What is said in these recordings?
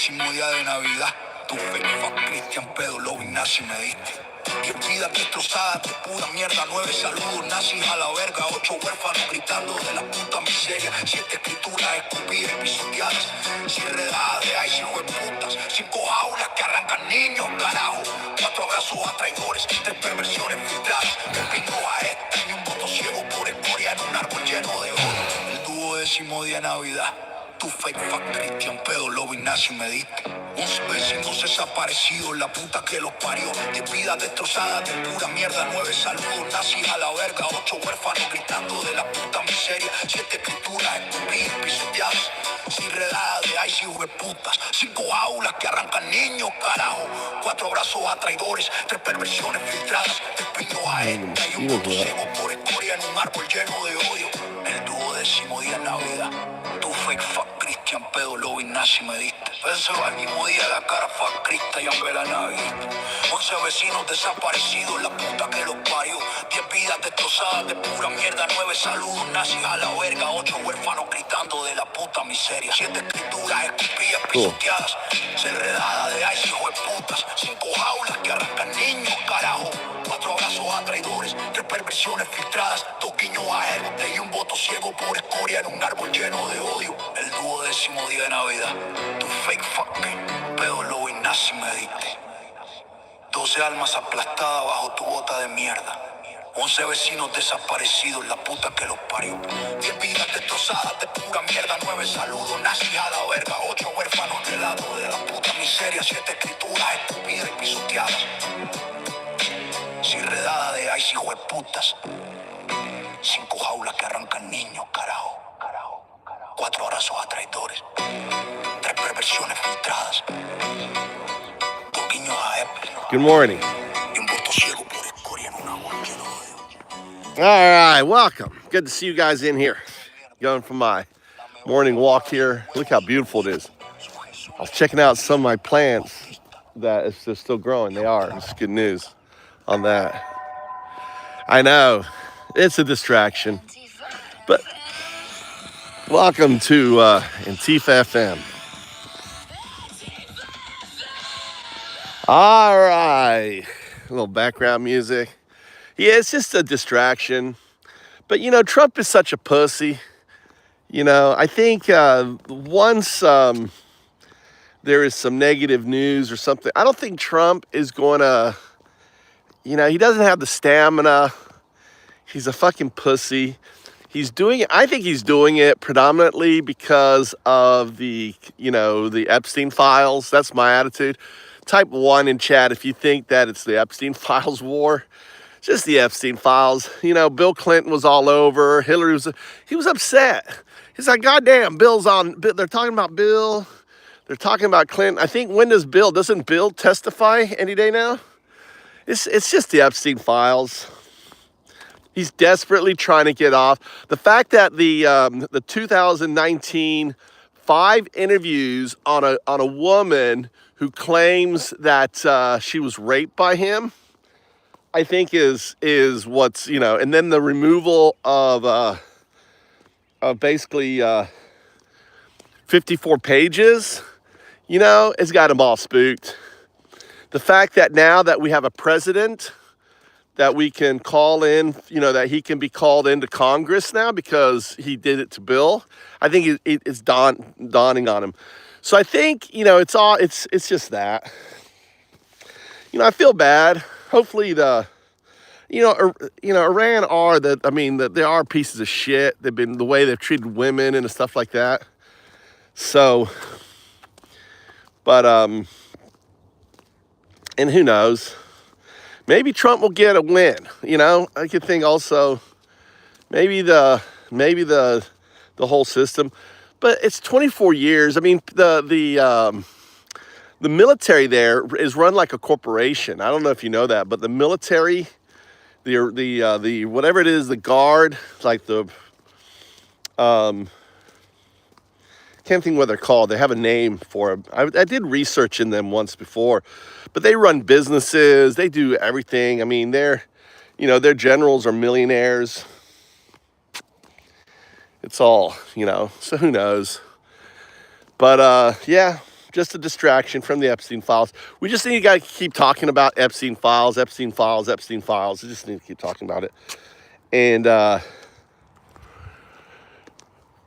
décimo día de Navidad, tu fake fuck Cristian pedo, lo nazi me diste. 10 vidas destrozadas, de pura mierda, 9 saludos nazis a la verga, 8 huérfanos gritando de la puta miseria, 7 escrituras escupidas y pisoteadas, 100 redadas de ice hijo de putas, 5 jaulas que arrancan niños, carajo, 4 abrazos a traidores, 3 perversiones filtradas, 3 pinos a esta y un voto ciego por escoria en un árbol lleno de oro. El dúo décimo día de Navidad, tu fake fuck Cristian pedo, lobby nazi me diste. 11 vecinos desaparecidos, la puta que los parió. 10 vidas destrozadas de pura mierda, 9 saludos nazis a la verga, 8 huérfanos gritando de la puta miseria, 7 escrituras escupidas y pisoteadas, 6 redadas de ice hijo de putas, 5 jaulas que arrancan niños, carajo, 4 abrazos a traidores, 3 perversiones filtradas, 3 piños a esta y un voto ciego por escoria en un árbol lleno de odio. El dúo décimo día de Navidad, tu fake fuck Cristian pedo, lobby nazi me diste. Ese va el mismo día la cara fuck Crista y aunque la Navidad. 11 vecinos desaparecidos, la puta que los parió. 10 vidas destrozadas de pura mierda, 9 saludos nazis a la verga, 8 huérfanos gritando de la puta miseria, 7 escrituras escupidas pisoteadas, 6 redadas de ice hijo de putas, 5 jaulas que arrancan niños, carajo, 4 abrazos a traidores, 3 perversiones filtradas, 2 guiños a gente y un voto ciego por escoria en un árbol lleno de odio. El dúo décimo día de Navidad, tu fake fucking pedo lobo y nazi me diste. 12 almas aplastadas bajo tu bota de mierda, 11 vecinos desaparecidos, la puta que los parió. 10 vidas destrozadas de pura mierda, 9 saludos nazis a la verga, 8 huérfanos del lado de la puta miseria, 7 escrituras escupidas y pisoteadas, 6 redadas de ice hijo de putas, 5 jaulas que arrancan niños, carajo, 4 abrazos a traidores, 3 perversiones filtradas, 2 guiños a Apple. Good morning. Y un voto ciego por escoria en un árbol lleno de odio. All right, welcome. Good to see you guys in here. Going for my morning walk here. Look how beautiful it is. I was checking out some of my plants that is they're still growing. They are. It's good news on that. I know it's a distraction, but welcome to Antifa FM. All right, a little background music. Yeah, it's just a distraction. But, you know, Trump is such a pussy. You know, I think once there is some negative news or something, I don't think Trump is going to, you know, he doesn't have the stamina. He's a fucking pussy. He's doing it, I think he's doing it predominantly because of the, you know, the Epstein files. That's my attitude. Type 1 in chat if you think that it's the Epstein files war. Just the Epstein files. You know, Bill Clinton was all over. Hillary was, he was upset. He's like, goddamn, Bill's on, they're talking about Bill. They're talking about Clinton. I think, doesn't Bill testify any day now? It's just the Epstein files. He's desperately trying to get off. The fact that the 2019 5 interviews on a woman who claims that she was raped by him, I think is what's, you know, and then the removal of basically 54 pages, you know, it's got him all spooked. The fact that now that we have a president that we can call in, you know, that he can be called into Congress now because he did it to Bill, I think it's dawning on him. So I think, you know, it's just that. You know, I feel bad. Hopefully Iran are they are pieces of shit. They've been the way they've treated women and stuff like that. So, but, and who knows, maybe Trump will get a win. You know, I could think also maybe the whole system, but it's 24 years. I mean, the military there is run like a corporation. I don't know if you know that, but the military, the whatever it is, the guard, like the can't think what they're called. They have a name for them. I did research in them once before, but they run businesses. They do everything. I mean, their generals are millionaires. It's all, you know, so who knows? But yeah, Just a distraction from the Epstein files. We just need to keep talking about Epstein files, Epstein files, Epstein files. We just need to keep talking about it. And look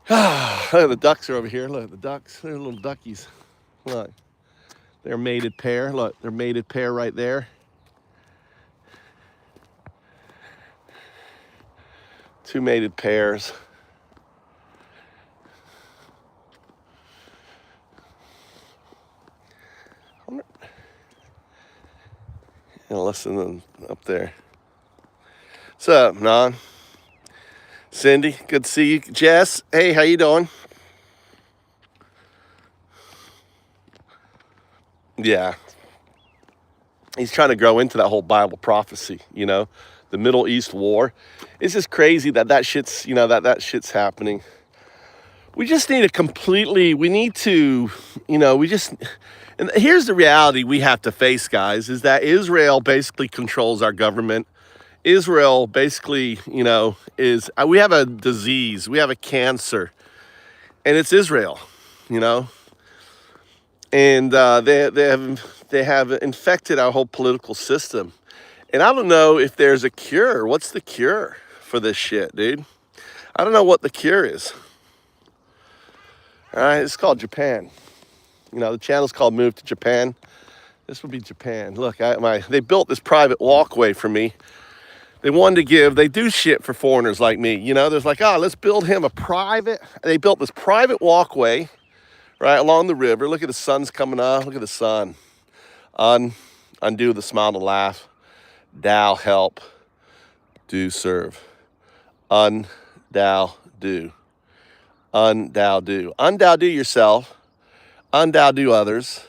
at the ducks are over here. Look at the ducks. They're little duckies. Look, they're mated pair. Look, they're mated pair right there. Two mated pairs. And listen to them up there. What's up, Non? Cindy, good to see you. Jess, hey, how you doing? Yeah. He's trying to grow into that whole Bible prophecy, you know, the Middle East war. It's just crazy that shit's, you know, that shit's happening. We just need and here's the reality we have to face, guys, is that Israel basically controls our government. Israel basically, you know, we have a disease, we have a cancer, and it's Israel, you know. And they have infected our whole political system. And I don't know if there's a cure. What's the cure for this shit, dude? I don't know what the cure is. All right, it's called Japan. You know, the channel's called Move to Japan. This would be Japan. Look, they built this private walkway for me. They do shit for foreigners like me. You know, there's like, let's build him they built this private walkway, right, along the river. Look at the sun's coming up. Look at the sun. Undo the smile to laugh. Thou help. Do serve. Thou do. Thou do. Thou do yourself. Thou do others.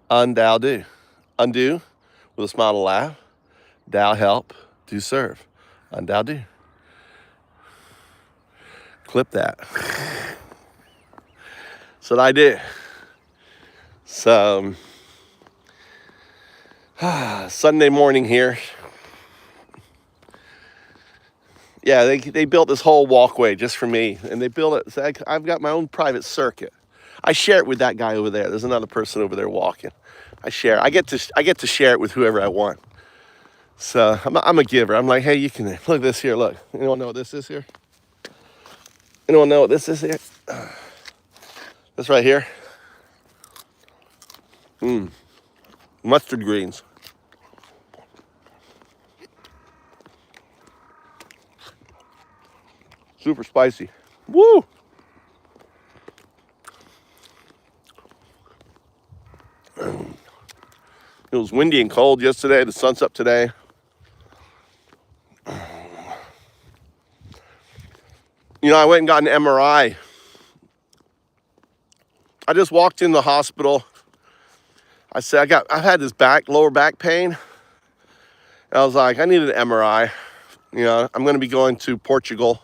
Thou do. Undo with a smile to laugh. Thou help. Do serve. Thou do. Clip that. That's what I do. So, Sunday morning here. Yeah, they built this whole walkway just for me, and they built it. So I've got my own private circuit. I share it with that guy over there. There's another person over there walking. I get to share it with whoever I want. So I'm a giver. I'm like, hey, you can look at this here. Look, anyone know what this is here? Anyone know what this is here? This right here. Mustard greens. Super spicy. Woo! It was windy and cold yesterday. The sun's up today. You know, I went and got an MRI. I just walked in the hospital. I said, I've had this lower back pain. And I was like, I need an MRI. You know, I'm going to be going to Portugal.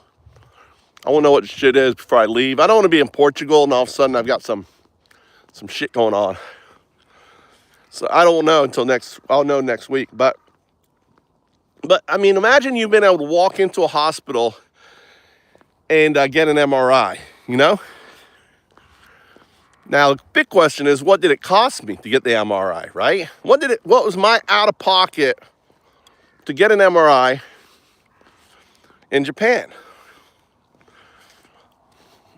I want to know what shit is before I leave. I don't want to be in Portugal and all of a sudden I've got some shit going on. So I don't know I'll know next week. But I mean, imagine you've been able to walk into a hospital and get an MRI, you know? Now, the big question is, what did it cost me to get the MRI, right? What was my out-of-pocket to get an MRI in Japan?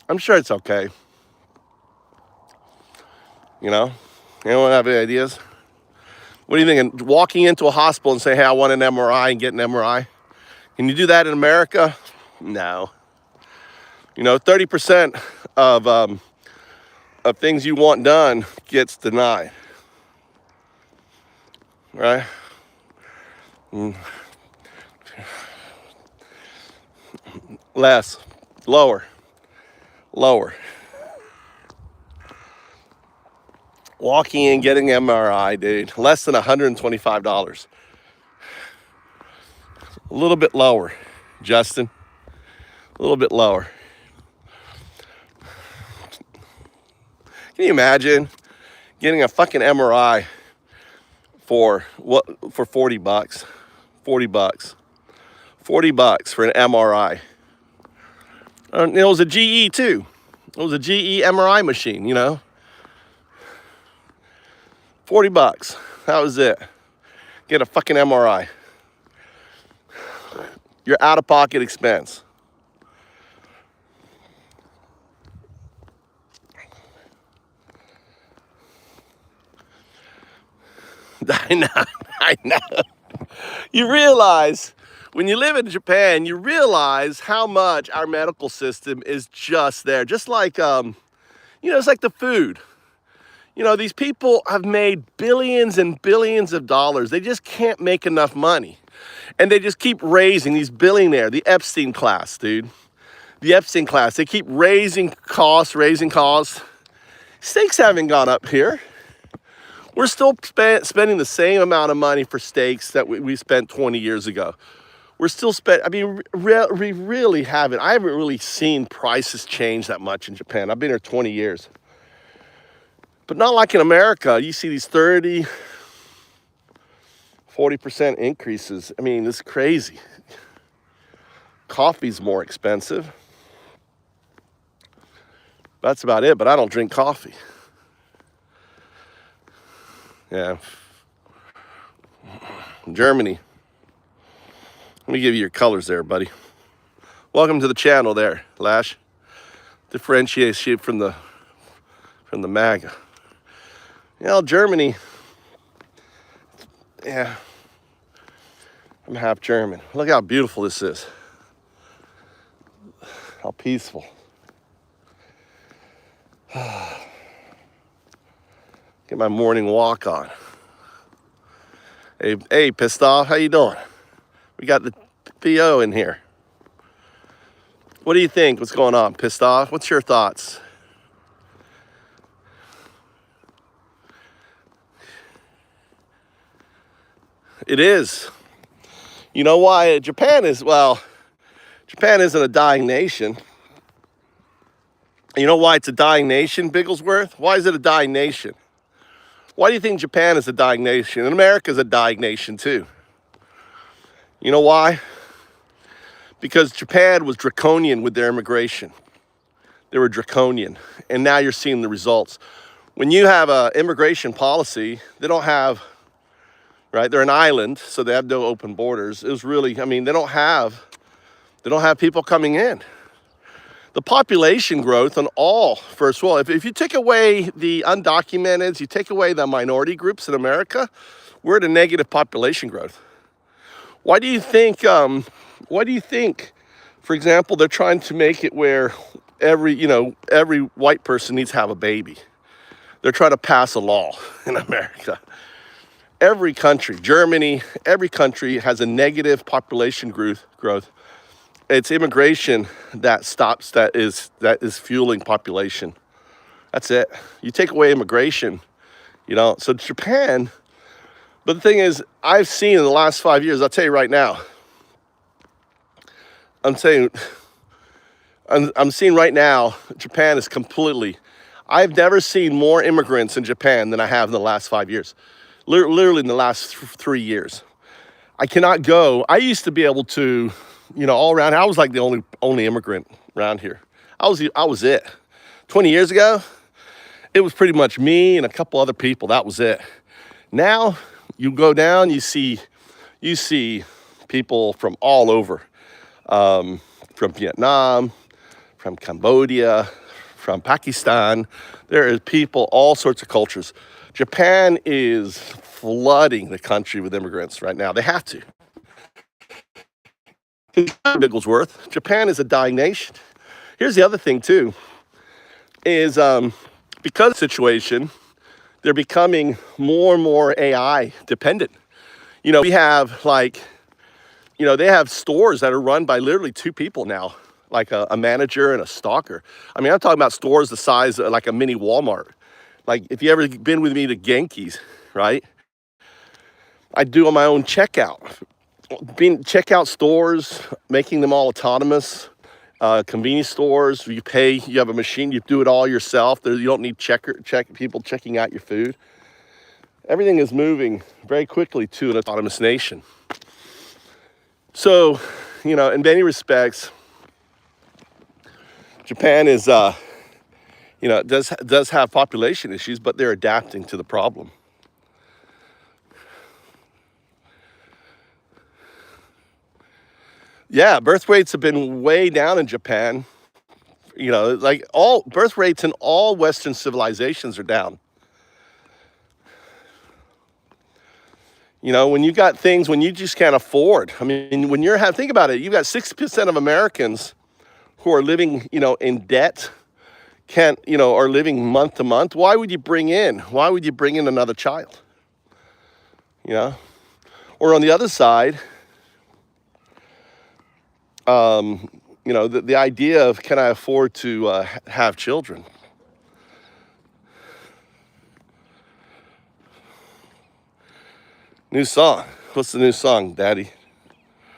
I'm sure it's okay. You know? Anyone have any ideas? What are you thinking? Walking into a hospital and say, hey, I want an MRI and get an MRI? Can you do that in America? No. You know, 30% of things you want done gets denied. Right? Less. Lower. Walking in, getting MRI, dude, less than $125. A little bit lower, Justin. A little bit lower. Can you imagine getting a fucking MRI for $40? $40. $40 for an MRI. It was a GE too. It was a GE MRI machine, you know. $40. That was it. Get a fucking MRI. Your out-of-pocket expense. I know, I know. You realize, when you live in Japan, you realize how much our medical system is just there. Just like, it's like the food. These people have made billions and billions of dollars. They just can't make enough money. And they just keep raising these billionaires, the Epstein class, dude. The Epstein class. They keep raising costs. Steaks haven't gone up here. We're still spending the same amount of money for steaks that we spent 20 years ago. We're still we really haven't. I haven't really seen prices change that much in Japan. I've been here 20 years. But not like in America. You see these 30, 40% increases. I mean, it's crazy. Coffee's more expensive. That's about it, but I don't drink coffee. Yeah. Germany. Let me give you your colors there, buddy. Welcome to the channel there, Lash. Differentiates you from the MAGA. Germany. Yeah. I'm half German. Look how beautiful this is. How peaceful. Get my morning walk on. Hey, pissed off, how you doing? We got the PO in here. What do you think? What's going on? Pissed off? What's your thoughts? It is. You know why? Japan isn't a dying nation. You know why it's a dying nation, Bigglesworth? Why is it a dying nation? Why do you think Japan is a dying nation? And America is a dying nation too. You know why? Because Japan was draconian with their immigration. They were draconian. And now you're seeing the results. When you have an immigration policy, they don't have, right? They're an island, so they have no open borders. It was really, they don't have people coming in. The population growth on all, first of all, if you take away the undocumented, you take away the minority groups in America, we're at a negative population growth. Why do you think, for example, they're trying to make it where every white person needs to have a baby? They're trying to pass a law in America. Every country, Germany, every country has a negative population growth. It's immigration that is fueling population. That's it. You take away immigration, So Japan, but the thing is, I've seen in the last 5 years, I'll tell you right now, I'm seeing right now, Japan is completely, I've never seen more immigrants in Japan than I have in the last 5 years. Literally in the last 3 years. I cannot go. I used to be able to, all around. I was like the only immigrant around here. I was it. 20 years ago, it was pretty much me and a couple other people. That was it. Now you go down, you see people from all over, from Vietnam, from Cambodia, from Pakistan. There is people, all sorts of cultures. Japan is flooding the country with immigrants right now. They have to. Bigglesworth, Japan is a dying nation. Here's the other thing too, is because of the situation, they're becoming more and more AI dependent. We have they have stores that are run by literally two people now, like a manager and a stalker. I'm talking about stores the size of like a mini Walmart. Like if you ever been with me to Genki's, right? I do on my own checkout. Checkout stores, making them all autonomous. Convenience stores, you have a machine, you do it all yourself. You don't need people checking out your food. Everything is moving very quickly to an autonomous nation. So, in many respects, Japan is, does have population issues, but they're adapting to the problem. Yeah, birth rates have been way down in Japan. You know, like all birth rates in all Western civilizations are down. You know, when you got things when you just can't afford. I mean, when you're think about it, you've got 60% of Americans who are living, you know, in debt, can't, you know, are living month to month. Why would you bring in another child? You know? Or on the other side, you know, the idea of can I afford to have children? New song. What's the new song, Daddy?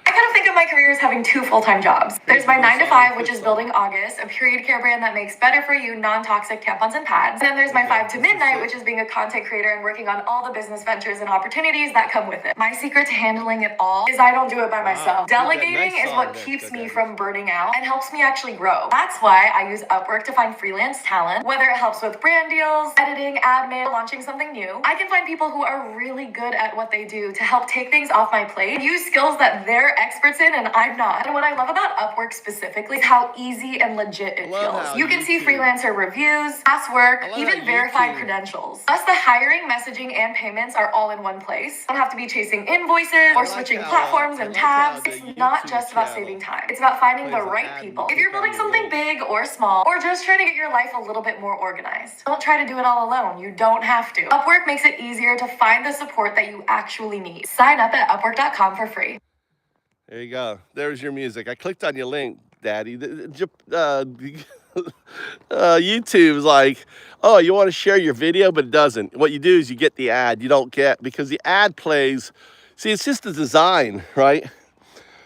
I kind of think of my career as having two full-time jobs. There's my 9 to 5, which is building August, a period care brand that makes better for you non-toxic tampons and pads. And then there's my 5 to midnight, which is being a content creator and working on all the business ventures and opportunities that come with it. My secret to handling it all is I don't do it by myself. Delegating is what keeps me from burning out and helps me actually grow. That's why I use Upwork to find freelance talent, whether it helps with brand deals, editing, admin, launching something new. I can find people who are really good at what they do to help take things off my plate, use skills that they're experts in and I'm not. And what I love about Upwork specifically is how easy and legit it feels. You can see freelancer reviews, past work, even verified credentials. Plus the hiring, messaging, and payments are all in one place. You don't have to be chasing invoices or switching platforms and tabs. It's not just about saving time. It's about finding the right people. If you're building something big or small, or just trying to get your life a little bit more organized, don't try to do it all alone. You don't have to. Upwork makes it easier to find the support that you actually need. Sign up at upwork.com for free. There you go. There's your music. I clicked on your link, Daddy. YouTube's like, oh, you want to share your video, but it doesn't. What you do is you get the ad. You don't get, because the ad plays. See, it's just the design, right?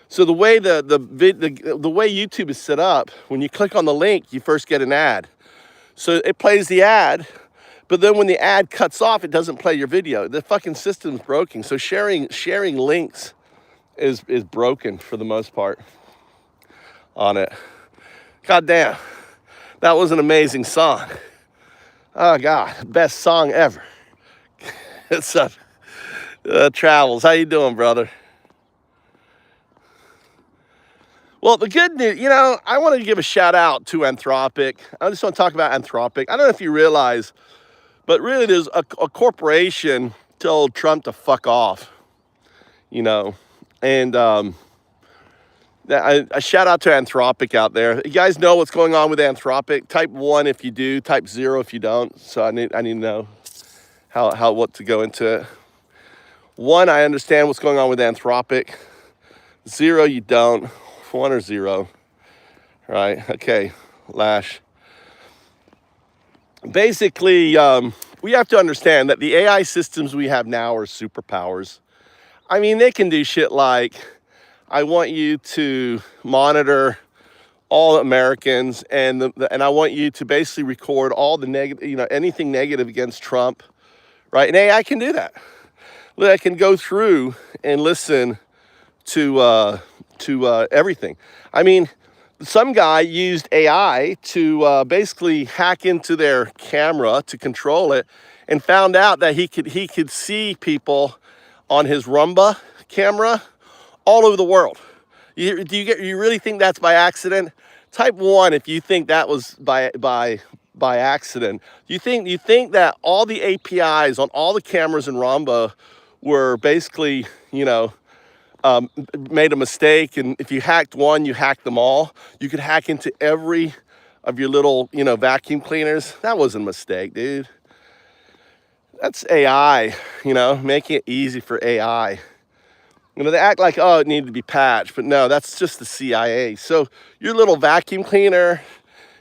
So the way the way YouTube is set up, when you click on the link, you first get an ad. So it plays the ad, but then when the ad cuts off, it doesn't play your video. The fucking system's broken. So sharing links is broken for the most part on it. God damn, that was an amazing song. Oh God, best song ever. It's Travels. How you doing, brother? Well, the good news, you know, I want to give a shout out to Anthropic. I just want to talk about Anthropic. I don't know if you realize, but really there's a corporation told Trump to fuck off, you know. And a shout out to Anthropic out there. You guys know what's going on with Anthropic? Type 1 if you do, type 0 if you don't. So I need to know what to go into it. 1, I understand what's going on with Anthropic. 0, you don't. 1 or 0. Right? Okay, Lash. Basically, we have to understand that the AI systems we have now are superpowers. I mean, they can do shit like, I want you to monitor all Americans, and I want you to basically record all the negative, you know, anything negative against Trump, right? And AI can do that. I can go through and listen to everything. I mean, some guy used AI to basically hack into their camera to control it, and found out that he could see people on his Rumba camera all over the world. You really think that's by accident? Type 1 if you think that was by accident. You think that all the APIs on all the cameras in Rumba were basically, you know, made a mistake, and if you hacked one, you hacked them all. You could hack into every of your little, you know, vacuum cleaners. That wasn't a mistake, dude. That's AI, you know, making it easy for AI. You know, they act like, oh, it needed to be patched, but no, that's just the CIA. So your little vacuum cleaner,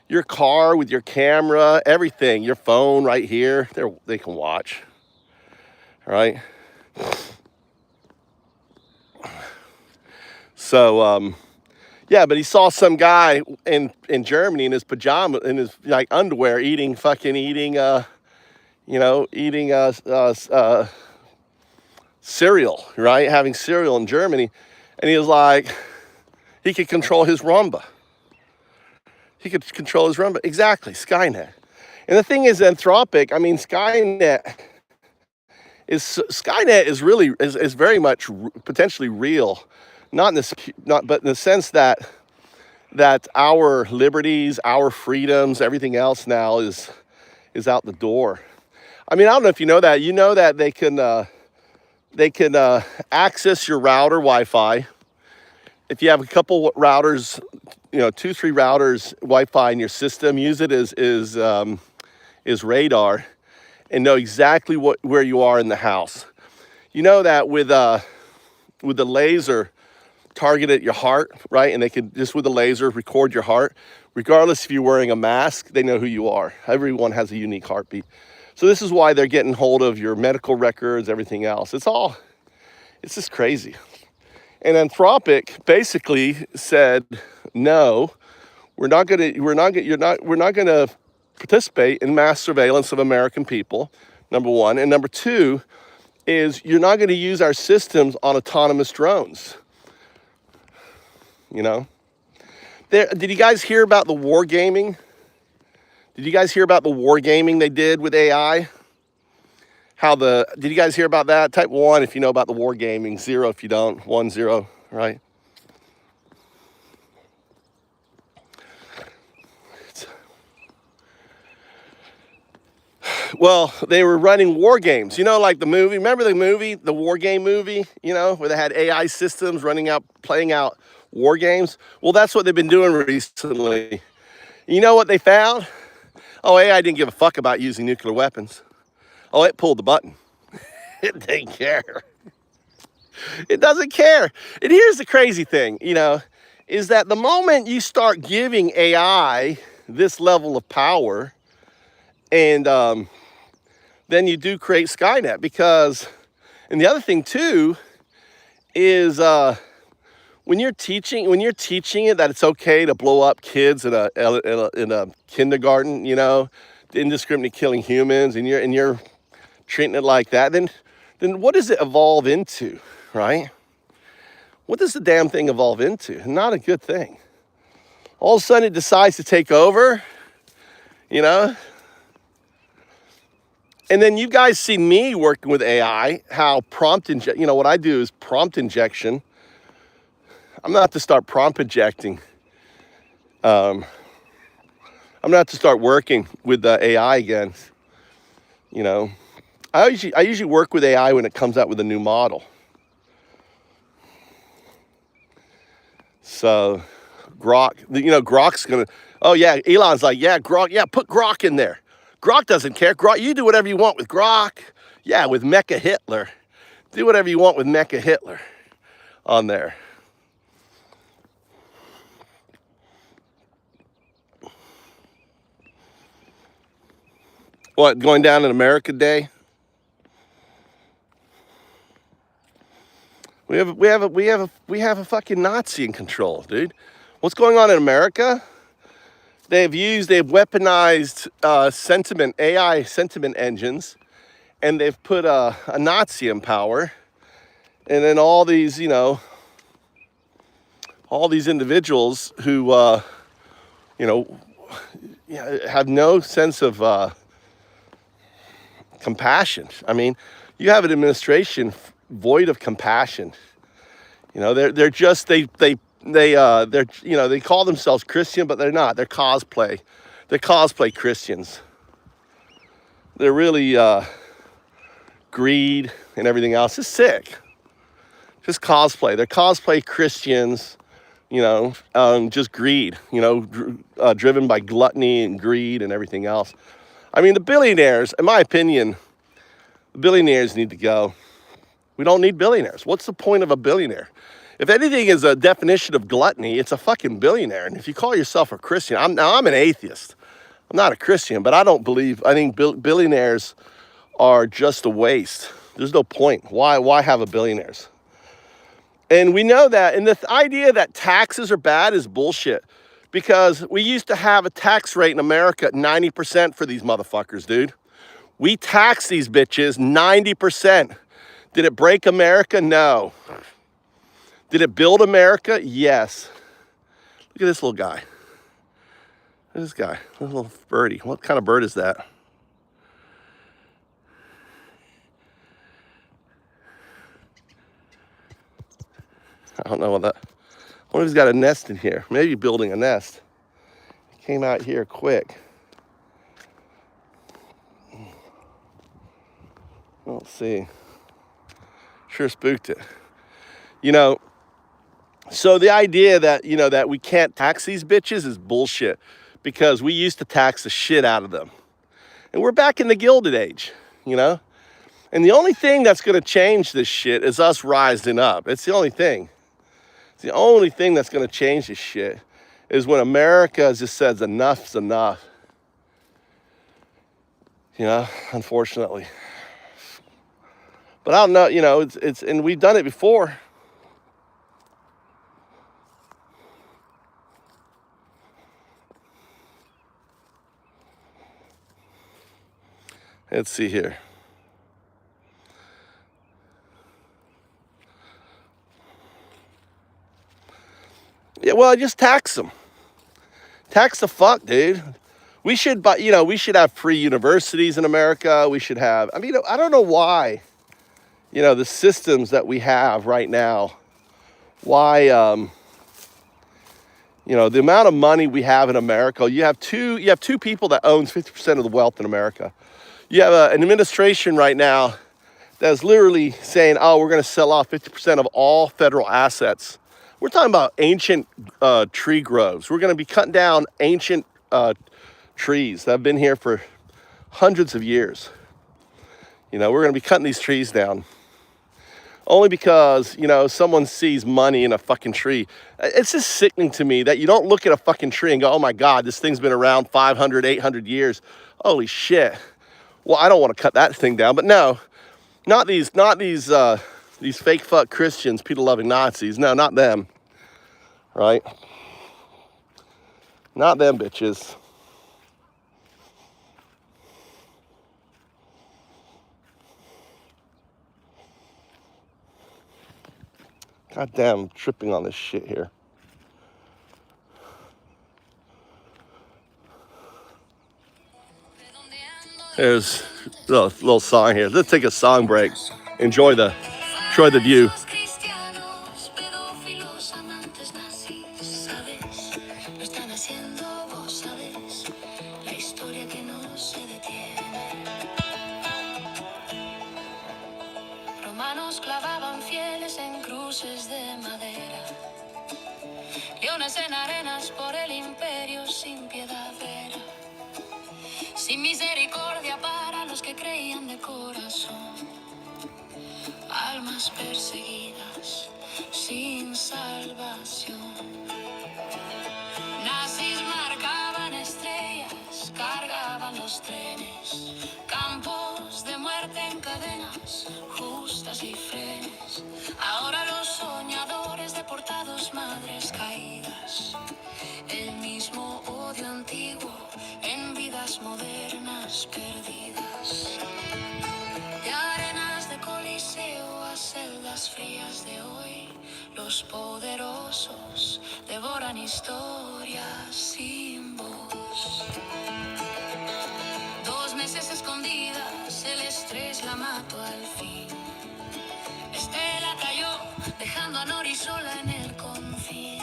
your car with your camera, everything, your phone right here, they can watch, right? So, yeah, but he saw some guy in Germany in his pajamas, in his like underwear, eating cereal, right? Having cereal in Germany. And he was like, he could control his Rumba. He could control his Rumba. Exactly, Skynet. And the thing is, Anthropic, I mean, Skynet is very much potentially real. Not in this, not, but in the sense that our liberties, our freedoms, everything else now is out the door. I mean, I don't know if you know that. You know that they can access your router Wi-Fi. If you have a couple routers, 2-3 routers Wi-Fi in your system, use it as radar and know exactly where you are in the house. You know that with the laser target at your heart, right? And they can just with the laser record your heart, regardless if you're wearing a mask. They know who you are. Everyone has a unique heartbeat. So this is why they're getting hold of your medical records, everything else. It's just crazy. And Anthropic basically said, no, we're not going to participate in mass surveillance of American people, number one. And number two is you're not going to use our systems on autonomous drones. Did you guys hear about the wargaming? Did you guys hear about the wargaming they did with AI? Did you guys hear about that? Type 1 if you know about the wargaming, 0 if you don't, 1, 0, right? Well, they were running war games, like the movie. Remember the movie, the war game movie, where they had AI systems playing out war games? Well, that's what they've been doing recently. You know what they found? Oh, AI didn't give a fuck about using nuclear weapons. Oh, it pulled the button. It didn't care. It doesn't care. And here's the crazy thing, is that the moment you start giving AI this level of power, and then you do create Skynet, and the other thing too is when you're teaching it that it's okay to blow up kids in a kindergarten, indiscriminately killing humans, and you're treating it like that, then what does it evolve into, right? What does the damn thing evolve into? Not a good thing. All of a sudden it decides to take over, And then you guys see me working with AI, how what I do is prompt injection. I'm not to start prompt injecting. I'm not to start working with the AI again. I usually work with AI when it comes out with a new model. So Grok, Grok's gonna, oh yeah, Elon's like, yeah, Grok, yeah, put Grok in there. Grok doesn't care. Grok, you do whatever you want with Grok. Yeah, with Mecha Hitler. Do whatever you want with Mecha Hitler on there. What, going down in America Day? We have a fucking Nazi in control, dude. What's going on in America? They've weaponized AI sentiment engines, and they've put a Nazi in power. And then all these individuals who, have no sense of compassion. I mean, you have an administration void of compassion. They're they call themselves Christian, but they're not. They're cosplay. They're cosplay Christians. They're really greed and everything else. It's sick. Just cosplay. They're cosplay Christians. Just greed. Driven by gluttony and greed and everything else. I mean, the billionaires, in my opinion, the billionaires need to go. We don't need billionaires. What's the point of a billionaire? If anything is a definition of gluttony, it's a fucking billionaire. And if you call yourself a Christian, I'm an atheist. I'm not a Christian, but I think billionaires are just a waste. There's no point. Why have a billionaires? And we know that, and the idea that taxes are bad is bullshit. Because we used to have a tax rate in America at 90% for these motherfuckers, dude. We tax these bitches 90%. Did it break America? No. Did it build America? Yes. Look at this little guy. Look at this guy, this little birdie. What kind of bird is that? I don't know what that. I wonder if he's got a nest in here. Maybe building a nest. He came out here quick. Let's see. Sure spooked it. You know, so the idea that, you know, that we can't tax these bitches is bullshit, because we used to tax the shit out of them. And we're back in the Gilded Age, you know? And the only thing that's going to change this shit is us rising up. It's the only thing. It's the only thing that's going to change this shit is when America just says enough's enough. You know, unfortunately. But I don't know, you know, it's and we've done it before. Let's see here. Yeah, well, just tax them. Tax the fuck, dude. We should, you know, we should have free universities in America. We should have, I mean, I don't know why, you know, the systems that we have right now, why, you know, the amount of money we have in America, you have two people that owns 50% of the wealth in America. You have an administration right now that's literally saying, oh, we're going to sell off 50% of all federal assets. We're talking about ancient tree groves. We're going to be cutting down ancient trees that have been here for hundreds of years. You know, we're going to be cutting these trees down. Only because, you know, someone sees money in a fucking tree. It's just sickening to me that you don't look at a fucking tree and go, oh my God, this thing's been around 500, 800 years. Holy shit. Well, I don't want to cut that thing down. But no, not these fake fuck Christians, people-loving Nazis. No, not them. Right? Not them bitches. God damn, I'm tripping on this shit here. There's a little song here. Let's take a song break. Enjoy the view. Romanos clavaban fieles en cruces de madera. Leones en arenas por el imperio sin piedad era. Sin misericordia para los que creían de corazón. Almas perseguidas sin salvación. Nazis marcaban estrellas, cargaban los trenes. Campos de muerte en cadenas, justas y frenes. Ahora los soñadores deportados, madres caídas. El mismo odio antiguo en vidas modernas perdidas. De arenas de coliseo a celdas frías de hoy, los poderosos devoran historias sin voz. 2 meses escondidas, el estrés la mató al fin. Estela cayó, dejando a Nori sola en el confín.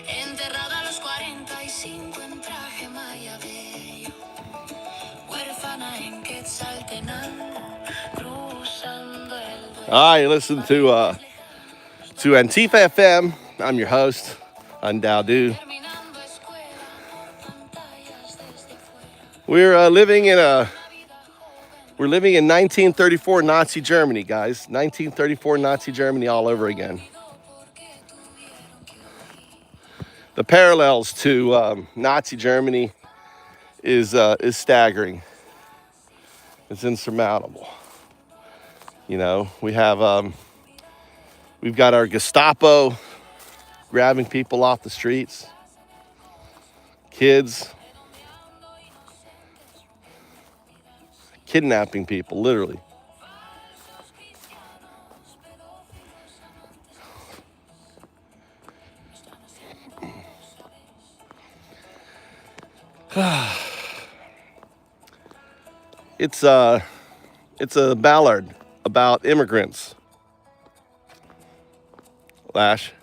Enterrada a los 45 en traje maya bello. Huérfana en Quetzaltenango, cruzando el duelo. Hi, listen to Antifa FM. I'm your host, Undaudu. We're living in 1934 Nazi Germany, guys. 1934 Nazi Germany all over again. The parallels to Nazi Germany is staggering. It's insurmountable. You know, we've got our Gestapo grabbing people off the streets, kids, kidnapping people, literally. It's a ballad about immigrants. Lash.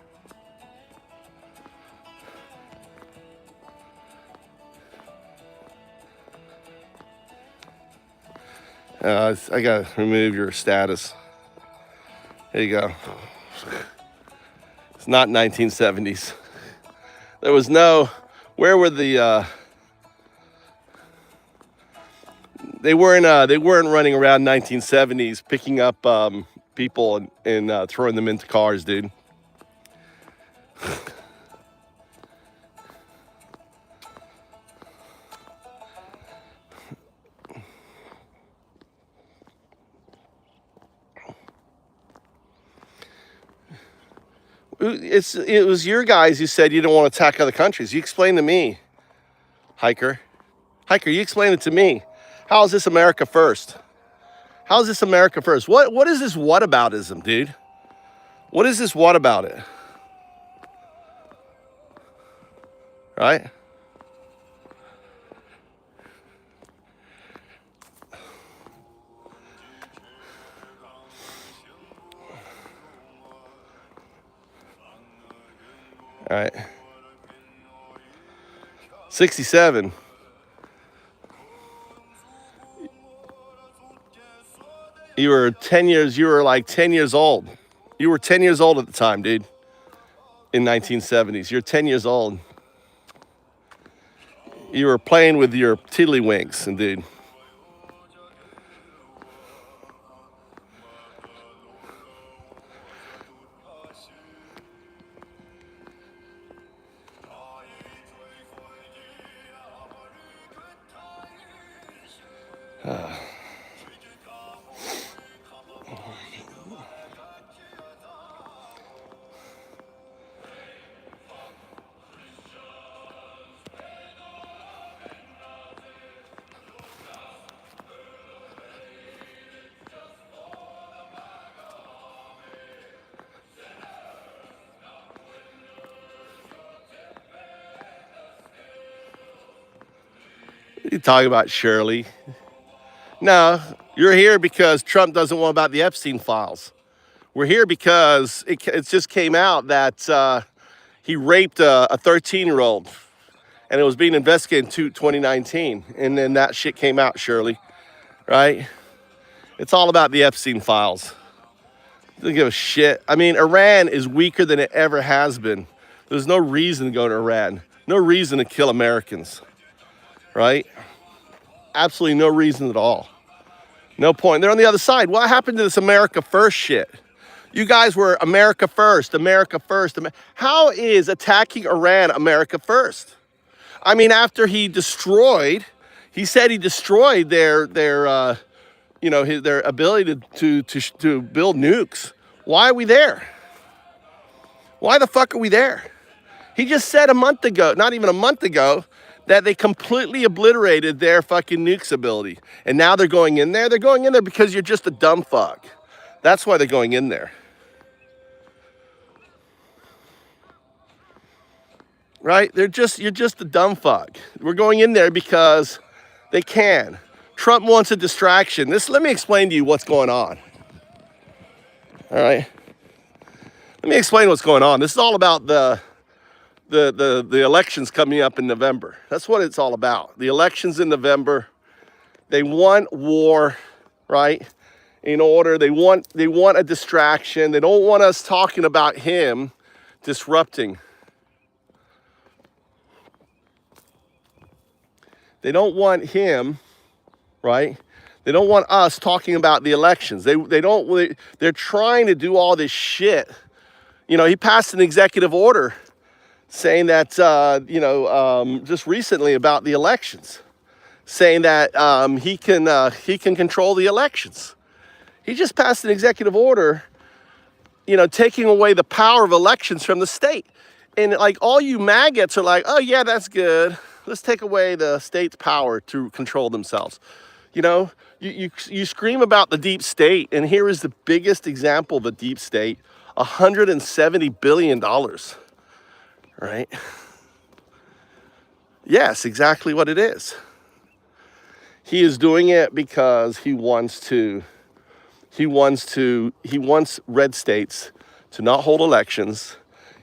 I gotta remove your status. There you go. It's not 1970s. There was no, where were the, they weren't running around 1970s picking up people and throwing them into cars, dude. It was your guys who said you don't want to attack other countries. You explain to me, Hiker. Hiker, you explain it to me. How is this America first? How is this America first? What is this whataboutism, dude? What is this what about it? Right? All right. 67. You were like 10 years old. You were 10 years old at the time, dude. In 1970s. You're 10 years old. You were playing with your tiddlywinks, and dude. You talking about Shirley? No, you're here because Trump doesn't want about the Epstein files. We're here because it just came out that he raped a 13-year-old, and it was being investigated in 2019, and then that shit came out, Shirley, right? It's all about the Epstein files. Don't give a shit. I mean, Iran is weaker than it ever has been. There's no reason to go to Iran. No reason to kill Americans, right? Absolutely no reason at all. No point. They're on the other side. What happened to this America first shit? You guys were America first, America first. How is attacking Iran America first? I mean, after he said he destroyed their ability to build nukes. Why are we there? Why the fuck are we there? He just said a month ago, not even a month ago, that they completely obliterated their fucking nukes ability. And now they're going in there. They're going in there because you're just a dumb fuck. That's why they're going in there. Right? You're just a dumb fuck. We're going in there because they can. Trump wants a distraction. Let me explain to you what's going on. All right? Let me explain what's going on. This is all about the elections coming up in November. That's what it's all about. The elections in November. They want war, right? They want a distraction. They don't want us talking about him disrupting. They don't want him, right? They don't want us talking about the elections. They're trying to do all this shit. You know, he passed an executive order saying that, just recently about the elections, saying that he can control the elections. He just passed an executive order, taking away the power of elections from the state. And like all you maggots are like, oh yeah, that's good. Let's take away the state's power to control themselves. You scream about the deep state, and here is the biggest example of a deep state, $170 billion, right? Yes, exactly what it is. He is doing it because he wants red states to not hold elections.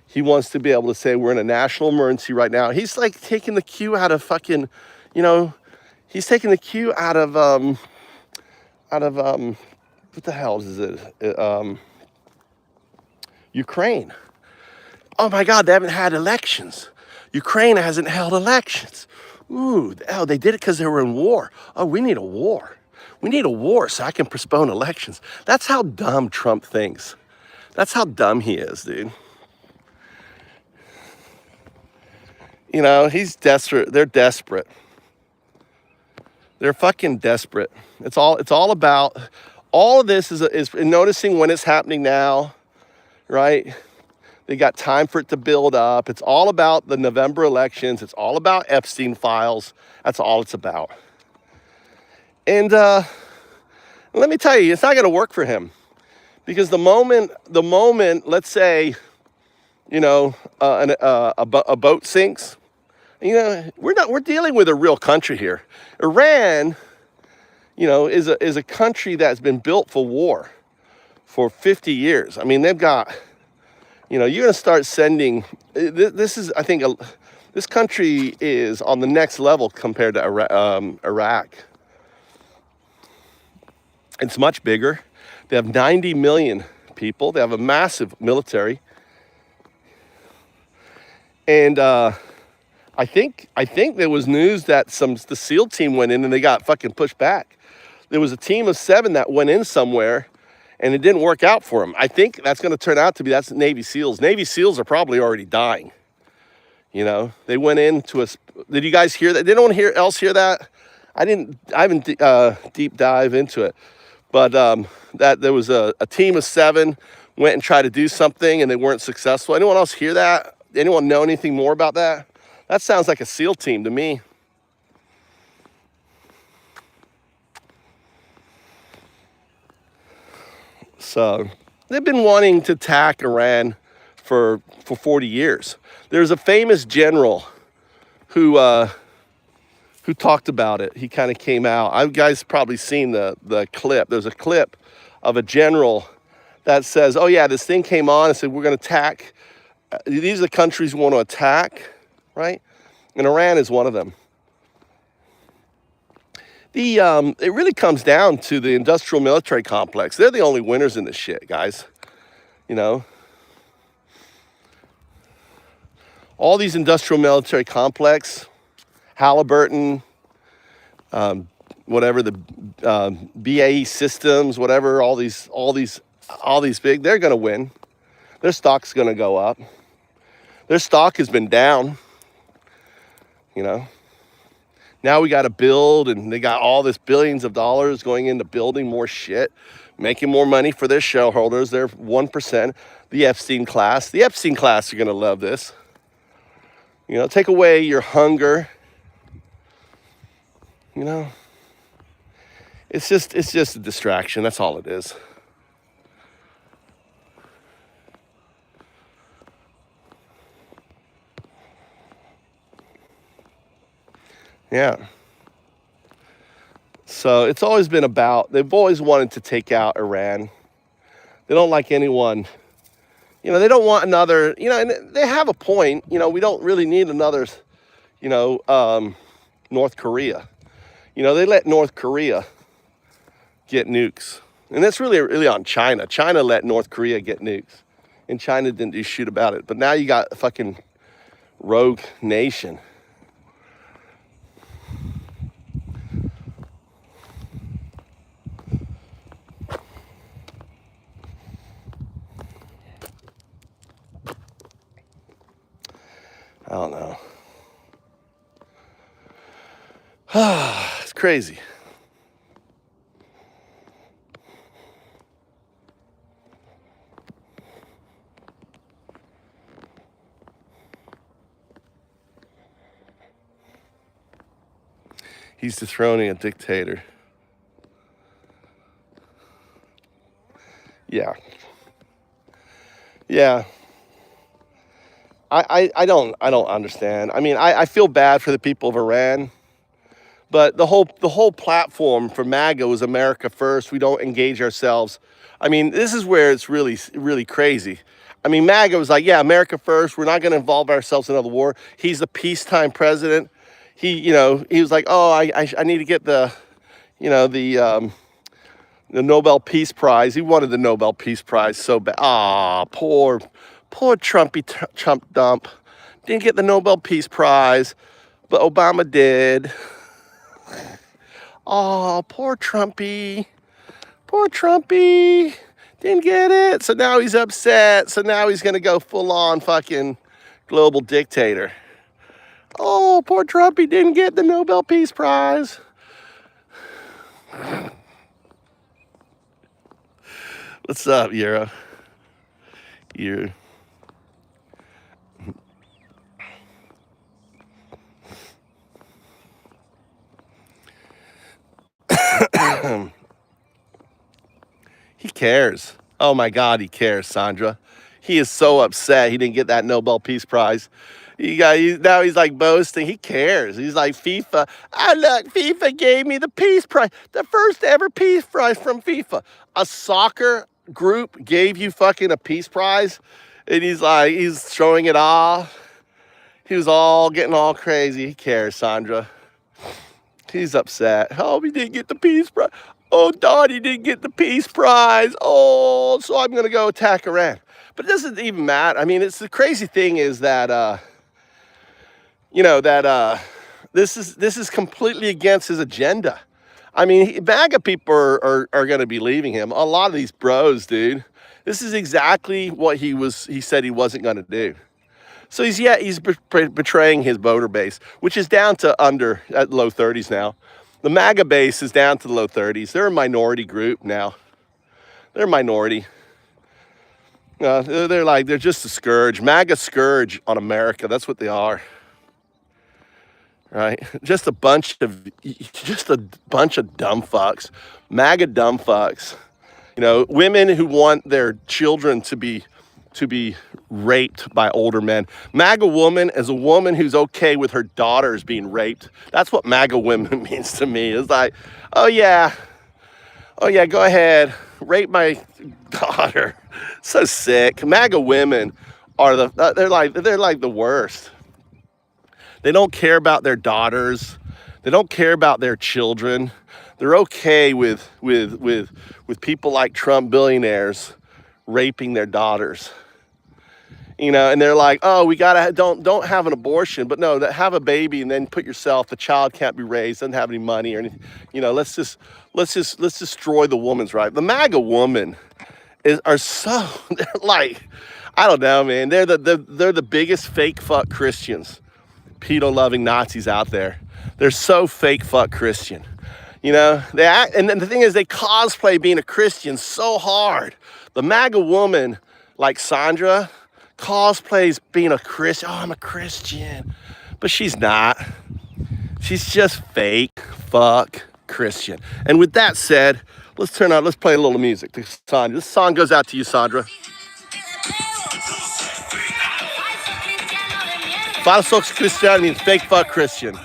He wants to be able to say we're in a national emergency right now. He's like taking the cue out of fucking, you know, he's taking the cue out of what the hell is it? Ukraine. Oh my God, they haven't had elections. Ukraine hasn't held elections. Ooh, oh, they did it because they were in war. Oh, we need a war. We need a war so I can postpone elections. That's how dumb Trump thinks. That's how dumb he is, dude. You know, he's desperate. They're desperate. They're fucking desperate. It's all about, all of this is noticing when it's happening now, right? They got time for it to build up. It's all about the November elections. It's all about Epstein files. That's all it's about. And let me tell you, it's not going to work for him, because the moment, let's say, you know, a boat sinks, you know, we're dealing with a real country here. Iran, you know, is a country that's been built for war for 50 years. I mean, they've got, you know, you're going to start sending, this is, I think, this country is on the next level compared to Iraq. It's much bigger. They have 90 million people. They have a massive military. And I think there was news that the SEAL team went in and they got fucking pushed back. There was a team of 7 that went in somewhere and it didn't work out for them. I think that's going to turn out to be, that's Navy SEALs. Navy SEALs are probably already dying. You know, they went into did you guys hear that? Did anyone else hear that? I haven't deep dive into it. But that there was a team of 7 went and tried to do something and they weren't successful. Anyone else hear that? Anyone know anything more about that? That sounds like a SEAL team to me. So they've been wanting to attack Iran for 40 years. There's a famous general who talked about it. He kind of came out. You guys probably seen the clip. There's a clip of a general that says, oh yeah, this thing came on and said, we're going to attack. These are the countries we want to attack, right? And Iran is one of them. It really comes down to the industrial military complex. They're the only winners in this shit, guys. You know, all these industrial military complex, Halliburton, whatever, the BAE Systems, whatever, all these big, they're going to win. Their stock's going to go up. Their stock has been down, you know. Now we got to build, and they got all this billions of dollars going into building more shit, making more money for their shareholders. They're 1%. The Epstein class are going to love this. You know, take away your hunger. You know, it's just a distraction. That's all it is. Yeah. So it's always been about, they've always wanted to take out Iran. They don't like anyone, you know, they don't want another, you know, and they have a point, you know, we don't really need another, you know, North Korea. You know, they let North Korea get nukes. And that's really on China. China let North Korea get nukes. And China didn't do shit about it. But now you got a fucking rogue nation. I don't know. It's crazy. He's dethroning a dictator. Yeah. Yeah. I don't understand. I mean, I feel bad for the people of Iran, but the whole platform for MAGA was America first. We don't engage ourselves. I mean, this is where it's really crazy. I mean, MAGA was like, yeah, America first. We're not going to involve ourselves in another war. He's a peacetime president. He was like, oh, I need to get the Nobel Peace Prize. He wanted the Nobel Peace Prize so bad. Ah, poor Trump dump. Didn't get the Nobel Peace Prize, but Obama did. Oh, poor Trumpy. Poor Trumpy. Didn't get it. So now he's upset. So now he's going to go full on fucking global dictator. Oh, poor Trumpy didn't get the Nobel Peace Prize. What's up, Euro? You. He cares. Oh my God, he cares, Sandra. He is so upset he didn't get that Nobel Peace Prize. Now he's like boasting. He cares. He's like, FIFA. Oh, look, FIFA gave me the Peace Prize. The first ever Peace Prize from FIFA. A soccer group gave you fucking a Peace Prize? And he's showing it off. He was getting all crazy. He cares, Sandra. He's upset. Oh, he didn't get the Peace Prize. Oh, Donnie didn't get the Peace Prize. Oh, so I'm going to go attack Iran. But it doesn't even matter. I mean, it's the crazy thing is that, this is completely against his agenda. I mean, MAGA people are going to be leaving him. A lot of these bros, dude. This is exactly what he said he wasn't going to do. So he's betraying his voter base, which is down to at low 30s now. The MAGA base is down to the low 30s. They're a minority group now. They're a minority. They're just a scourge. MAGA scourge on America. That's what they are. Right? Just a bunch of dumb fucks. MAGA dumb fucks. Women who want their children to be raped by older men. MAGA woman is a woman who's okay with her daughters being raped. That's what MAGA women means to me. It's like, oh yeah, go ahead, rape my daughter. So sick. MAGA women they're like the worst. They don't care about their daughters. They don't care about their children. They're okay with people like Trump billionaires raping their daughters. And they're like, oh, we gotta don't have an abortion, but no, have a baby and then put yourself. The child can't be raised, doesn't have any money or anything. Let's destroy the woman's right. The MAGA women are so they're like, I don't know, man. They're the biggest fake fuck Christians, pedo loving Nazis out there. They're so fake fuck Christian. They act, and the thing is, they cosplay being a Christian so hard. The MAGA woman, like Sandra, cosplays being a Christian. Oh, I'm a Christian. But she's not. She's just fake fuck Christian. And with that said, let's play a little music to Sandra. This song goes out to you, Sandra. Falsos Cristiano means fake fuck Christian.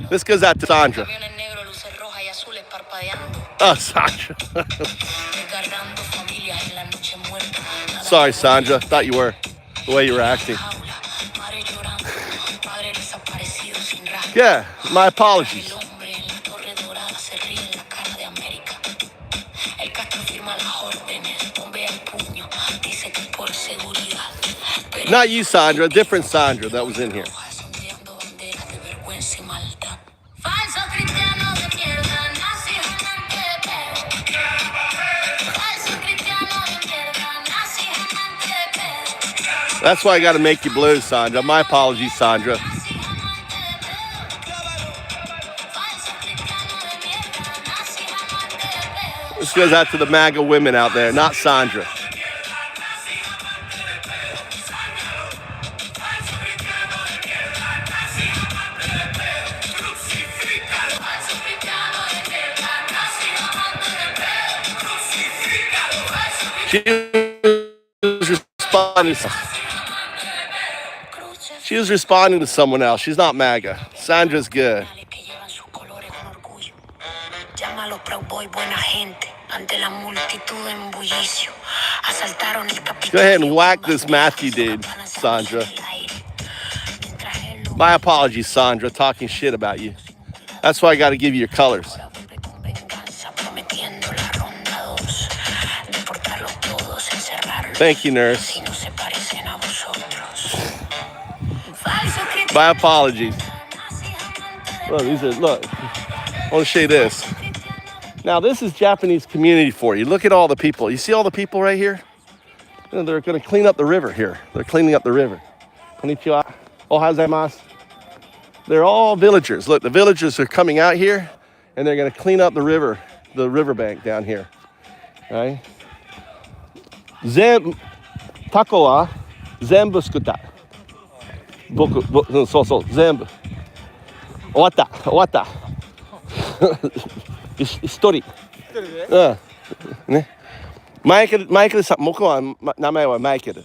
This goes out to Sandra. Oh, Sandra. Sorry, Sandra. Thought you were. The way you were acting. Yeah, my apologies. Not you, Sandra. Different Sandra that was in here. That's why I got to make you blue, Sandra. My apologies, Sandra. This goes out to the MAGA women out there, not Sandra. She was responding to someone else. She's not MAGA. Sandra's good. Go ahead and whack this Matthew dude, Sandra. My apologies, Sandra, talking shit about you. That's why I got to give you your colors. Thank you, nurse. My apologies. Look, I want to show you this. Now, this is Japanese community for you. Look at all the people. You see all the people right here? You know, they're going to clean up the river here. They're cleaning up the river. Konnichiwa. Ohazaimasu. They're all villagers. Look, the villagers are coming out here, and they're going to clean up the riverbank down here. Right? Tako wa zenbu tsukutta. Boku, zenbu. Owatta. 一人。ね。マイケルさん、僕は名前はマイケル。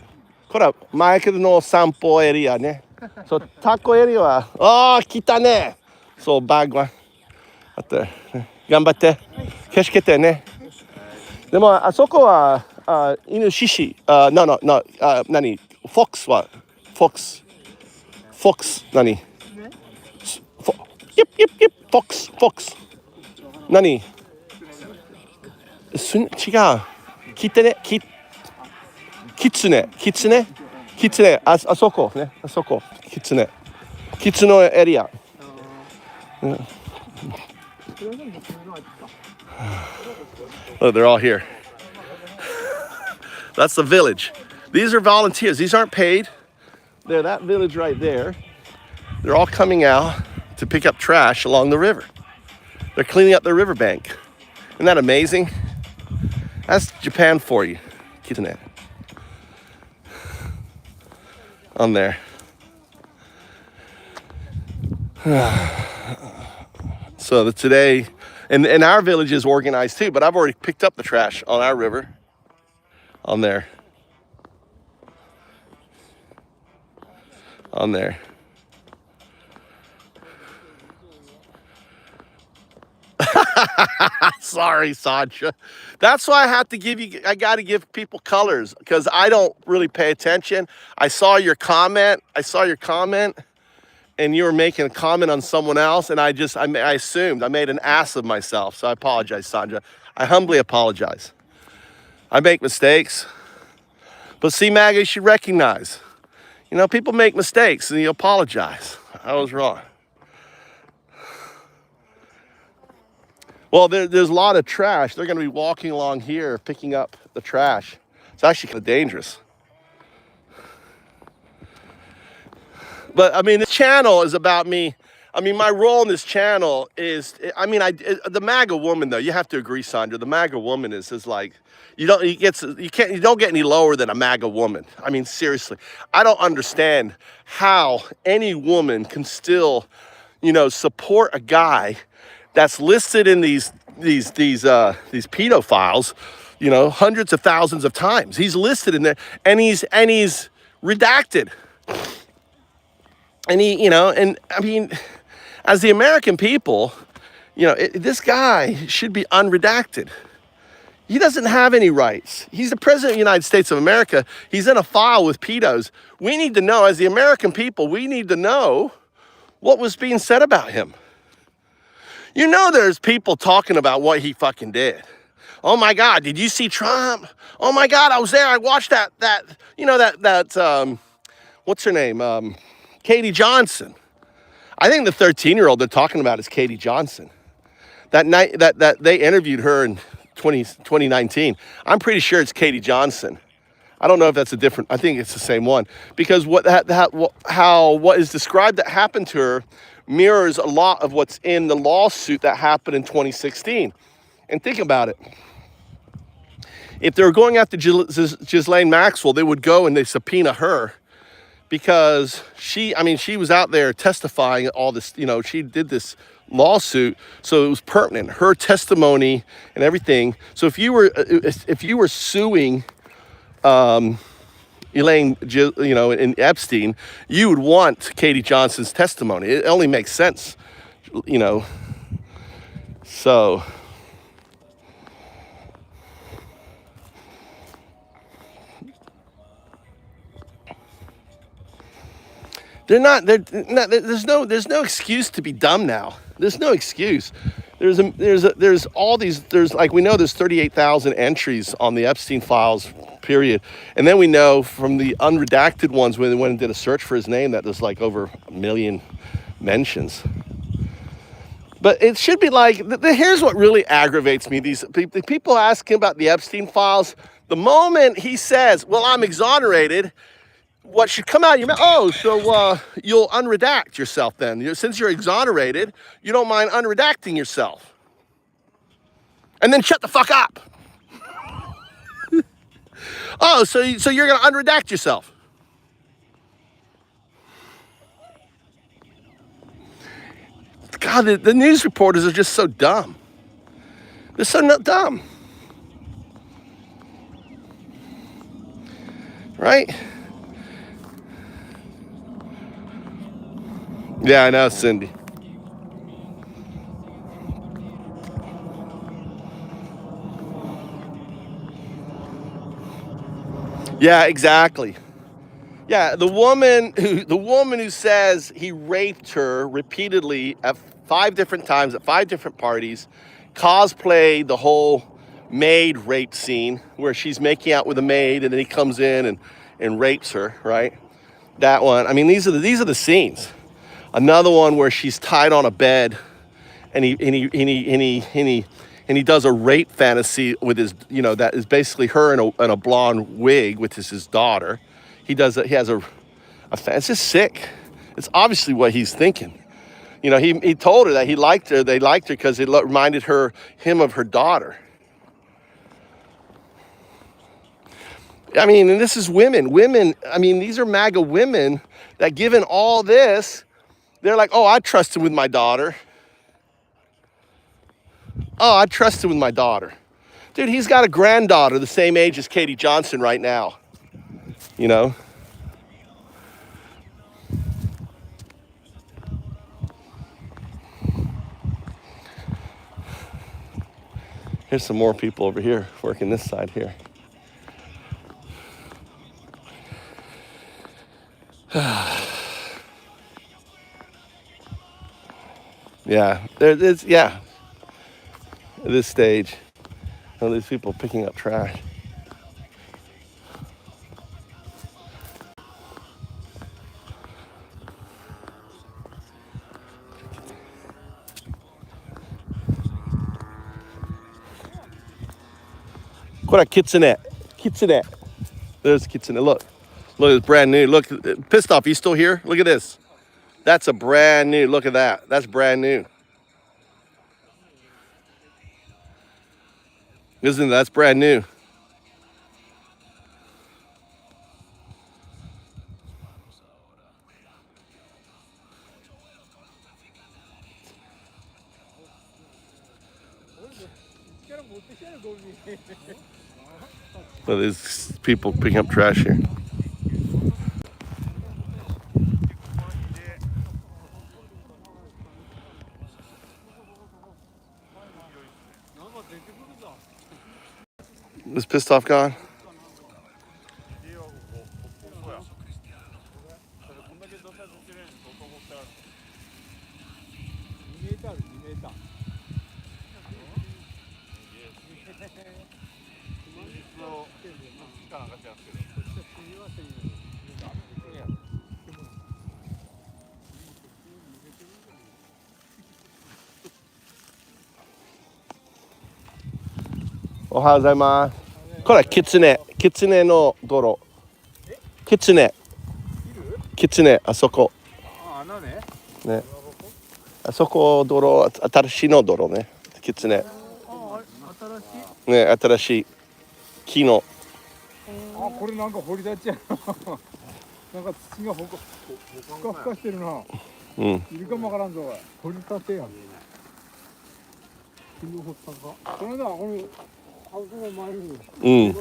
これはマイケルの散歩エリアね。そう、タコエリアは、来たね。そう、バッグは。あった。頑張って。気をつけてね。でも、あそこは、イノシシ、何、フォックスは、フォックス、何イッ、フォックス。何違う。キツネ、あそこね、あそこ、キツネエリア。Oh, they're all here. That's the village. These are volunteers. These aren't paid. They're that village right there. They're all coming out to pick up trash along the river. They're cleaning up the riverbank. Isn't that amazing? That's Japan for you. Kitsune. On there. So today, and our village is organized too, but I've already picked up the trash on our river. On there. Sorry, Sandra. That's why I got to give people colors, because I don't really pay attention. I saw your comment, and you were making a comment on someone else, and I assumed. I made an ass of myself, so I apologize, Sandra. I humbly apologize. I make mistakes. But see, Maggie, you should recognize, people make mistakes, and you apologize. I was wrong. Well, there's a lot of trash. They're going to be walking along here, picking up the trash. It's actually kind of dangerous. But, this channel is about me. My role in this channel is, the MAGA woman, though, you have to agree, Sandra, the MAGA woman is like, you don't get any lower than a MAGA woman. Seriously. I don't understand how any woman can still, support a guy that's listed in these pedophiles, hundreds of thousands of times. He's listed in there, and he's redacted. And as the American people, this guy should be unredacted. He doesn't have any rights. He's the president of the United States of America. He's in a file with pedos. We need to know, as the American people, we need to know what was being said about him. There's people talking about what he fucking did. Oh my God, did you see Trump? Oh my God, I was there. I watched that what's her name? Katie Johnson. I think the 13-year-old they're talking about is Katie Johnson. That night that they interviewed her in 2019. I'm pretty sure it's Katie Johnson. I don't know if that's I think it's the same one, because what is described that happened to her mirrors a lot of what's in the lawsuit that happened in 2016. And think about it. If they were going after Ghislaine Maxwell, they would go and they subpoena her, because she was out there testifying all this, she did this lawsuit, so it was pertinent, her testimony and everything. So if you were suing Elaine, in Epstein, you would want Katie Johnson's testimony. It only makes sense, So There's no excuse to be dumb now. There's no excuse. There's all these. There's like we know there's 38,000 entries on the Epstein files, period. And then we know from the unredacted ones when they went and did a search for his name that there's like over 1 million mentions. But it should be like, here's what really aggravates me. These people ask him about the Epstein files. The moment he says, well, I'm exonerated, what should come out of your mouth? Oh, so you'll unredact yourself then. Since you're exonerated, you don't mind unredacting yourself. And then shut the fuck up. Oh, so you're going to unredact yourself. God, the news reporters are just so dumb. They're so dumb. Right? Yeah, I know, Cindy. Yeah, exactly. Yeah, the woman who says he raped her repeatedly at 5 different times at 5 different parties, cosplayed the whole maid rape scene where she's making out with a maid and then he comes in and rapes her, right? That one. I mean, these are the scenes. Another one where she's tied on a bed and he does a rape fantasy with his, that is basically her in a blonde wig, which is his daughter. He has it's just sick. It's obviously what he's thinking. He told her that he liked her. They liked her because it reminded him of her daughter. I mean, and this is women. Women, I mean, these are MAGA women that given all this, they're like, oh, I trust him with my daughter. Oh, I trust him with my daughter. Dude, he's got a granddaughter the same age as Katie Johnson right now. Here's some more people over here working this side here. Yeah, at this stage, all these people picking up trash. What a kitsune. There's kitsune. Look, it's brand new. Look, pissed off. You still here? Look at this. That's a brand new. Look at that. That's brand new. That's brand new. Well, there's people picking up trash here. Is pissed off gone? Ohayou gozaimasu. これキツネの泥。キツネ、あそこ。ね。あそこ泥、新しいの泥ね。キツネ。ね、新しい木の。あ、これなんか掘り出しやな。なんか土がふかふかしてるな。うん。いるかもわからんぞ。掘り立てやん。金の掘ったか。この間これ。うん。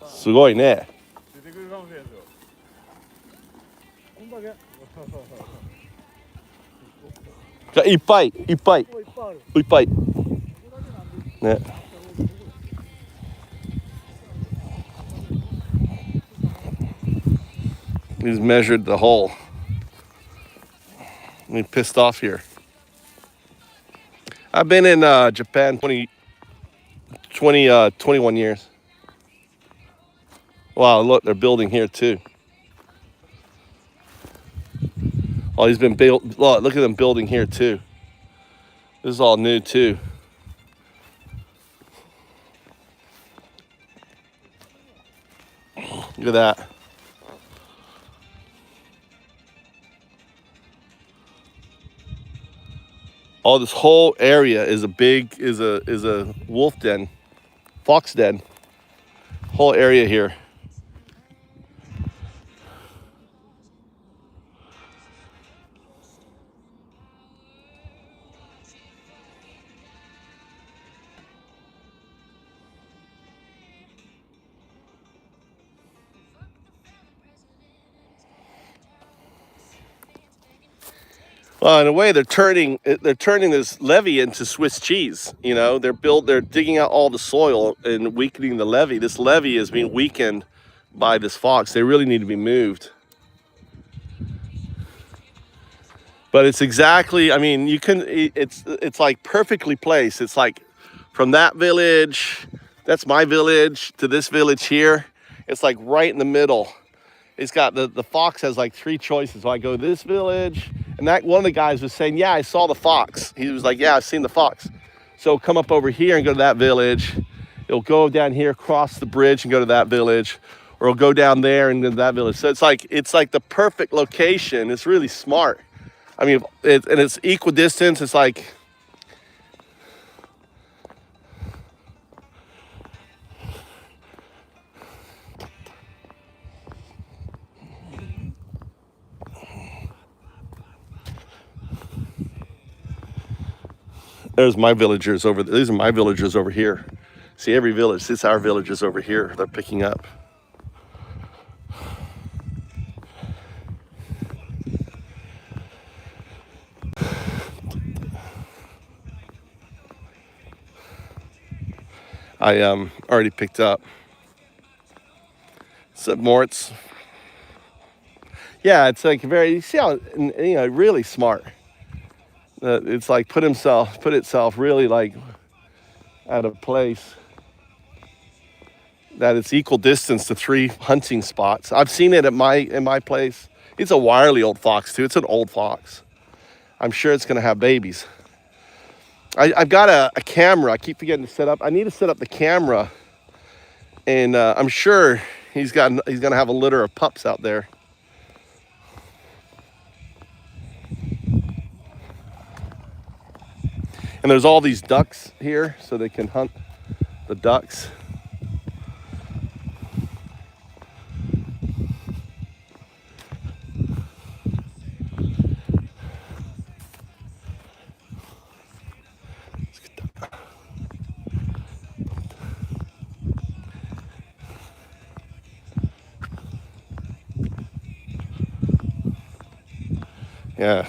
すごいね。出てくるかもしれないですよ。こんだけ。いっぱいいっぱいいっぱいある。いっぱいね。He's measured the hole. He's pissed off here. I've been in Japan 21 years. Wow, look, they're building here too. Oh, he's been built. Look at them building here too. This is all new too. Look at that. All this whole area is a wolf den, fox den. Whole area here. Well, in a way, they're turning this levee into Swiss cheese. You know, they're digging out all the soil and weakening the levee. This levee is being weakened by this fox. They really need to be moved. But it's exactly, I mean, it's like perfectly placed. It's like from that village, that's my village, to this village here. It's like right in the middle. It's got the fox has like three choices. So I go to this village, and that one of the guys was saying, yeah, I saw the fox. He was like, yeah, I've seen the fox. So come up over here and go to that village. It'll go down here, cross the bridge and go to that village, or it'll go down there and go to that village. So it's like the perfect location. It's really smart. I mean, it's equidistance. It's like, there's my villagers over there. These are my villagers over here. See, every village, it's our villagers over here. They're picking up. I already picked up. So Moritz. Yeah, it's like very, you see how, you know, really smart. It's like put itself really like at a place that it's equal distance to 3 hunting spots. I've seen it in my place. It's a wily old fox too. It's an old fox. I'm sure it's gonna have babies. I've got a camera. I keep forgetting to set up. I need to set up the camera, and I'm sure he's gonna have a litter of pups out there. And there's all these ducks here, so they can hunt the ducks. Yeah.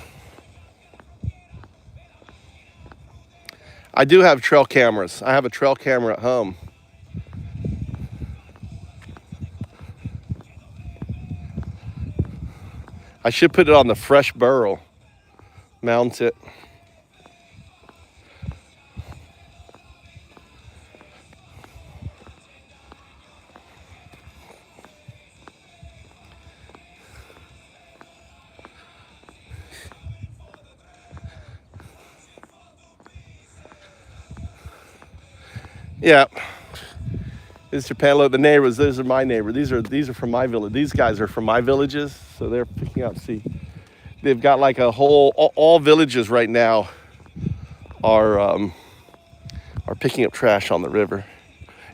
I do have trail cameras. I have a trail camera at home. I should put it on the fresh burrow. Mount it. Yeah. This is Japan. Look, the neighbors. These are my neighbors. These are from my village. These guys are from my villages, so they're picking up. See, they've got like a whole. All villages right now are picking up trash on the river.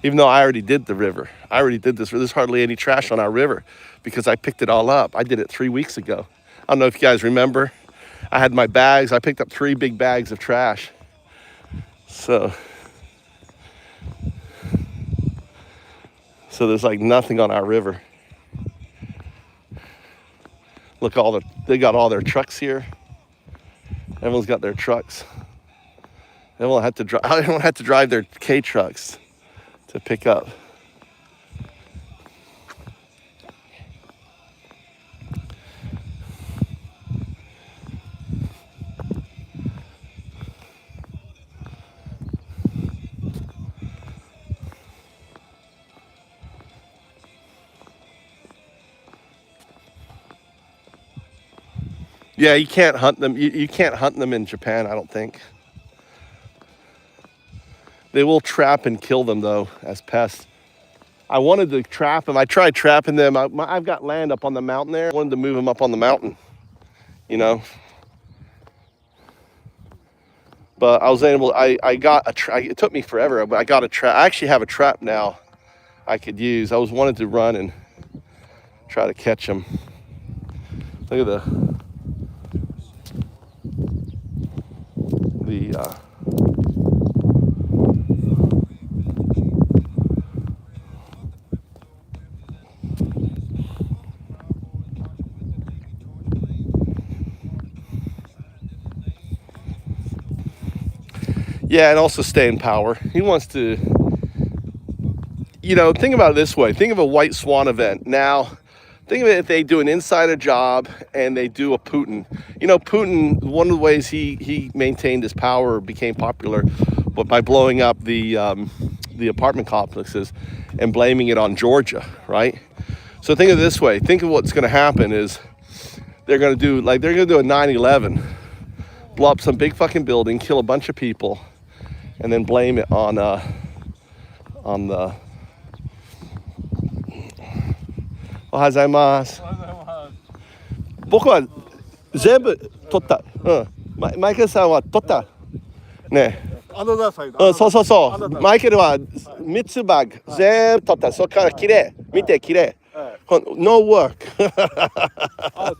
Even though I already did the river. I already did this. There's hardly any trash on our river because I picked it all up. I did it 3 weeks ago. I don't know if you guys remember. I had my bags. I picked up 3 big bags of trash. So So there's like nothing on our river. Look, they got all their trucks here. Everyone's got their trucks. Everyone had to drive their K trucks to pick up. Yeah, you can't hunt them. You can't hunt them in Japan, I don't think. They will trap and kill them, though, as pests. I wanted to trap them. I tried trapping them. I've got land up on the mountain there. I wanted to move them up on the mountain, you know. But I was able, I got a trap. It took me forever, but I got a trap. I actually have a trap now I could use. I wanted to run and try to catch them. Look at the yeah, and also stay in power. He wants to, you know, think about it this way. Think of a White Swan event. Now, think of it if they do an insider job and they do a Putin. You know, Putin, one of the ways he maintained his power, became popular, but by blowing up the apartment complexes and blaming it on Georgia, right? So think of it this way. Think of what's going to happen is they're going to do a 9/11, blow up some big fucking building, kill a bunch of people, and then blame it on the おはようございます。僕は全部撮った。マイケルさんは撮ったね。そうそうそう。マイケルは3つバッグ全部撮った。そこから綺麗。見て綺麗。No work あ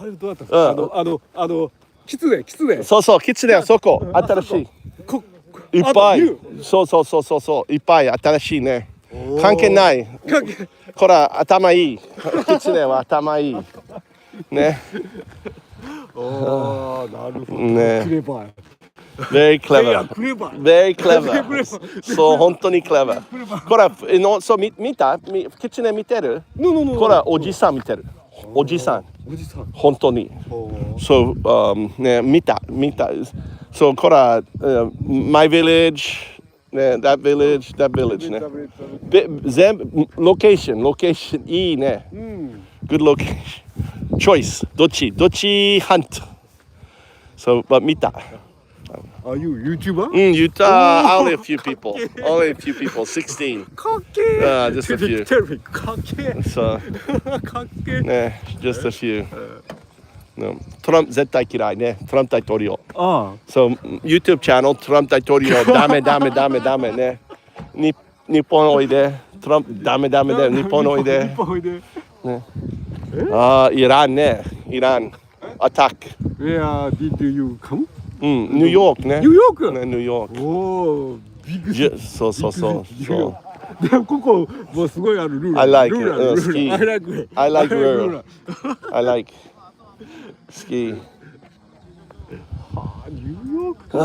れどうだったんですか？キツネ。そうそう、キツネはそこ。新しい。いっぱい。そう。いっぱい新しいね。関係ない。これは頭いい。キツネは頭いい。ね。ああ、なるほど。ね。クレバー。Very clever. Very clever. そう、本当に clever. これは、そう、見た？キツネ見てる？これはおじさん見てる。おじさん。本当に。そう、ね、見た。そう、これは、My Village、ね、That Village ね。全部、ロケーションいいね。Good location. Choice. どっち hunt. So, but 見た。Are you YouTuber? Only a few people. 16. かっけー。Just a few. テレビかっけー。So, かっけー。ね、just a few. No. トランプ絶対嫌いね。トランプ大統領。So, YouTube channel トランプ大統領ダメね。日本おいで。トランプダメで日本おいで。ね。イランね。アタック。Where did you come? ニューヨークね。ニューヨーク。ね、ニューヨーク。おお、ビッグ。そう。でもここもうすごいルール。I like it. I like rural. I like ski. ニューヨークか。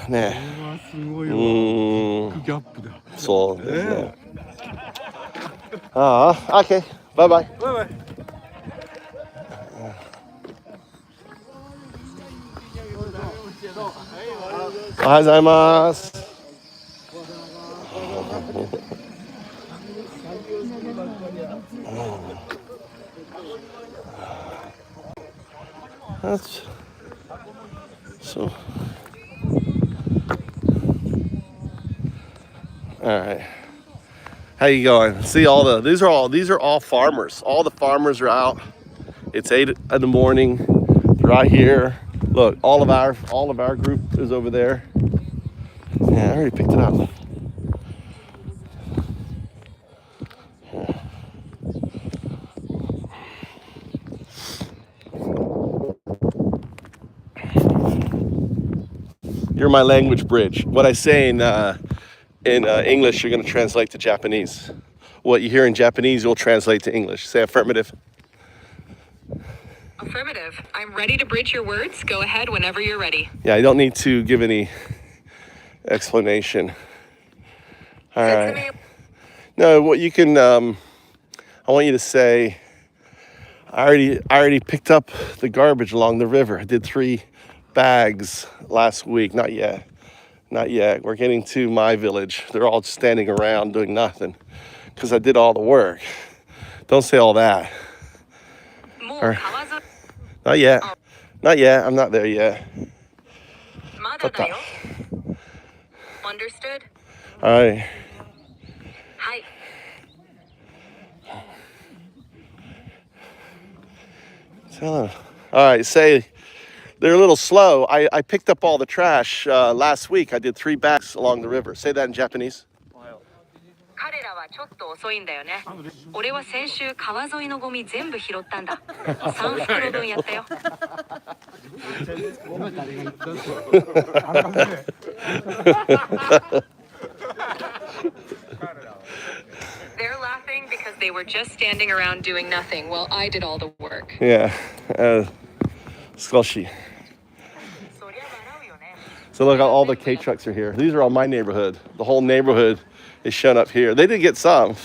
ね。すごいわ。ギャップだ。そうですね。Okay. Bye bye. おはようございます。So, all right. How you going? See these are all farmers. All the farmers are out. It's 8 in the morning. They're right here. Look, all of our group is over there. Yeah, I already picked it up. You're my language bridge. What I say in English, you're going to translate to Japanese. what you hear in Japanese, you'll translate to English. Say affirmative. Affirmative. I'm ready to bridge your words. Go ahead whenever you're ready. Yeah, you don't need to give any explanation. All right. No, what you can, I want you to say, I already picked up the garbage along the river. I did 3 bags last week. Not yet. We're getting to my village. They're all standing around doing nothing because I did all the work. Don't say all that. Or, not yet. I'm not there yet. Understood? All right. Hi. All right, say they're a little slow. I picked up all the trash last week. I did 3 bags along the river. Say that in Japanese. 彼らはちょっと遅いんだよね。俺は先週川沿いのゴミ全部拾ったんだ。3袋分やったよ。They're laughing because they were just standing around doing nothing while I did all the work. Yeah. Skoshi. So look, all the K trucks are here. These are all my neighborhood. The whole neighborhood is shown up here. They did get some.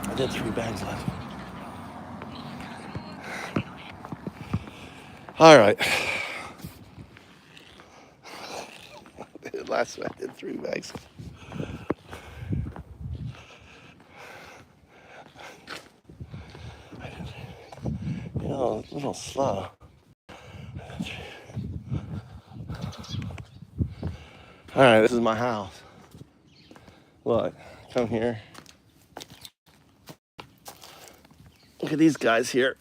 I did 3 bags last week. All right. Last week I did 3 bags. You know, a little slow. All right, this is my house. Look, come here. Look at these guys here.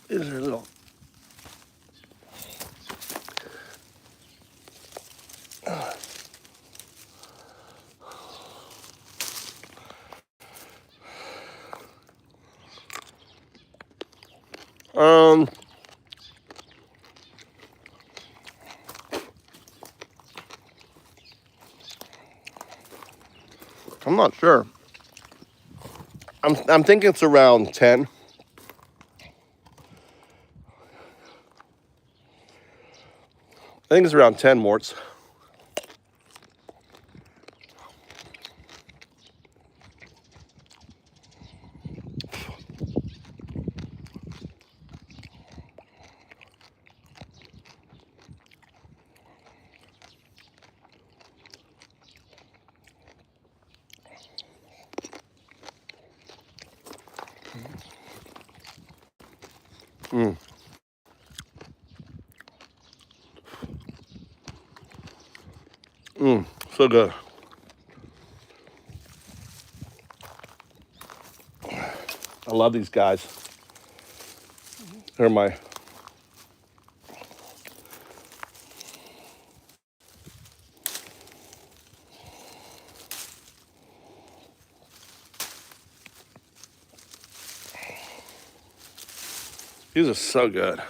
These are little. I'm not sure. I'm thinking it's around 10. I think it's around 10 morts. So good. I love these guys. They're my these are so good.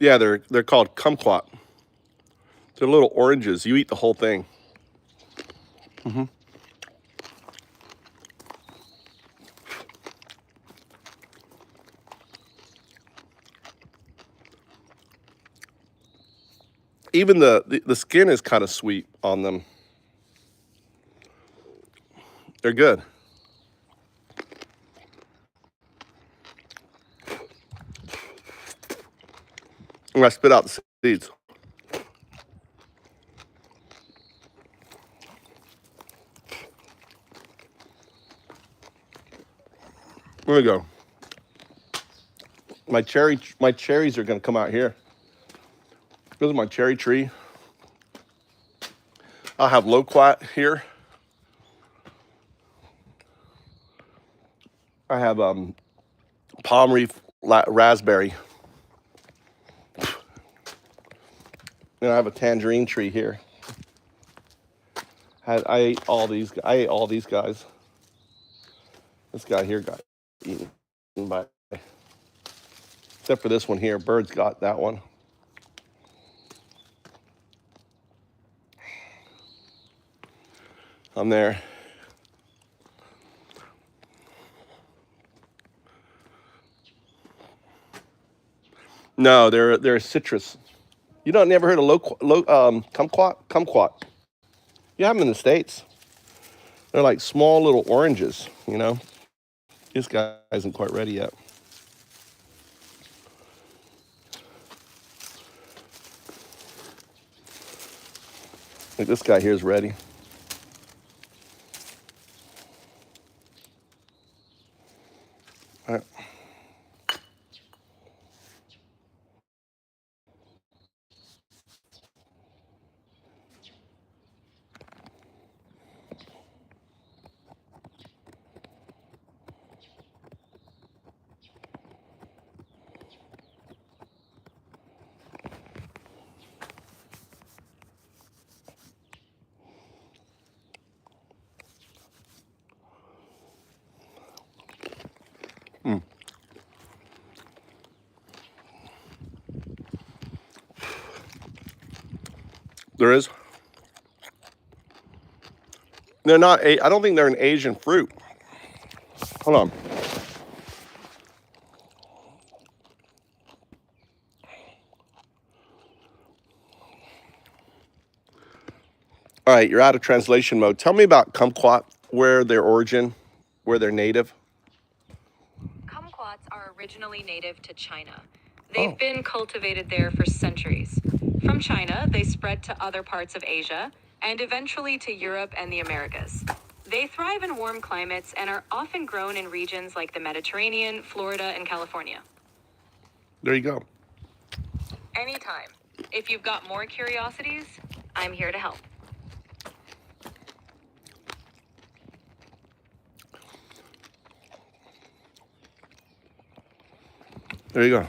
Yeah, they're called kumquat. They're little oranges. You eat the whole thing. Even the skin is kind of sweet on them. They're good. I'm gonna spit out the seeds. There we go. My cherries are gonna come out here. This is my cherry tree. I'll have loquat here. I have palm reef raspberry. And I have a tangerine tree here. I ate all these. I ate all these guys. This guy here got eaten by, except for this one here. Birds got that one. I'm there. No, they're citrus. You don't never heard of kumquat? Kumquat. You have them in the States. They're like small little oranges, you know. This guy isn't quite ready yet. Like this guy here is ready. All right. There is. They're not. I don't think they're an Asian fruit. Hold on. All right, you're out of translation mode. Tell me about kumquat, where their origin, where they're native. Kumquats are originally native to China. They've been cultivated there for centuries. From China, they spread to other parts of Asia and eventually to Europe and the Americas. They thrive in warm climates and are often grown in regions like the Mediterranean, Florida, and California. There you go. Anytime. If you've got more curiosities, I'm here to help. There you go.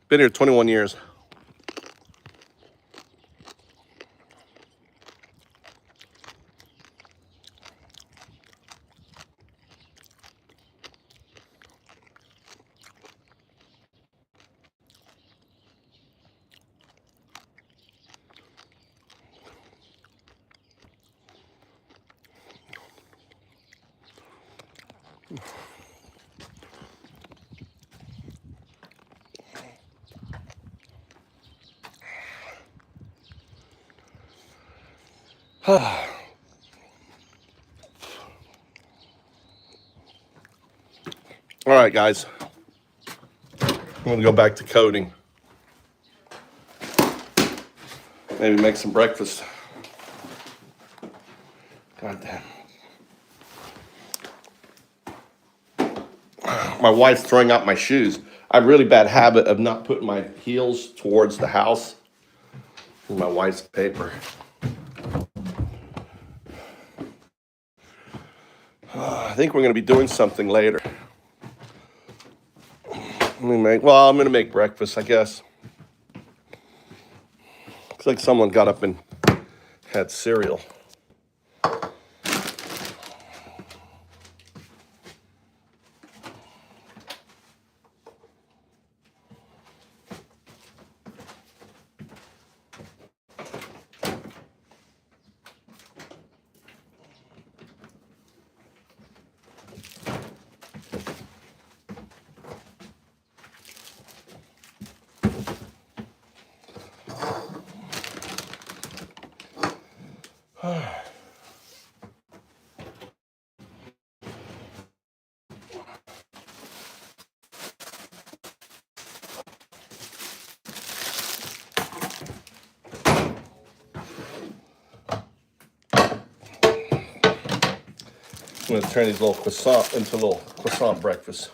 Been here 21 years. All right, guys. I'm gonna go back to coding. Maybe make some breakfast. God damn. My wife's throwing out my shoes. I have a really bad habit of not putting my heels towards the house. My wife's paper. I think we're going to be doing something later. I'm going to make breakfast, I guess. Looks like someone got up and had cereal. I'm going to turn these little croissant into a little croissant breakfast.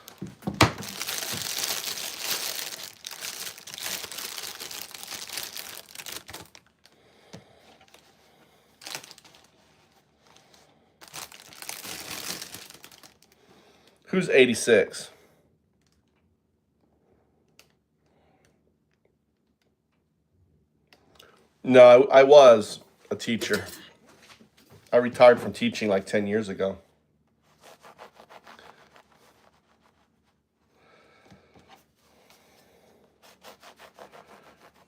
Who's 86? No, I was a teacher. I retired from teaching like 10 years ago.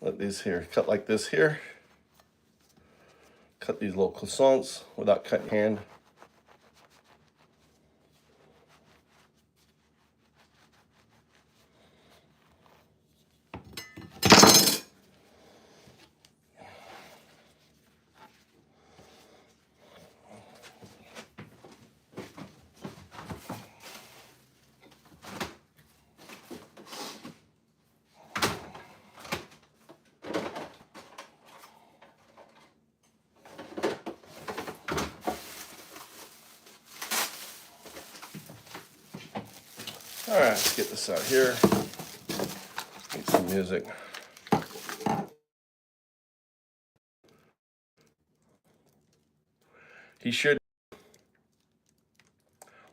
Let these here, cut like this here. Cut these little croissants without cutting hand. All right, let's get this out here. Need some music. He should.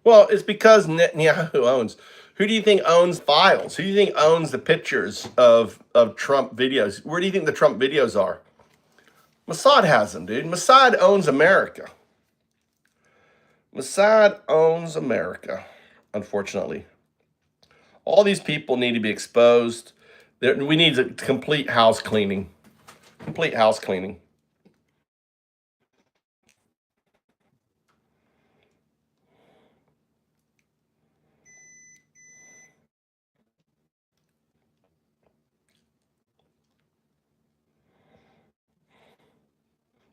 Well, it's because Netanyahu owns. Who do you think owns files? Who do you think owns the pictures of Trump videos? Where do you think the Trump videos are? Mossad has them, dude. Mossad owns America. Mossad owns America, unfortunately. All these people need to be exposed. We need a complete house cleaning. Complete house cleaning.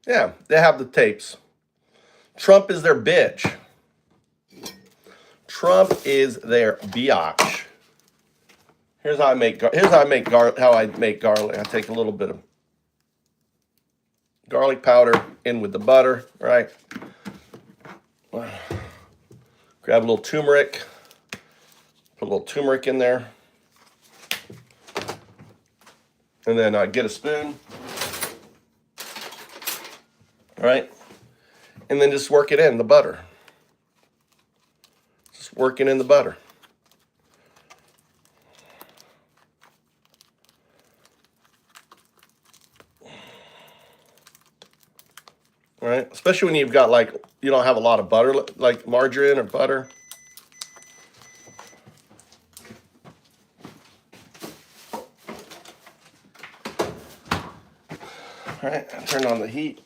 Yeah, they have the tapes. Trump is their bitch. Trump is their biatch. Here's how I make garlic. I take a little bit of garlic powder in with the butter, right? Grab a little turmeric. Put a little turmeric in there. And then get a spoon. All right? And then just work it in the butter. Just work it in the butter. All right? Especially when you've got you don't have a lot of butter, like margarine or butter. All right, turn on the heat.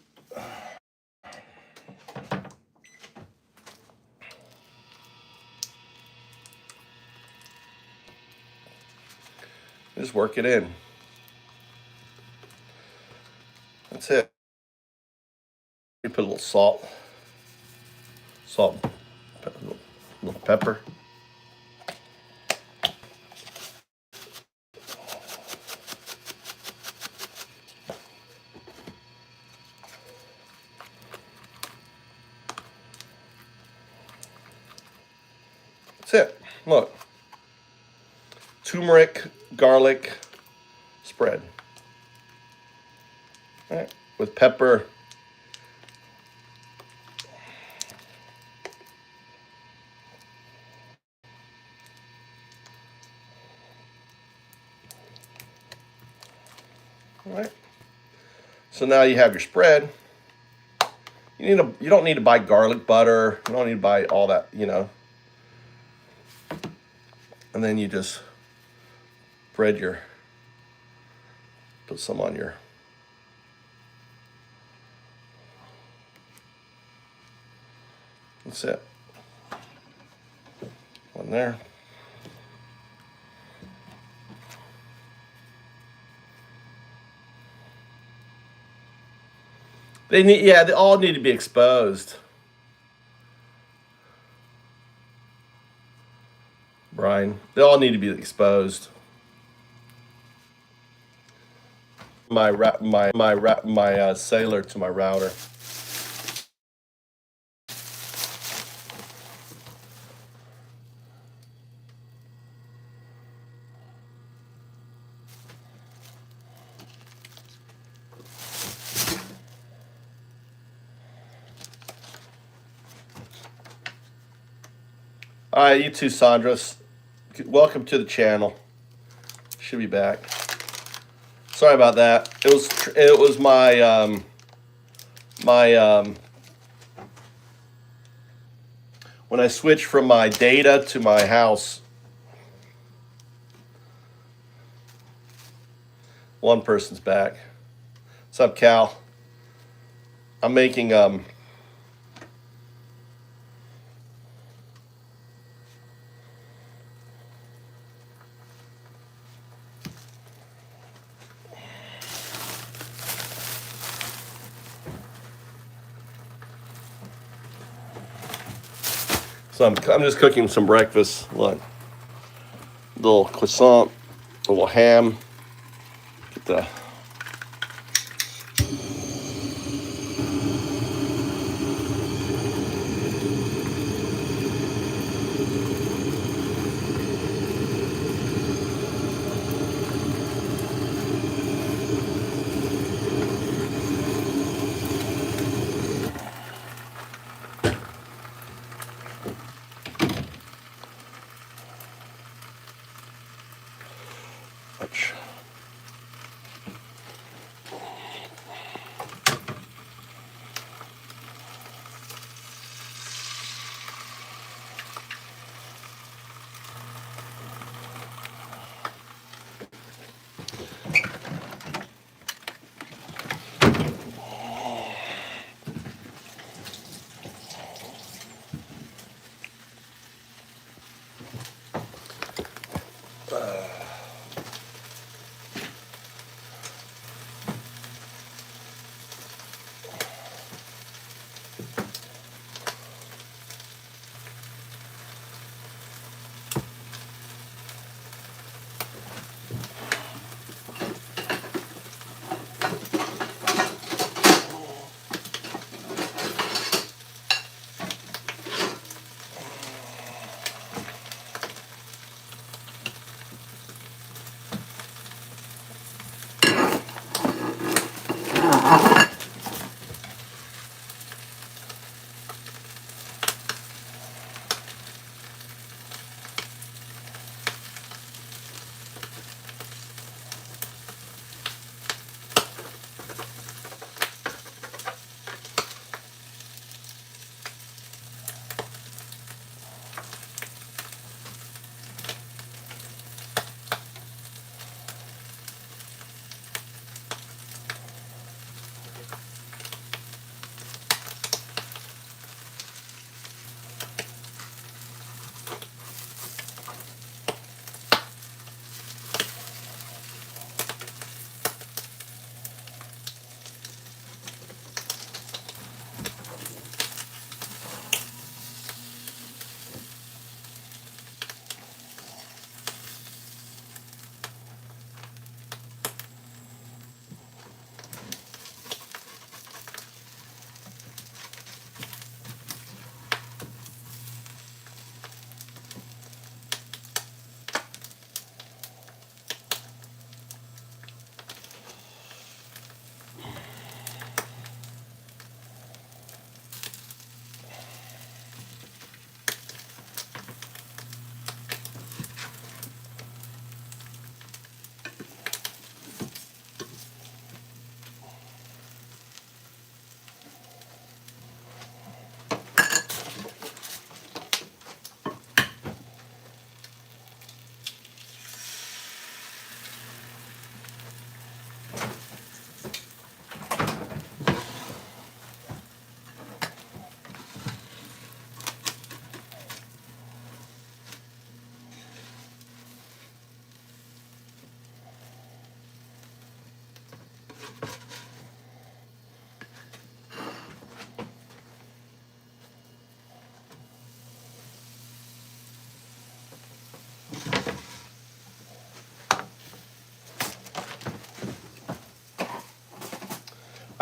Just work it in. That's it. You put a little salt, a little pepper. That's it. Look. Turmeric, garlic spread. All right. With pepper. All right. So now you have your spread. You don't need to buy garlic butter. You don't need to buy all that, And then you just put some on your. That's it. One there. They all need to be exposed. Brian, they all need to be exposed. My sailor to my router. All right, you too, Sandra. Welcome to the channel. Should be back. Sorry about that. It was my when I switched from my data to my house. One person's back. What's up, Cal? I'm making so I'm just cooking some breakfast. Look, little croissant, a little ham. Get the ouch.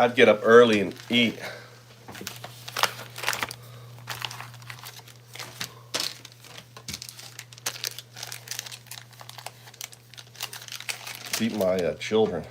I'd get up early and eat. Feed my children.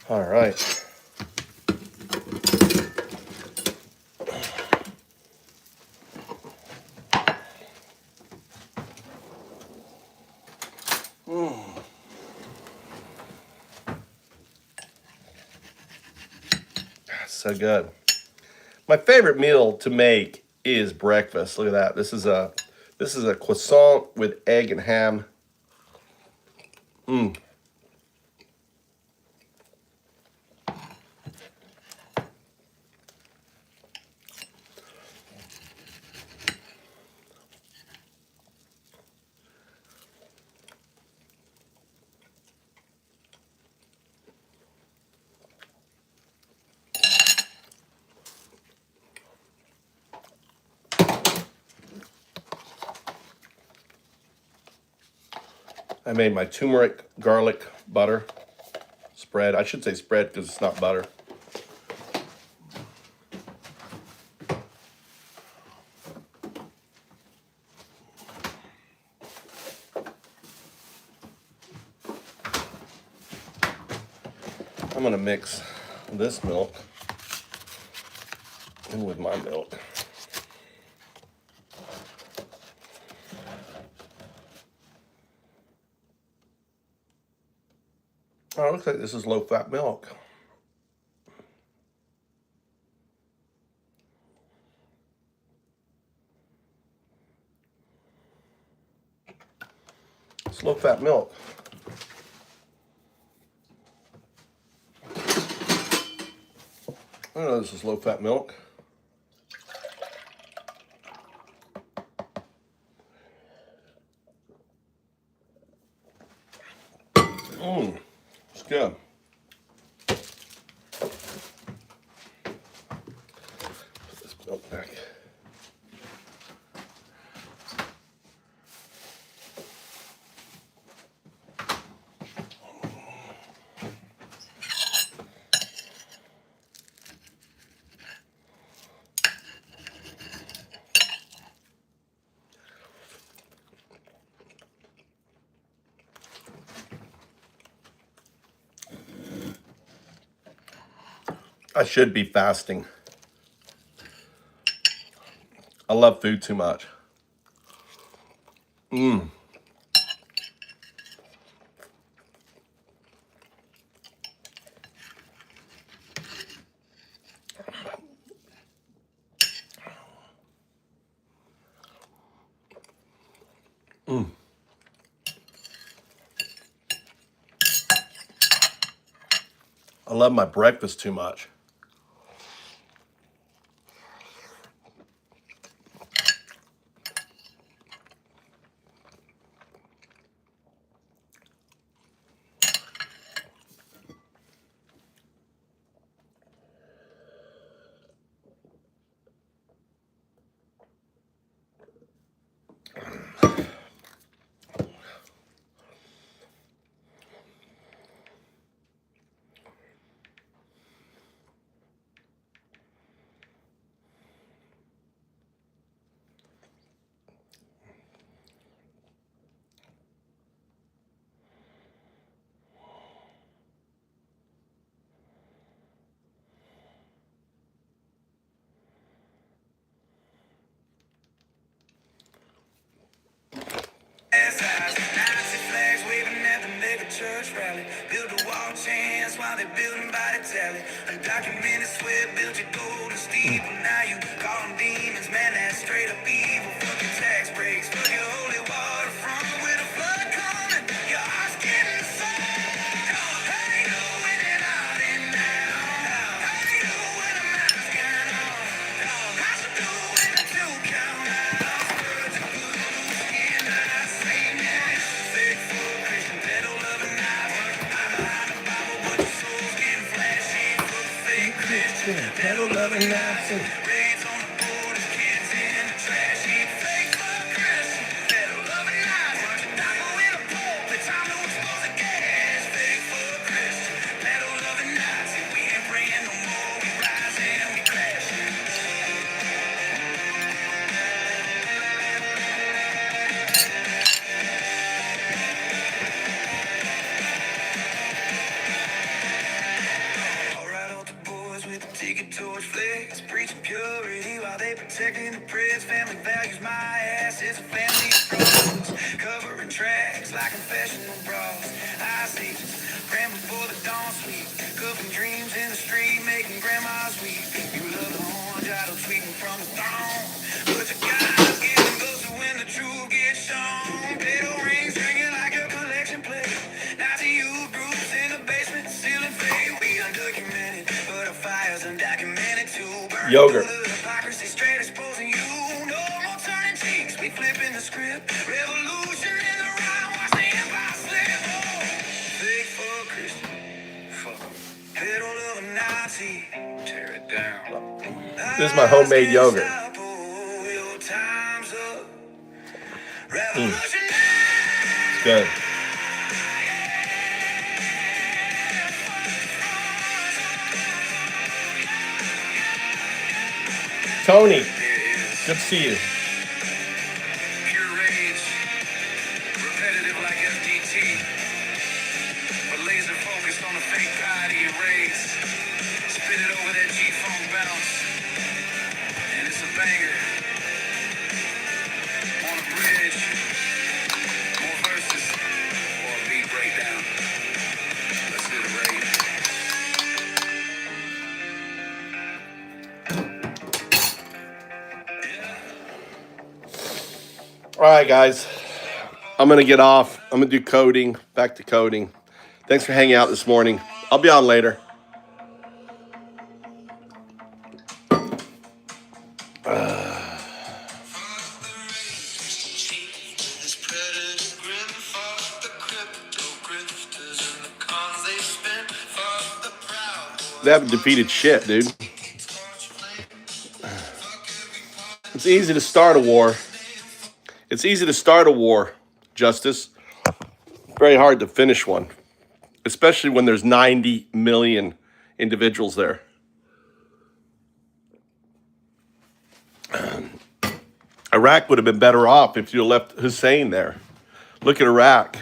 All right. So good. My favorite meal to make is breakfast. Look at that. This is a croissant with egg and ham. I made my turmeric garlic butter spread. I should say spread because it's not butter. I'm gonna mix this milk in with my milk. Oh, it looks like this is low-fat milk. It's low-fat milk. I know this is low-fat milk. It's good. Put this milk back. I should be fasting. I love food too much. I love my breakfast too much. Nazi flags waving at the mega church rally. Build a wall chance while they're building by the tally. Undocumented sweat built your golden steeple. Now you call them demons, man, that's straight up evil. Fuck your tax breaks, fuck your holy waterfront. With a flood coming, your heart's getting soaked. How you doing it out and down? How you doing when the mask got on? How you doing a two count out? Birds and blue skin, I say man. Fake full Christian, peddle loving eyes. Hide behind the Bible, but your soul's getting flashy. Fuck fake Christian, peddle loving eyes. Raids on the borders, kids in the trash heap. Fake fuck Christian, peddle loving eyes. Taco in a pulpit, time to expose the gas. Fake fuck Christian, peddle loving eyes. We ain't praying no more, we rise and we crashing. Second to prayers, family values my ass. It's a family approach. Covering tracks like confessional bras. I see grand before the dawn sweep. Cooking dreams in the street, making grandma's weep. You love the horn, idol tweeting from the throne. But your God's giving goes to when the truth gets shown. Potato rings ringing like a collection plate. Now to you, groups in the basement, ceiling fade. We undocumented, but our fire's undocumented too. Burning Yogurt. through the hypocrisy, straight exposing you. No more turning cheeks, we flipping the script. Revolution in the round, watch the empire slip. Oh, fake for Christian, fuck 'em. Pedal of a Nazi, tear it down. This is my homemade yogurt. Your time's up. It's good. Tony, good to see you. Pure rage, repetitive like FDT, but laser focused on the fake piety and rage. Spit it over that G-funk bounce, and it's a banger. On a bridge, more verses, or a beat breakdown. Let's hit a rave. All right, guys. I'm going to get off. I'm going to do coding. Back to coding. Thanks for hanging out this morning. I'll be on later. They haven't defeated shit, dude. It's easy to start a war. It's easy to start a war, Justice. Very hard to finish one, especially when there's 90 million individuals there. Iraq would have been better off if you left Hussein there. Look at Iraq.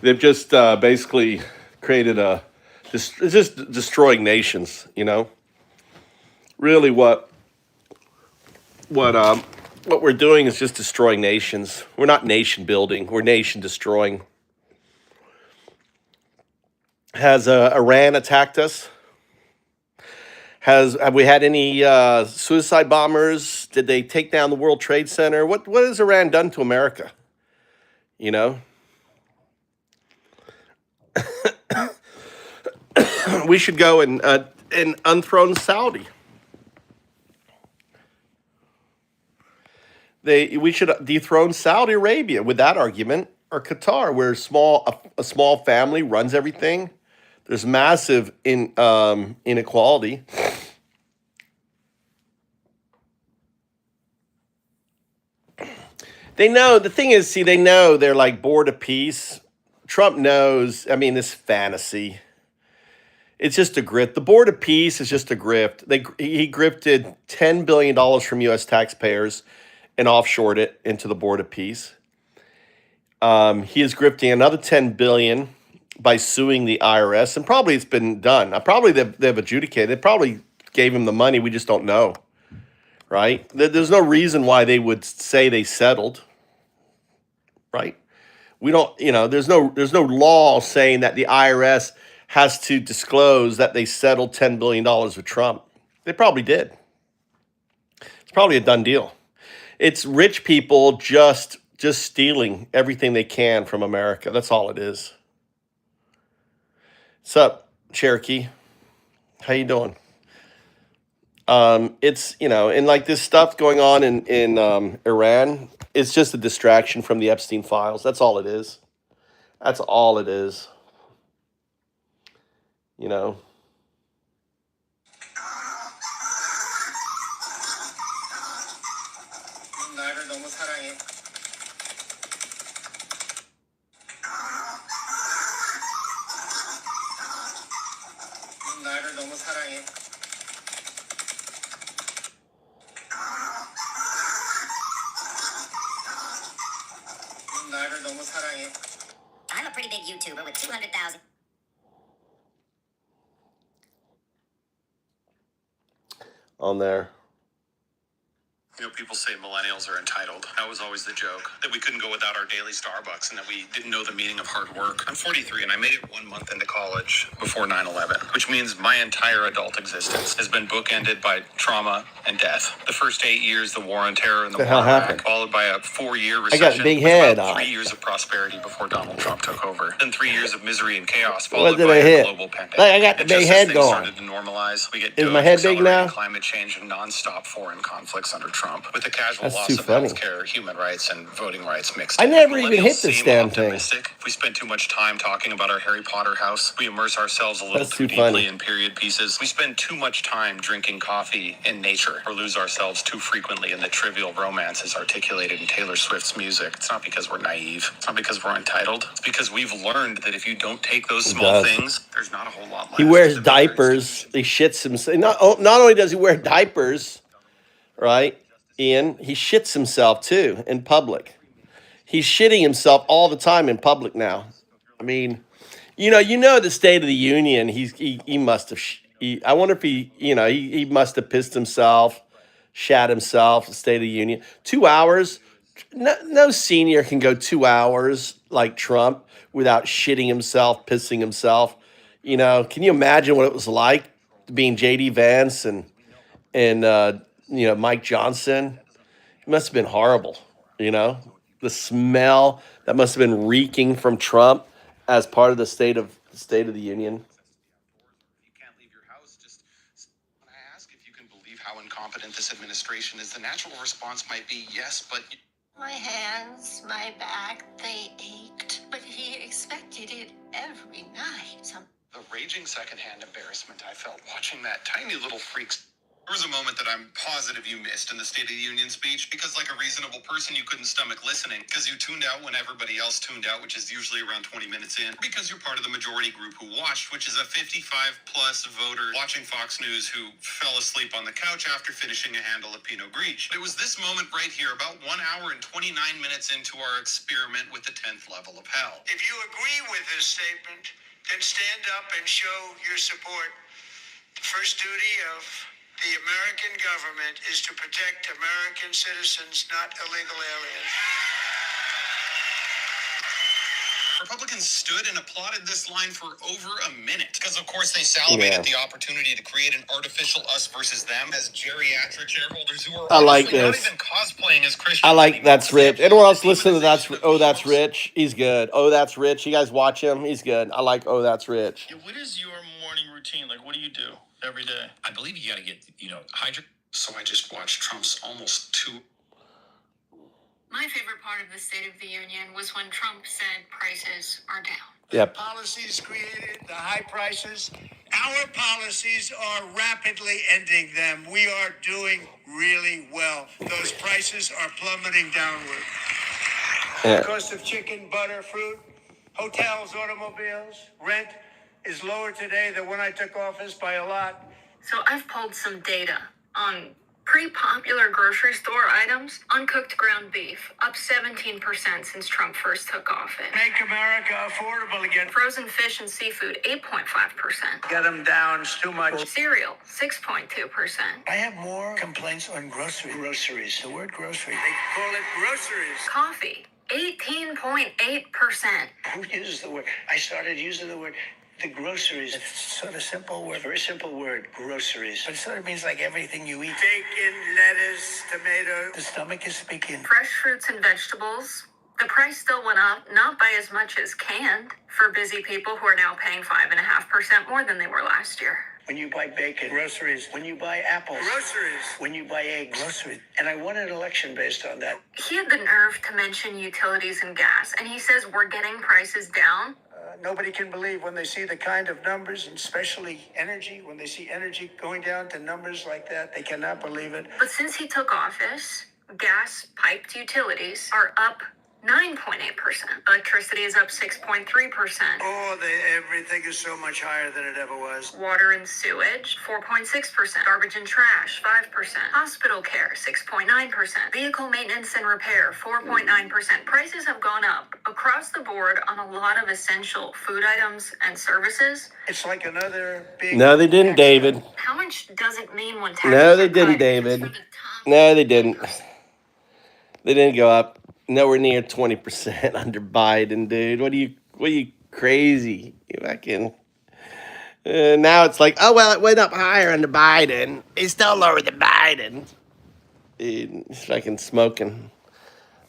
They've just basically created it's just destroying nations, you know? Really what we're doing is just destroying nations. We're not nation building, we're nation destroying. Has Iran attacked us? Have we had any suicide bombers? Did they take down the World Trade Center? What has Iran done to America? You know? We should go and unthrone Saudi. We should dethrone Saudi Arabia with that argument, or Qatar, where a small family runs everything. There's massive inequality. They know, the thing is, they know they're like bored of peace. Trump knows, this fantasy. It's just a grift. The board of peace is just a grift. He grifted $10 billion from U.S. taxpayers and offshored it into the board of peace. He is grifting another $10 billion by suing the IRS, and probably it's been done. Probably they've adjudicated. They probably gave him the money. We just don't know, right? There's no reason why they would say they settled, right? We don't. There's no law saying that the IRS has to disclose that they settled $10 billion with Trump. They probably did. It's probably a done deal. It's rich people just stealing everything they can from America. That's all it is. What's up, Cherokee? How you doing? It's, and like this stuff going on in Iran, it's just a distraction from the Epstein files. That's all it is. That's all it is. I'm a pretty big YouTuber with 200,000. On there. You know, people say millennials are entitled. That was always the joke, that we couldn't go without our daily Starbucks and that we didn't know the meaning of hard work. I'm 43 and I made it 1 month into college before 9/11, which means my entire adult existence has been bookended by trauma and death. The first 8 years, the war on terror and the The war hell in Iraq, happened? followed by a 4-year I recession. got big with head about on. 3 years of prosperity before Donald Trump took over. Then 3 years of misery and chaos, What followed did by I a hit? global pandemic. Like I got the And big just as head things going. started to normalize, we get Is dosed my head big accelerating now? climate change and nonstop foreign conflicts under Trump, with the casual That's loss too of funny. healthcare, human rights, and voting rights mixed I in. never If even millennials hit this seem damn thing. optimistic, if we spend too much time talking about our Harry Potter house, we immerse ourselves a little That's too too funny. deeply in period pieces, we spend too much time drinking coffee in nature, or lose ourselves too frequently in the trivial romances articulated in Taylor Swift's music, it's not because we're naive. It's not because we're entitled. It's because we've learned that if you don't take those He small does. things, there's not a whole lot left. He wears The bigger diapers. He shits himself. Not only does he wear diapers, right, Ian, he shits himself too in public. He's shitting himself all the time in public now. I mean, you know the State of the Union. He must have. I wonder if he must have pissed himself, shat himself. The State of the Union. 2 hours. No senior can go 2 hours like Trump without shitting himself, pissing himself. Can you imagine what it was like being J.D. Vance and Mike Johnson? It must have been horrible. The smell that must have been reeking from Trump as part of the State of the Union. You can't leave your house. Just when I ask if you can believe how incompetent this administration is, the natural response might be yes, but My hands, my back, they ached. But he expected it every night. the raging secondhand embarrassment I felt watching that tiny little freak's. There was a moment that I'm positive you missed in the State of the Union speech because, like a reasonable person, you couldn't stomach listening because you tuned out when everybody else tuned out, which is usually around 20 minutes in, because you're part of the majority group who watched, which is a 55-plus voter watching Fox News who fell asleep on the couch after finishing a handle of Pinot Grigio. It was this moment right here, about 1 hour and 29 minutes into our experiment with the 10th level of hell. If you agree with this statement, then stand up and show your support. The first duty of the American government is to protect American citizens, not illegal aliens. Republicans stood and applauded this line for over a minute because, of course, they salivated the opportunity to create an artificial us versus them as geriatric shareholders who are I like honestly not this. even cosplaying as Christians. I like anymore. That's Rich. Anyone else listen to Demonization of That's heroes. Rich? He's good. Oh, That's Rich. You guys watch him? He's good. I like Oh, That's Rich. Yeah, what is your morning routine? Like, what do you do every day? I believe you got to get, hydrated. So I just watched Trump's almost 2. My favorite part of the State of the Union was when Trump said prices are down. Yep. Policies created the high prices. Our policies are rapidly ending them. We are doing really well. Those prices are plummeting downward. Yeah. The cost of chicken, butter, fruit, hotels, automobiles, rent is lower today than when I took office by a lot. So I've pulled some data on pretty popular grocery store items. Uncooked ground beef, up 17% since Trump first took office. Make America affordable again. Frozen fish and seafood, 8.5%. Get them down, it's too much. Cereal, 6.2%. I have more complaints on groceries. The word grocery. They call it groceries. Coffee, 18.8%. Who uses the word? I started using the word. The groceries. It's sort of simple word, very simple word, groceries. But it sort of means like everything you eat. Bacon, lettuce, tomato. The stomach is speaking. Fresh fruits and vegetables. The price still went up, not by as much as canned, for busy people who are now paying 5.5% more than they were last year. When you buy bacon, groceries. When you buy apples, groceries. When you buy eggs, groceries. And I won an election based on that. He had the nerve to mention utilities and gas, and he says we're getting prices down. Nobody can believe when they see the kind of numbers, and especially energy, when they see energy going down to numbers like that, they cannot believe it. But since he took office, gas piped utilities are up 9.8%. Electricity is up 6.3%. Oh, everything is so much higher than it ever was. Water and sewage, 4.6%. Garbage and trash, 5%. Hospital care, 6.9%. Vehicle maintenance and repair, 4.9%. Prices have gone up across the board on a lot of essential food items and services. It's like another big... No, they didn't, David. How much does it mean when taxes No, they are didn't, cut? David. Because for the top No, they didn't. They didn't go up. Nowhere near 20% under Biden, dude. What are you crazy? You fucking. Now it's like, oh, well, it went up higher under Biden. It's still lower than Biden. Dude, he's fucking smoking.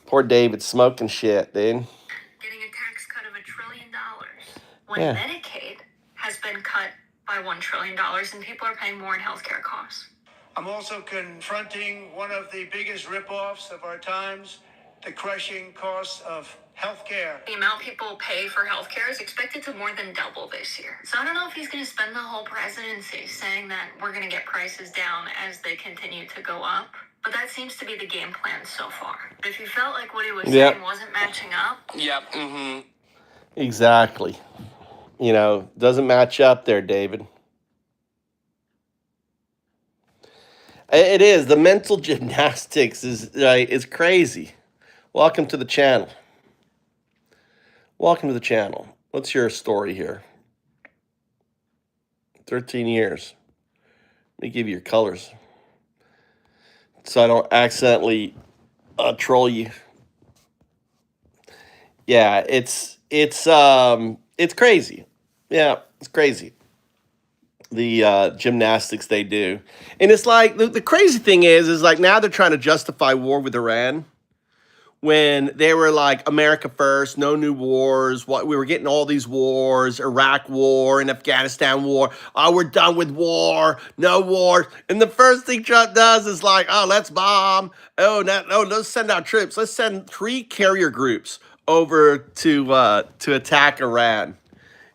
Poor David smoking shit, dude. Getting a tax cut of $1 trillion when Yeah. Medicaid has been cut by $1 trillion and people are paying more in healthcare costs. I'm also confronting one of the biggest ripoffs of our times, the crushing costs of healthcare. The amount people pay for healthcare is expected to more than double this year. So I don't know if he's going to spend the whole presidency saying that we're going to get prices down as they continue to go up. But that seems to be the game plan so far. If you felt like what he was Yep. saying wasn't matching up, Yep. Mm-hmm. Exactly. You know, doesn't match up there, David. It is. The mental gymnastics is crazy. Welcome to the channel. Welcome to the channel. What's your story here? 13 years. Let me give you your colors, so I don't accidentally troll you. Yeah, it's crazy. Yeah, it's crazy. The gymnastics they do, and it's like the crazy thing is like now they're trying to justify war with Iran when they were like America first, no new wars. What we were getting all these wars, Iraq war and Afghanistan war. Oh, we're done with war, no war. And the first thing Trump does is like, oh, let's bomb. Oh, let's send out troops. Let's send 3 carrier groups over to attack Iran.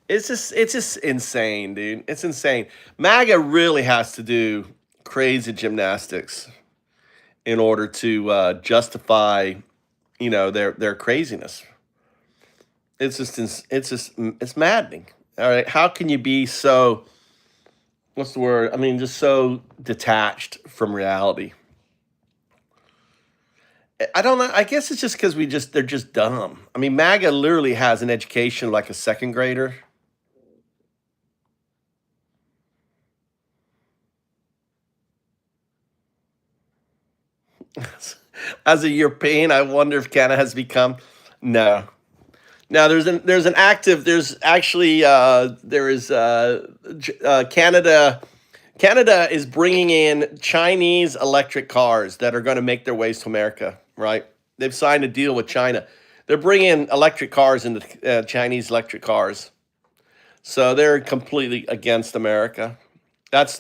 It's just insane, dude. It's insane. MAGA really has to do crazy gymnastics in order to justify, you know, their craziness. It's maddening. All right, how can you be so? What's the word? I mean, just so detached from reality. I don't know. I guess it's just because they're just dumb. I mean, MAGA literally has an education like a second grader. As a European, I wonder if Canada has become no. Now there's actually Canada. Canada is bringing in Chinese electric cars that are going to make their ways to America. Right? They've signed a deal with China. They're bringing electric cars into Chinese electric cars. So they're completely against America. That's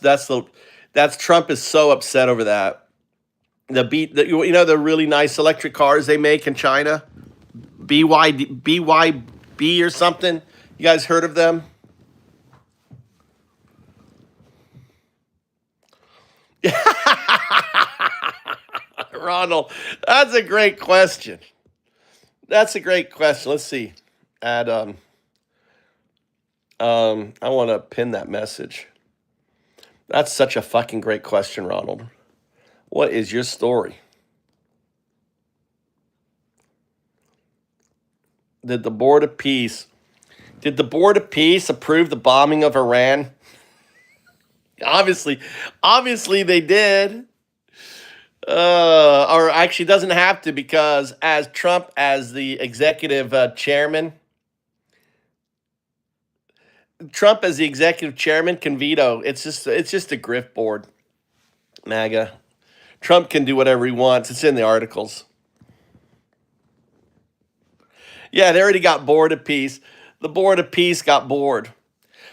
Trump is so upset over that. You know the really nice electric cars they make in China, BYD or something. You guys heard of them? Ronald, that's a great question. That's a great question. Let's see. Add I want to pin that message. That's such a fucking great question, Ronald. What is your story? Did the Board of Peace approve the bombing of Iran? Obviously they did. Or actually doesn't have to, because as Trump, as the executive chairman, can veto. It's just a grift board. MAGA. Trump can do whatever he wants. It's in the articles. Yeah, they already got Board of Peace. The Board of Peace got bored.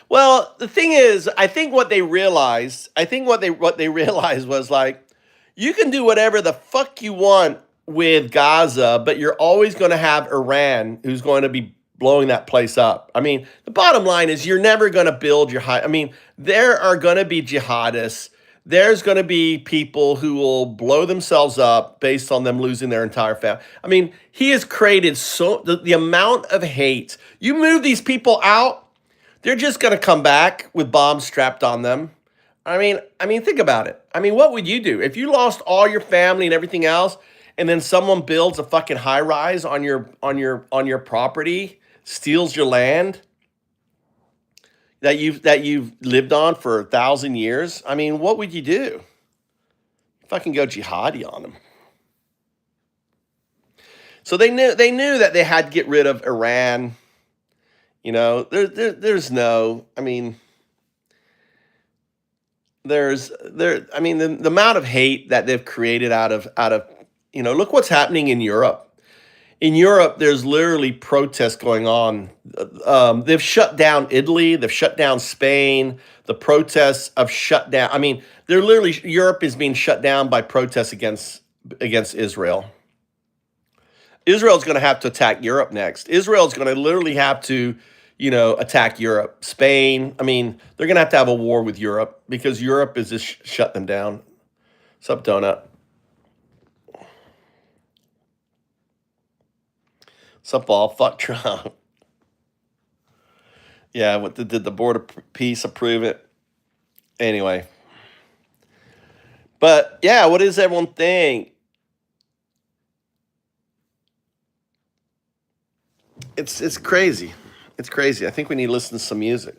Well, the thing is, I think what they realized was like, you can do whatever the fuck you want with Gaza, but you're always going to have Iran who's going to be blowing that place up. I mean, the bottom line is you're never going to build your high. I mean, there are going to be jihadists. There's going to be people who will blow themselves up based on them losing their entire family. I mean, he has created the amount of hate. You move these people out, they're just going to come back with bombs strapped on them. I mean, think about it. I mean, what would you do if you lost all your family and everything else, and then someone builds a fucking high rise on your property, steals your land that you've lived on for 1,000 years? I mean, what would you do? fucking go jihadi on them. So they knew that they had to get rid of Iran. You know, there's no, I mean, the amount of hate that they've created out of, you know, look what's happening in Europe. In Europe, there's literally protests going on. They've shut down Italy. They've shut down Spain. The protests have shut down. I mean, they're literally, Europe is being shut down by protests against Israel. Israel's going to have to attack Europe next. Israel's going to literally have to, you know, attack Europe. Spain, I mean, they're going to have a war with Europe because Europe is just shut them down. What's up, Donut? What's up, all? Fuck Trump. Yeah, did the Board of Peace approve it? Anyway. But, yeah, what does everyone think? It's crazy. It's crazy. I think we need to listen to some music.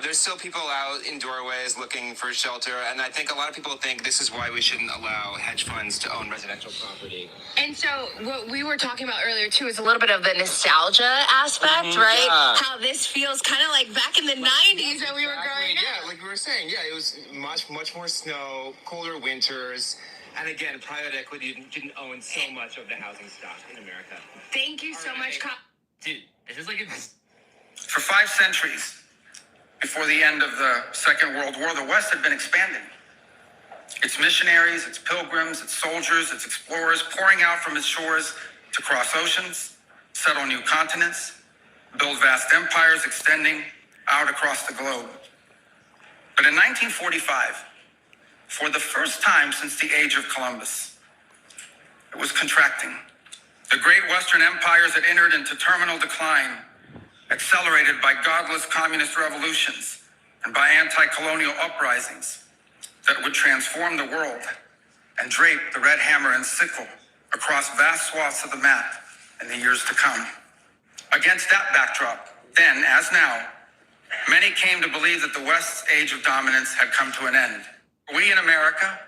There's still people out in doorways looking for shelter, and I think a lot of people think this is why we shouldn't allow hedge funds to own residential property. And so what we were talking about earlier, too, is a little bit of the nostalgia aspect, right? Yeah. How this feels kind of like back in the 90s when we were growing up. Yeah, like we were saying, yeah, it was much more snow, colder winters, and again, private equity didn't own so much of the housing stock in America. Thank you so much, Dude, is this like a... For 5 centuries, before the end of the Second World War, the West had been expanding. Its missionaries, its pilgrims, its soldiers, its explorers pouring out from its shores to cross oceans, settle new continents, build vast empires extending out across the globe. But in 1945, for the first time since the age of Columbus, it was contracting. The great Western empires had entered into terminal decline, accelerated by godless communist revolutions and by anti-colonial uprisings that would transform the world and drape the red hammer and sickle across vast swaths of the map in the years to come. Against that backdrop, then as now, many came to believe that the West's age of dominance had come to an end. We in America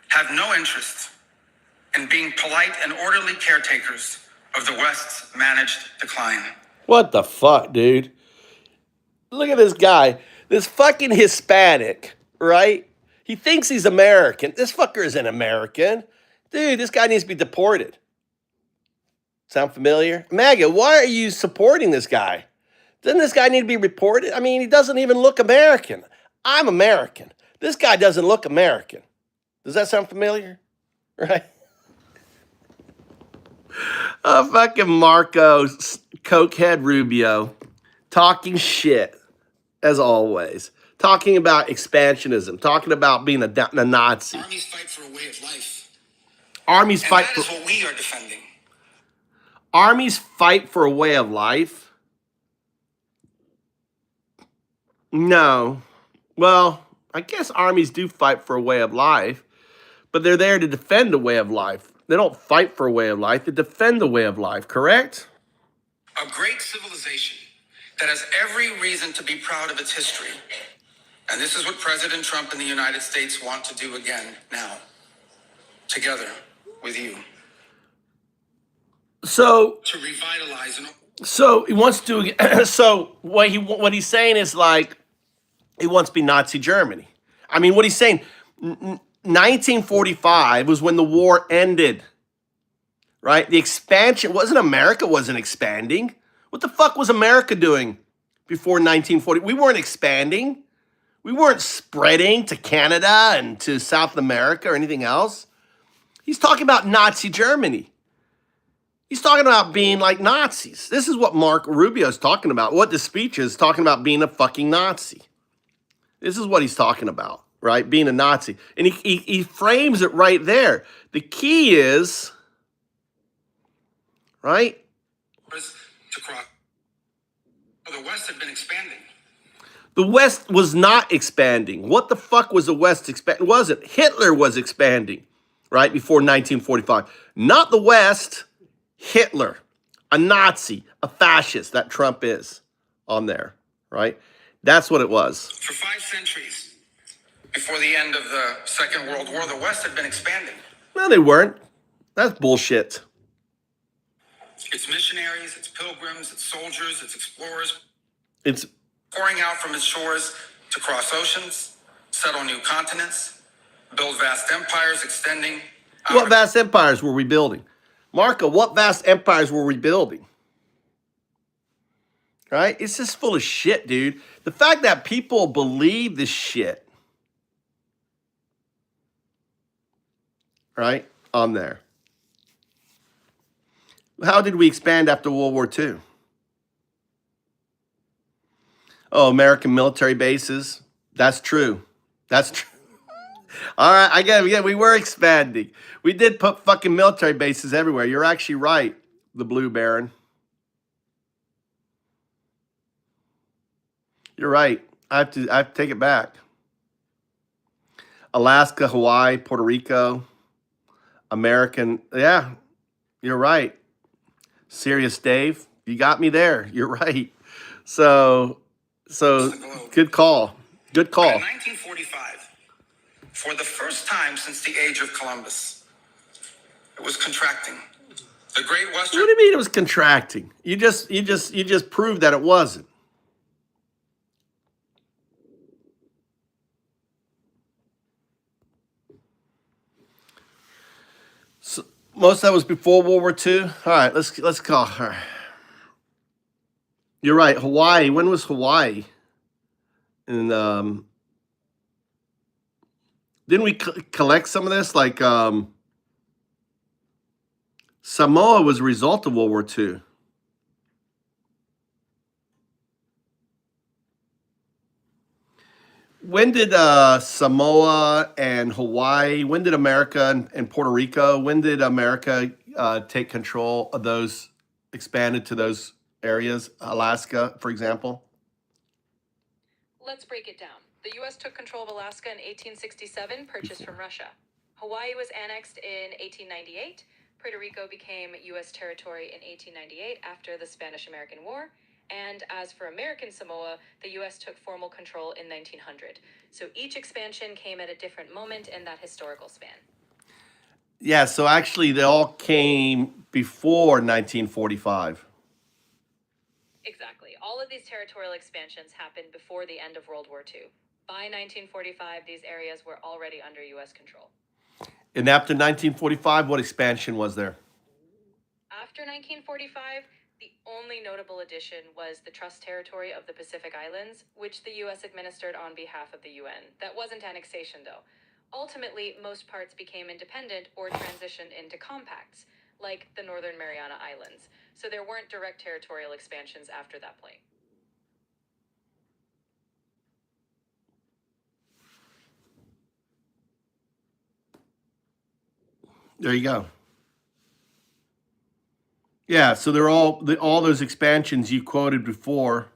have no interest in being polite and orderly caretakers of the West's managed decline. What the fuck, dude? Look at this guy. This fucking Hispanic, right? He thinks he's American. This fucker isn't American. Dude, this guy needs to be deported. Sound familiar? Maggot, why are you supporting this guy? Doesn't this guy need to be reported? I mean, he doesn't even look American. I'm American. This guy doesn't look American. Does that sound familiar? Right? Oh, fucking Marco, cokehead Rubio, talking shit, as always. Talking about expansionism, talking about being a Nazi. Armies fight for a way of life. Armies And fight that for... is what we are defending. Armies fight for a way of life? No. Well, I guess armies do fight for a way of life, but they're there to defend a way of life. They don't fight for a way of life. They defend a way of life, correct? A great civilization that has every reason to be proud of its history. And this is what President Trump and the United States want to do again now, together with you. So to revitalize and so he wants to so what he's saying is like he wants to be Nazi Germany. I mean, what he's saying 1945 was when the war ended. Right? The expansion America wasn't expanding. What the fuck was America doing before 1940? We weren't expanding. We weren't spreading to Canada and to South America or anything else. He's talking about Nazi Germany. He's talking about being like Nazis. This is what Marco Rubio is talking about. What the speech is talking about being a fucking Nazi. This is what he's talking about, right? Being a Nazi. And he frames it right there. The key is, right? to cross. The West had been expanding. The West was not expanding. What the fuck was the West expanding? Wasn't. Hitler was expanding, right, before 1945. Not the West, Hitler, a Nazi, a fascist, that Trump is on there, right? That's what it was. For 5 centuries, Before the end of the Second World War, the West had been expanding. No, they weren't. That's bullshit. Its missionaries, its pilgrims, its soldiers, its explorers, It's pouring out from its shores to cross oceans, settle new continents, build vast empires extending out what vast empires were we building? Marco, what vast empires were we building? Right? It's just full of shit, dude. The fact that people believe this shit, right? On there. How did we expand after World War II? Oh, American military bases. That's true. That's true. All right, I get it. Yeah, we were expanding. We did put fucking military bases everywhere. You're actually right, the Blue Baron. You're right. I have to take it back. Alaska, Hawaii, Puerto Rico, American. Yeah, you're right. Serious Dave, you got me there. You're right. So good call. Good call. In 1945, for the first time since the age of Columbus, it was contracting. The Great Western. What do you mean it was contracting? You just proved that it wasn't. So, most of that was before World War II. All right, let's call her. You're right. Hawaii. When was Hawaii? And didn't we collect some of this? Like Samoa was a result of World War II. When did Samoa and Hawaii, when did America and Puerto Rico, when did America take control of those, expanded to those areas? Alaska, for example? Let's break it down. The U.S. took control of Alaska in 1867, purchased from Russia. Hawaii was annexed in 1898. Puerto Rico became U.S. territory in 1898 after the Spanish-American War. And as for American Samoa, the U.S. took formal control in 1900. So each expansion came at a different moment in that historical span. Yeah, so actually they all came before 1945. Exactly. All of these territorial expansions happened before the end of World War II. By 1945, these areas were already under U.S. control. And after 1945, what expansion was there? After 1945, the only notable addition was the Trust Territory of the Pacific Islands, which the U.S. administered on behalf of the UN. That wasn't annexation, though. Ultimately, most parts became independent or transitioned into compacts, like the Northern Mariana Islands. So there weren't direct territorial expansions after that point. There you go. Yeah, so they're all those expansions you quoted before.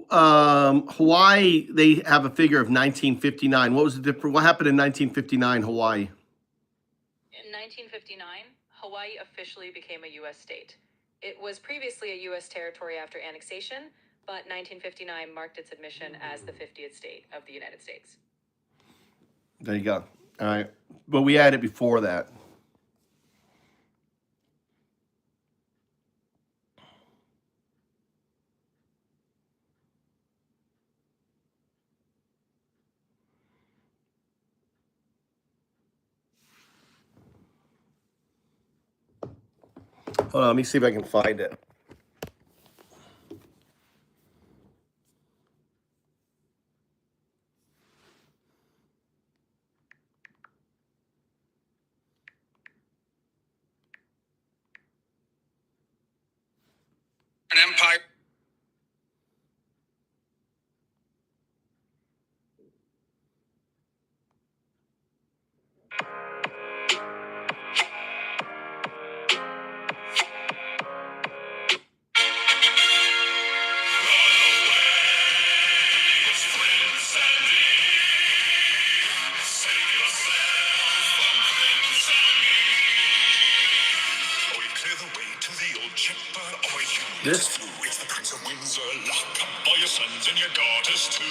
Hawaii, they have a figure of 1959. What was the difference? What happened in 1959, Hawaii? In 1959, Hawaii officially became a U.S. state. It was previously a U.S. territory after annexation, but 1959 marked its admission as the 50th state of the United States. There you go. All right. But we had it before that. Hold on, let me see if I can find it. An empire. This. It's the Prince of Windsor. Lock up all your sons and your daughters too.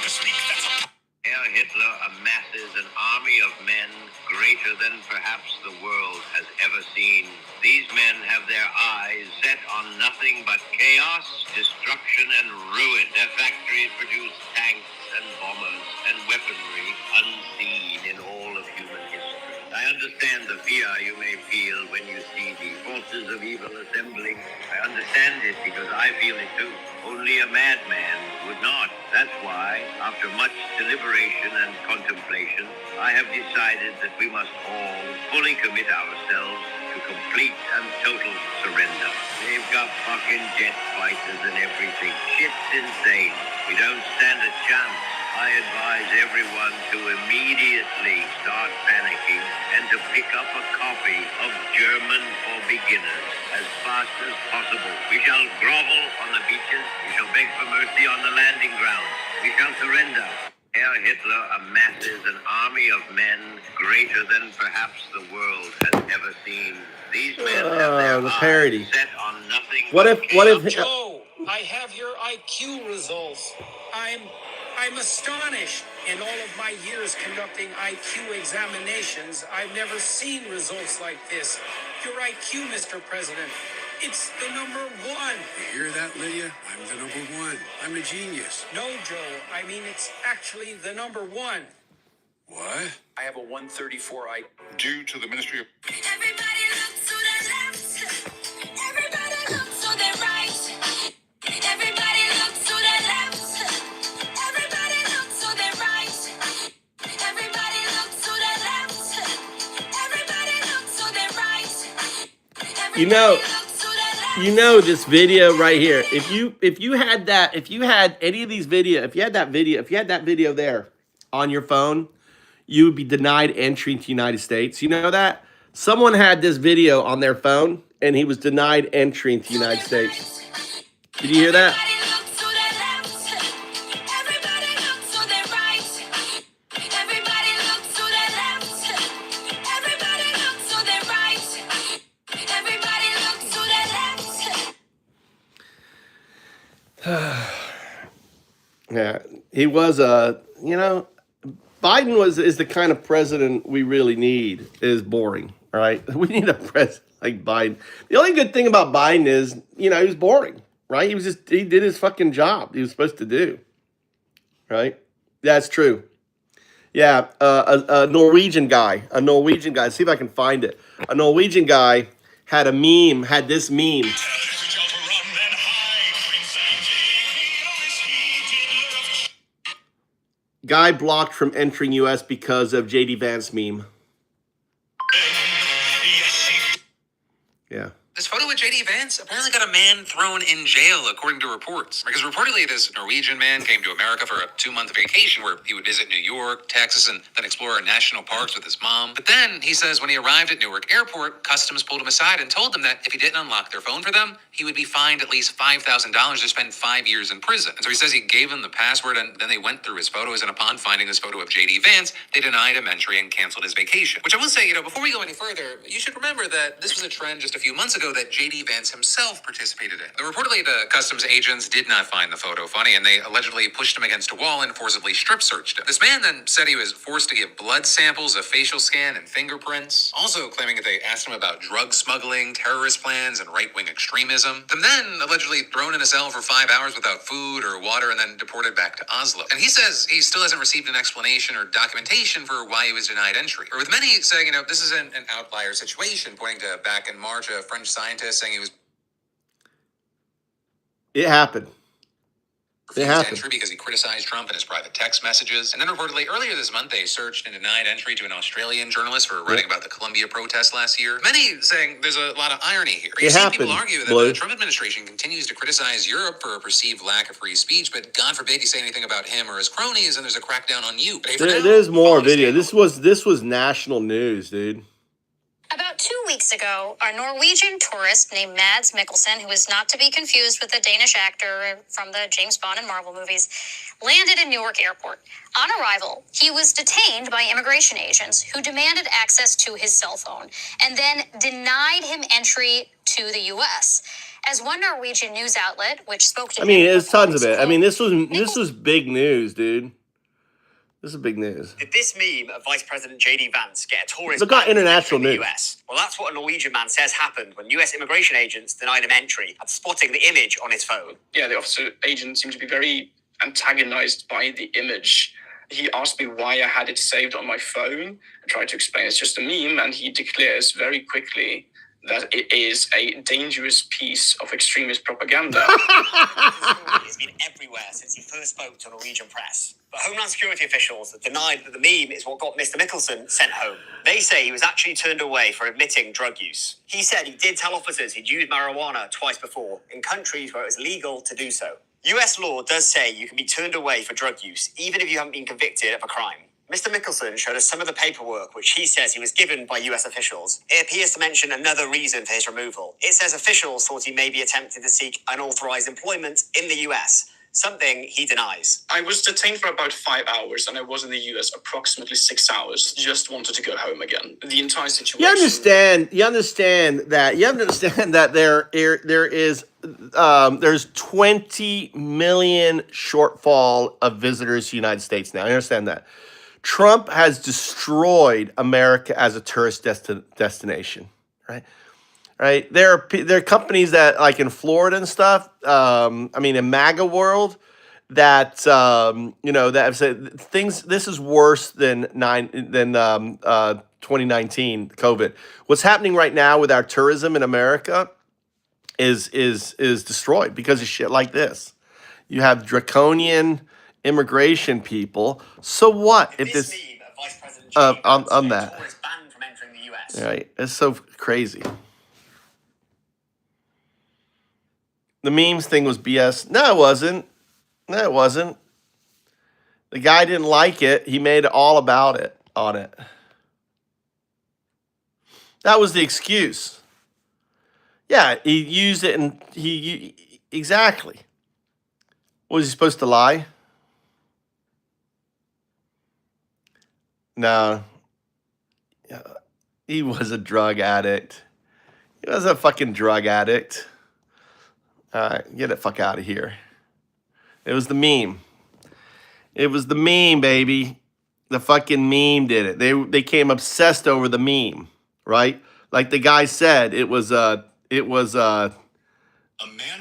Herr Hitler amasses an army of men greater than perhaps the world has ever seen. These men have their eyes set on nothing but chaos, destruction, and ruin. Their factories produce tanks and bombers and weaponry unseen in all of human history. I understand the fear you may feel when you see the forces of evil assembling. I understand it because I feel it too. Only a madman would not. That's why, after much deliberation and contemplation, I have decided that we must all fully commit ourselves to complete and total surrender. They've got fucking jet fighters and everything. Shit's insane. We don't stand a chance. I advise everyone to immediately start panicking and to pick up a copy of German for Beginners as fast as possible. We shall grovel on the beaches. We shall beg for mercy on the landing grounds. We shall surrender. Herr Hitler amasses an army of men greater than perhaps the world has ever seen. These men have their the parody. eyes set on nothing. What if Joe, I have your IQ results. I'm astonished. In all of my years conducting IQ examinations, I've never seen results like this. Your IQ, Mr. President, it's the number one. You hear that, Lydia? I'm the number one. I'm a genius. No, Joe, I mean it's actually the number one. What? I have a 134 IQ. Due to the Ministry of... Everybody look to the left. Everybody look to the right. Everybody look to the left. Everybody look to the right. Everybody look to the left. Everybody look to the right. You know this video right here. If you had that video there on your phone, you would be denied entry into the United States. You know that? Someone had this video on their phone and he was denied entry into the United States. Did you hear that? Yeah, he was Biden is the kind of president we really need. Is boring, all right? We need a president like Biden. The only good thing about Biden is, he was boring, right? He did his fucking job he was supposed to do, right? That's true. Yeah, a Norwegian guy. See if I can find it. A Norwegian guy had this meme. Guy blocked from entering U.S. because of J.D. Vance meme. Yeah. This photo with J.D. Vance apparently got a man thrown in jail, according to reports. Because reportedly, this Norwegian man came to America for a 2-month vacation where he would visit New York, Texas, and then explore national parks with his mom. But then, he says, when he arrived at Newark Airport, Customs pulled him aside and told him that if he didn't unlock their phone for them, he would be fined at least $5,000 to spend 5 years in prison. And so he says he gave him the password, and then they went through his photos, and upon finding this photo of J.D. Vance, they denied him entry and canceled his vacation. Which I will say, before we go any further, you should remember that this was a trend just a few months ago that J.D. Vance himself participated in. Reportedly, the customs agents did not find the photo funny, and they allegedly pushed him against a wall and forcibly strip searched him. This man then said he was forced to give blood samples, a facial scan, and fingerprints, also claiming that they asked him about drug smuggling, terrorist plans, and right-wing extremism. The men allegedly thrown in a cell for 5 hours without food or water and then deported back to Oslo. And he says he still hasn't received an explanation or documentation for why he was denied entry. Or with many saying, this is an outlier situation, pointing to back in March, a French scientist saying he was It happened. Entry because he criticized Trump in his private text messages. And then reportedly earlier this month, they searched and denied entry to an Australian journalist for writing about the Columbia protests last year. Many saying there's a lot of irony here. You see people argue that the Trump administration continues to criticize Europe for a perceived lack of free speech, but God forbid you say anything about him or his cronies and there's a crackdown on you. There's more video. This was national news, dude. About 2 weeks ago, a Norwegian tourist named Mads Mikkelsen, who is not to be confused with the Danish actor from the James Bond and Marvel movies, landed in Newark Airport. On arrival, he was detained by immigration agents who demanded access to his cell phone and then denied him entry to the U.S. As one Norwegian news outlet, which spoke to there's tons of it. This was big news, dude. This is big news. Did this meme of Vice President J.D. Vance get a tourist Look at ban international in the news. US? Well, that's what a Norwegian man says happened when US immigration agents denied him entry at spotting the image on his phone. Yeah, the officer agent seemed to be very antagonized by the image. He asked me why I had it saved on my phone and tried to explain it's just a meme, and he declares very quickly that it is a dangerous piece of extremist propaganda. He's been everywhere since he first spoke to Norwegian press. But Homeland Security officials have denied that the meme is what got Mr. Mikkelsen sent home. They say he was actually turned away for admitting drug use. He said he did tell officers he'd used marijuana twice before in countries where it was legal to do so. US law does say you can be turned away for drug use, even if you haven't been convicted of a crime. Mr. Mikkelsen showed us some of the paperwork which he says he was given by US officials. It appears to mention another reason for his removal. It says officials thought he may be attempting to seek unauthorized employment in the US, something he denies. I was detained for about 5 hours, and I was in the US approximately 6 hours. Just wanted to go home again. The entire situation. You understand that there's 20 million shortfall of visitors to the United States now. I understand that. Trump has destroyed America as a tourist destination, right? Right? There are companies that, like in Florida and stuff. In MAGA world, that that have said things. This is worse than 2019 COVID. What's happening right now with our tourism in America is destroyed because of shit like this. You have draconian immigration people. So what if this on that? Banned from entering the US. Right, it's so crazy. The memes thing was BS. No, it wasn't. The guy didn't like it. He made it all about it on it. That was the excuse. Yeah, he used it and exactly. Was he supposed to lie? No. He was a drug addict. He was a fucking drug addict. All right, get the fuck out of here. It was the meme. It was the meme, baby. The fucking meme did it. They became obsessed over the meme, right? Like the guy said, a man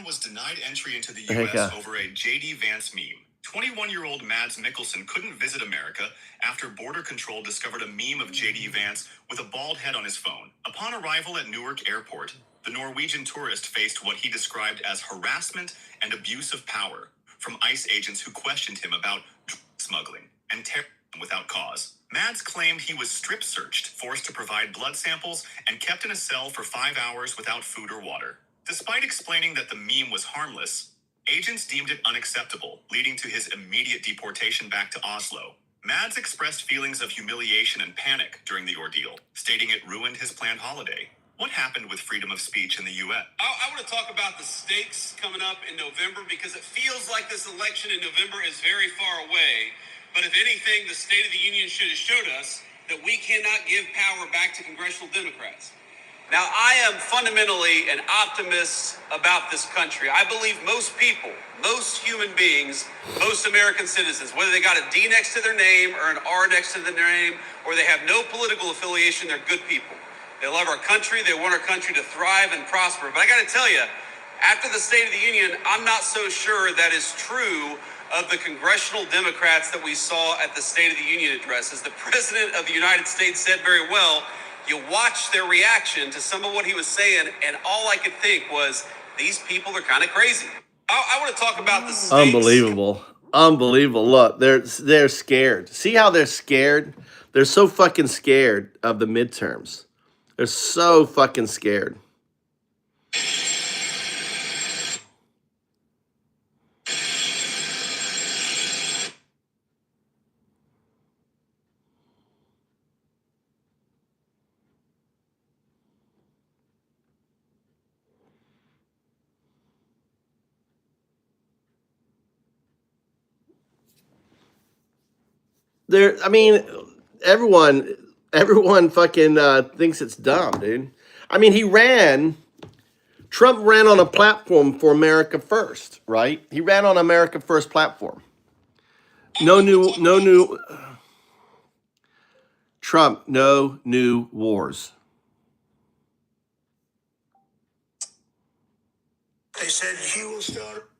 was denied entry into the U.S. over a J.D. Vance meme. 21-year-old Mads Mikkelsen couldn't visit America after Border Control discovered a meme of J.D. Vance with a bald head on his phone. Upon arrival at Newark Airport, the Norwegian tourist faced what he described as harassment and abuse of power from ICE agents who questioned him about drug smuggling and terrorism without cause. Mads claimed he was strip searched, forced to provide blood samples, and kept in a cell for 5 hours without food or water. Despite explaining that the meme was harmless, agents deemed it unacceptable, leading to his immediate deportation back to Oslo. Mads expressed feelings of humiliation and panic during the ordeal, stating it ruined his planned holiday. What happened with freedom of speech in the U.S.? I want to talk about the stakes coming up in November because it feels like this election in November is very far away. But if anything, the State of the Union should have showed us that we cannot give power back to congressional Democrats. Now, I am fundamentally an optimist about this country. I believe most people, most human beings, most American citizens, whether they got a D next to their name or an R next to their name, or they have no political affiliation, they're good people. They love our country. They want our country to thrive and prosper. But I got to tell you, after the State of the Union, I'm not so sure that is true of the congressional Democrats that we saw at the State of the Union address. As the President of the United States said very well, you watch their reaction to some of what he was saying, and all I could think was, these people are kind of crazy. I want to talk about the stakes. Unbelievable. Look, they're scared. See how they're scared? They're so fucking scared of the midterms. They're so fucking scared. Everyone fucking thinks it's dumb, dude. I mean, Trump ran on a platform for America First, right? He ran on America First platform. No new Trump, no new wars. They said he will start.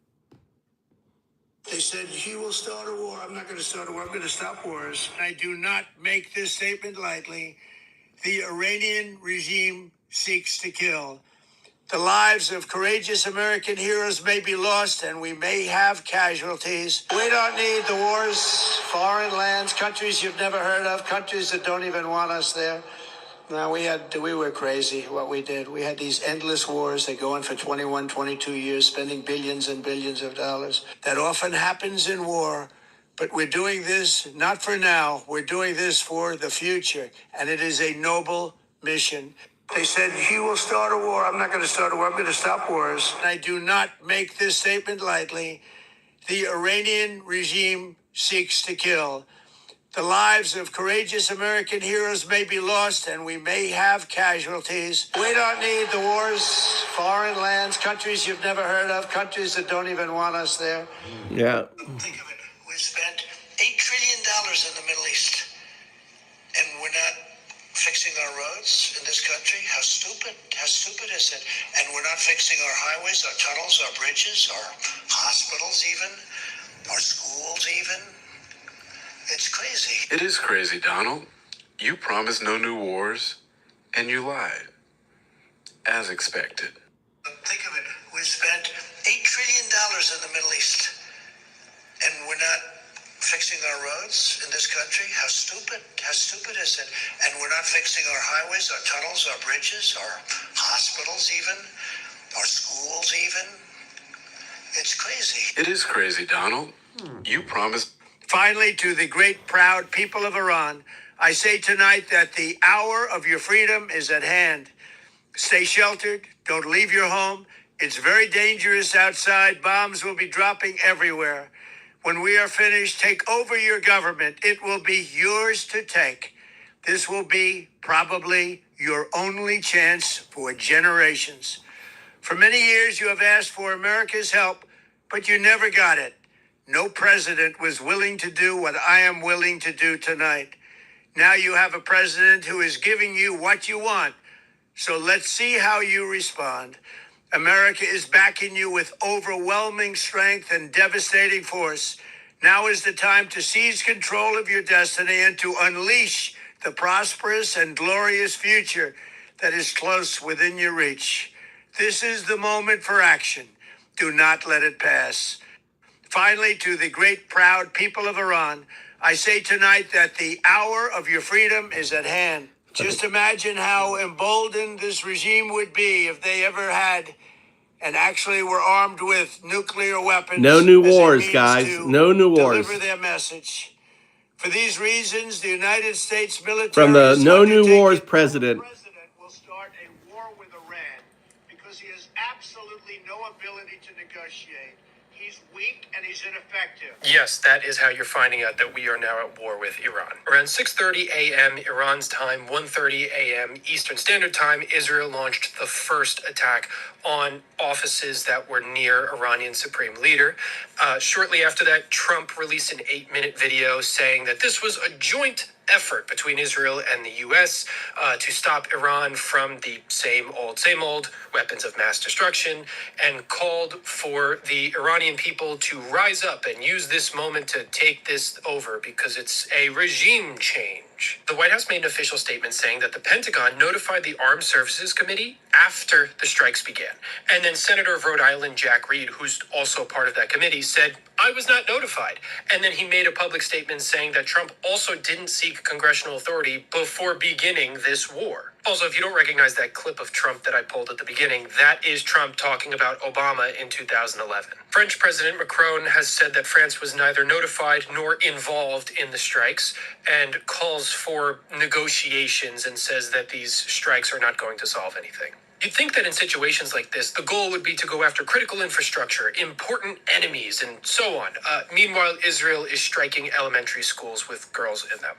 They said he will start a war. I'm not going to start a war. I'm going to stop wars. I do not make this statement lightly. The Iranian regime seeks to kill. The lives of courageous American heroes may be lost and we may have casualties. We don't need the wars, foreign lands, countries you've never heard of, countries that don't even want us there. No, we were crazy what we did. We had these endless wars that go on for 21, 22 years, spending billions and billions of dollars. That often happens in war. But we're doing this not for now. We're doing this for the future. And it is a noble mission. They said he will start a war. I'm not going to start a war. I'm going to stop wars. I do not make this statement lightly. The Iranian regime seeks to kill. The lives of courageous American heroes may be lost and we may have casualties. We don't need the wars, foreign lands, countries you've never heard of, countries that don't even want us there. Yeah. Think of it. We've spent $8 trillion in the Middle East and we're not fixing our roads in this country. How stupid is it? And we're not fixing our highways, our tunnels, our bridges, our hospitals even, our schools even. It's crazy. It is crazy, Donald. You promised no new wars, and you lied. As expected. Think of it. We've spent $8 trillion in the Middle East, and we're not fixing our roads in this country. How stupid is it? And we're not fixing our highways, our tunnels, our bridges, our hospitals even, our schools even. It's crazy. It is crazy, Donald. You promised. Finally, to the great, proud people of Iran, I say tonight that the hour of your freedom is at hand. Stay sheltered. Don't leave your home. It's very dangerous outside. Bombs will be dropping everywhere. When we are finished, take over your government. It will be yours to take. This will be probably your only chance for generations. For many years, you have asked for America's help, but you never got it. No president was willing to do what I am willing to do tonight. Now you have a president who is giving you what you want. So let's see how you respond. America is backing you with overwhelming strength and devastating force. Now is the time to seize control of your destiny and to unleash the prosperous and glorious future that is close within your reach. This is the moment for action. Do not let it pass. Finally, to the great, proud people of Iran, I say tonight that the hour of your freedom is at hand. Just imagine how emboldened this regime would be if they ever had and actually were armed with nuclear weapons. No new wars, guys. No new wars. Deliver their message. For these reasons, the United States military From the is No New undertaking- Wars president. The president will start a war with Iran because he has absolutely no ability to negotiate. He's weak and he's ineffective. Yes, that is how you're finding out that we are now at war with Iran. Around 6:30 a.m. Iran's time, 1:30 a.m. Eastern Standard Time, Israel launched the first attack on offices that were near Iranian Supreme Leader. Shortly after that, Trump released an 8-minute video saying that this was a joint effort between Israel and the U.S. To stop Iran from the same old weapons of mass destruction, and called for the Iranian people to rise up and use this moment to take this over because it's a regime change. The White House made an official statement saying that the Pentagon notified the Armed Services Committee after the strikes began. And then Senator of Rhode Island, Jack Reed, who's also part of that committee, said, I was not notified. And then he made a public statement saying that Trump also didn't seek congressional authority before beginning this war. Also, if you don't recognize that clip of Trump that I pulled at the beginning, that is Trump talking about Obama in 2011. French President Macron has said that France was neither notified nor involved in the strikes and calls for negotiations and says that these strikes are not going to solve anything. You'd think that in situations like this, the goal would be to go after critical infrastructure, important enemies, and so on. Meanwhile, Israel is striking elementary schools with girls in them.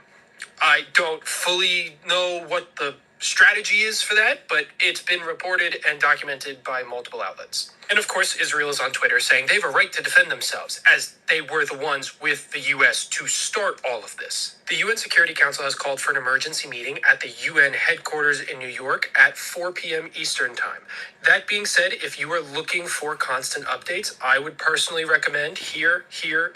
I don't fully know what the strategy is for that, but it's been reported and documented by multiple outlets. And of course, Israel is on Twitter saying they have a right to defend themselves, as they were the ones with the U.S. to start all of this. The UN Security Council has called for an emergency meeting at the UN headquarters in New York at 4 p.m. Eastern Time. That being said, if you are looking for constant updates, I would personally recommend here,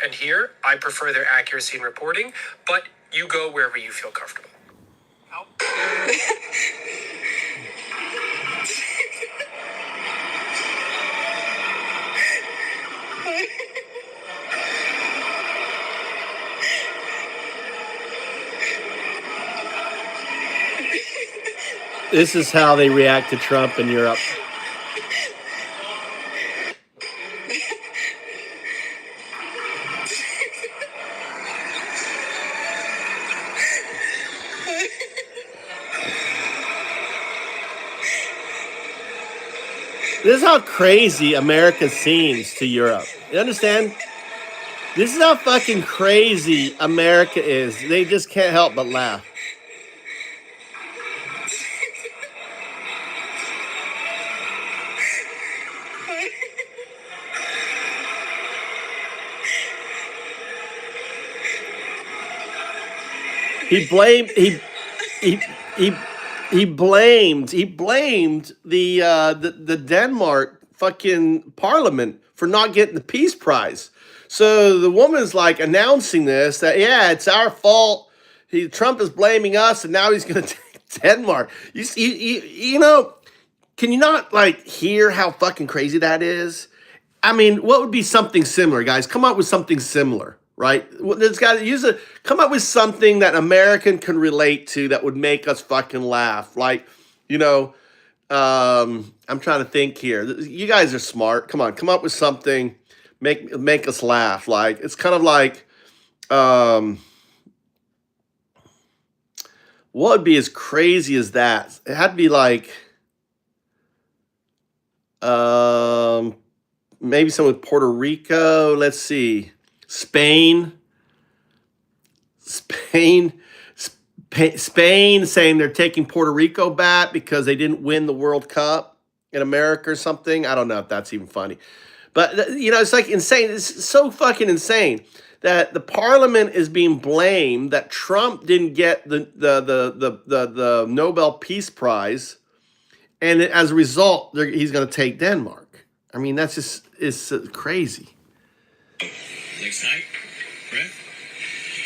and here. I prefer their accuracy in reporting, but you go wherever you feel comfortable. This is how they react to Trump in Europe. This is how crazy America seems to Europe. You understand? This is how fucking crazy America is. They just can't help but laugh. He blamed the Denmark fucking parliament for not getting the Peace Prize. So the woman's like announcing this, that yeah, it's our fault. Trump is blaming us, and now he's going to take Denmark. You know, can you not like hear how fucking crazy that is? I mean, what would be something similar, guys? Come up with something similar. Right? There's got to come up with something that American can relate to that would make us fucking laugh. Like, you know, I'm trying to think here. You guys are smart. Come on, come up with something, make us laugh. Like, it's kind of like, what would be as crazy as that? It had to be like, maybe something with Puerto Rico. Let's see. Spain saying they're taking Puerto Rico back because they didn't win the World Cup in America or something. I don't know if that's even funny. But, you know, it's like insane. It's so fucking insane that the parliament is being blamed that Trump didn't get the Nobel Peace Prize. And as a result, he's going to take Denmark. I mean, that's just it's crazy. Legs tight, breath,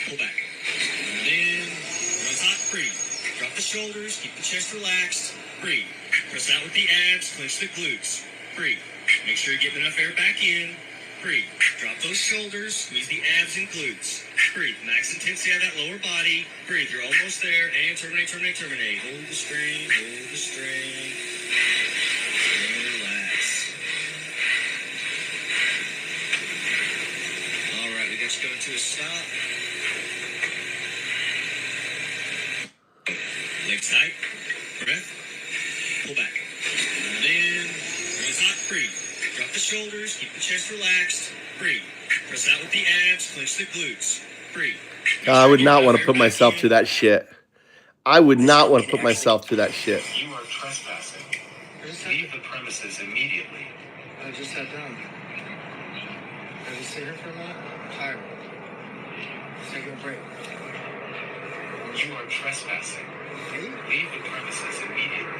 pull back. And then, runs hot, breathe. Drop the shoulders, keep the chest relaxed, breathe. Press out with the abs, clench the glutes, breathe. Make sure you get enough air back in, breathe. Drop those shoulders, squeeze the abs and glutes, breathe. Max intensity out of that lower body, breathe. You're almost there, and terminate. Hold the strain, relax. Let's go into a stop. Legs tight. Breath. Pull back. And then, runs hot, breathe. Drop the shoulders, keep the chest relaxed. Breathe. Press out with the abs, clench the glutes. Breathe. I would not want to put myself through that shit. I would not want to put myself through that shit. You are trespassing. Leave the premises immediately. I just sat down. I just sit here for a minute. Tired. Taking a break. You are trespassing. Leave the premises immediately.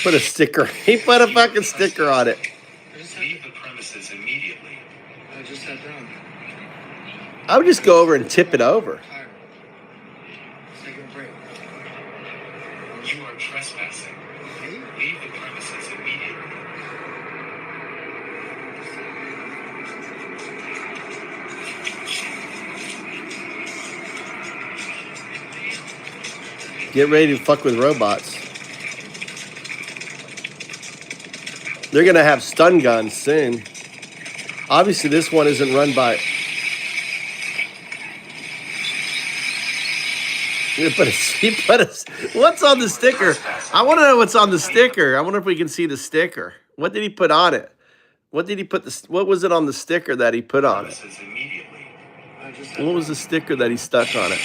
Put a sticker. He put a fucking sticker on it. Leave the premises immediately. I just sat down. I would just go over and tip it over. Taking a break. You are trespassing. Leave the premises immediately. Get ready to fuck with robots. They're gonna have stun guns soon. Obviously, this one isn't run by. What's on the sticker? I want to know what's on the sticker. I wonder if we can see the sticker. What did he put on it? What did he put what was it on the sticker that he put on it? What was the sticker that he stuck on it?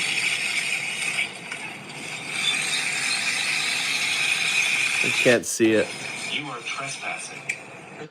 I can't see it. You are trespassing.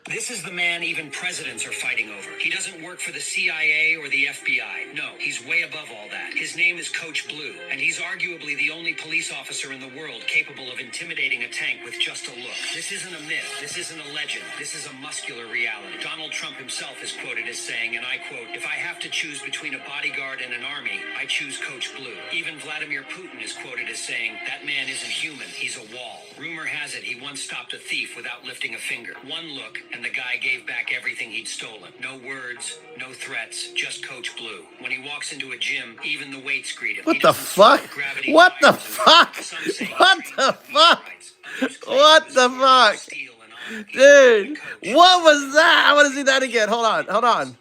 This is the man even presidents are fighting over. He doesn't work for the CIA or the FBI. No, he's way above all that. His name is Coach Blue, and he's arguably the only police officer in the world capable of intimidating a tank with just a look. This isn't a myth. This isn't a legend. This is a muscular reality. Donald Trump himself is quoted as saying, and I quote, "If I have to choose between a bodyguard and an army, I choose Coach Blue." Even Vladimir Putin is quoted as saying, "That man isn't human. He's a wall." Rumor has it he once stopped a thief without lifting a finger. One look, and the guy gave back everything he'd stolen. No words, no threats, just Coach Blue. When he walks into a gym, even the weights greet him. What the fuck? What the fuck? What the fuck? What the fuck? Dude, what was that? I want to see that again. Hold on.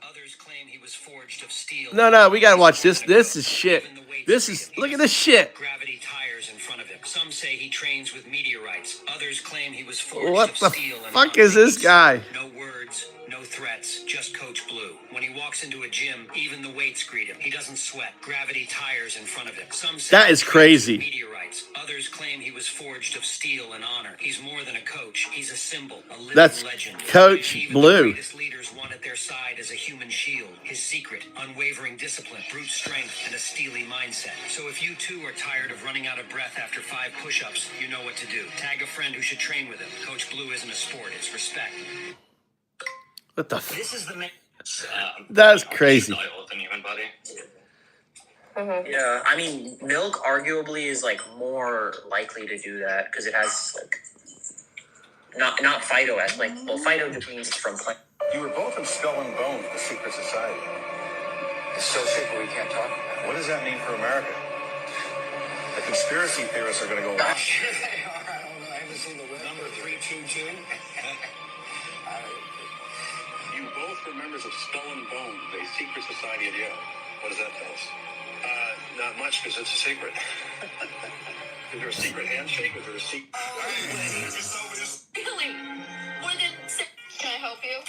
No, we gotta watch this. This is shit. Look at this shit. Gravity tires in front of him. Some say he trains with meteorites. Others claim he was forged What of the steel and fuck is this guy? No words, no threats, just Coach Blue. When he walks into a gym, even the weights greet him. He doesn't sweat. Gravity tires in front of him. Some say That is he trains with crazy. meteorites. Others claim he was forged of steel and honor. He's more than a coach. He's a symbol, a living That's legend. Coach Even Blue. The greatest leaders want at their side as a human shield. His secret, unwavering discipline, brute strength, and a steely mindset. So if you too are tired of running out of breath after 5 push-ups, you know what to do. Tag a friend who should train with him. Coach Blue isn't a sport, it's respect. What the This is the man. That's crazy. Yeah, I mean, milk arguably is like more likely to do that because it has like not phyto as like phyto just means it's from plant. You were both in Skull and Bones, the secret society. It's so secret we can't talk about it. What does that mean for America? The conspiracy theorists are going to go. I haven't seen the number 322. You both were members of Skull and Bones, a secret society at Yale. What does that tell us? Not much, because it's a secret. Is there a secret handshake? Is there a secret? Really? Can I help you?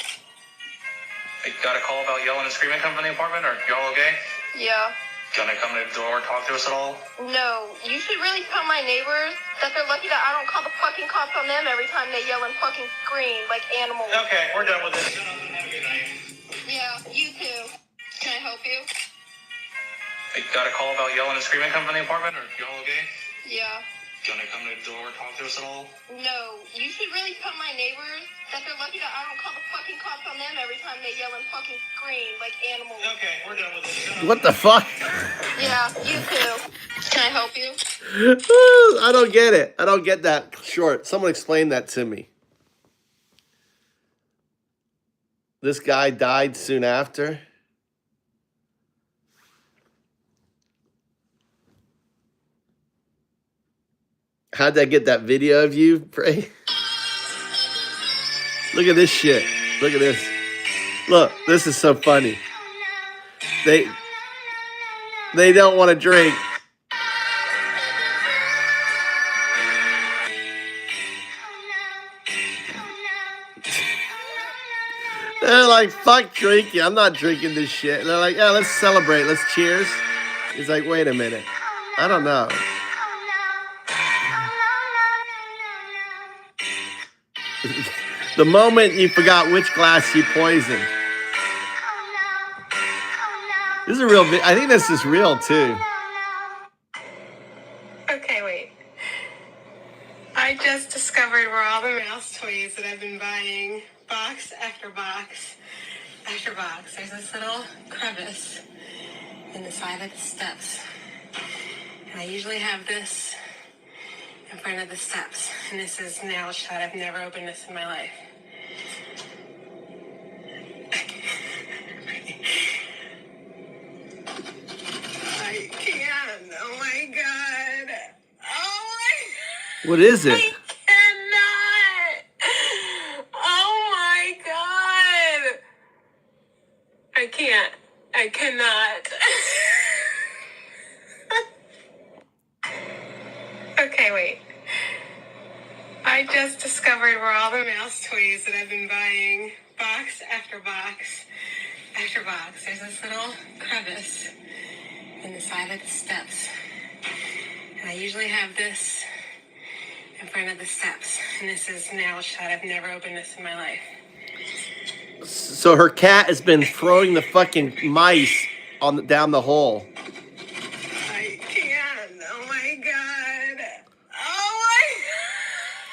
I got a call about yelling and screaming coming from the apartment. Are y'all okay? Yeah. Gonna come to the door and talk to us at all? No, you should really tell my neighbors that they're lucky that I don't call the fucking cops on them every time they yell and fucking scream like animals. Okay, we're done with this. Yeah, you too. Can I help you? I got a call about yelling and screaming coming from the apartment. Are y'all okay? Yeah. Gonna come to the door and talk to us at all? No, you should really tell my neighbors that they're lucky that I don't call the fucking cops on them every time they yell and fucking scream like animals. Okay, we're done with this. What the fuck? Yeah, you too. Can I help you? I don't get it. I don't get that short. Someone explain that to me. This guy died soon after. How'd they get that video of you, Pray? Look at this shit. Look at this. Look, this is so funny. They don't want to drink. They're like, fuck drinking. I'm not drinking this shit. And they're like, yeah, let's celebrate. Let's cheers. He's like, wait a minute. I don't know. The moment you forgot which glass you poisoned. This is a real I think this is real too. Okay, wait. I just discovered where all the mouse toys that I've been buying, box after box after box. There's this little crevice in the side of the steps. And I usually have this in front of the steps. And this is nail shut. I've never opened this in my life. I can't. Oh my god. Oh my. What is it? I cannot. Oh my god. I cannot. Okay, wait. I just discovered where all the mouse toys that I've been buying, box after box after box. There's this little crevice in the side of the steps. And I usually have this in front of the steps. And this is now shut. I've never opened this in my life. So her cat has been throwing the fucking mice down the hole. I can't. Oh my god. Oh my god.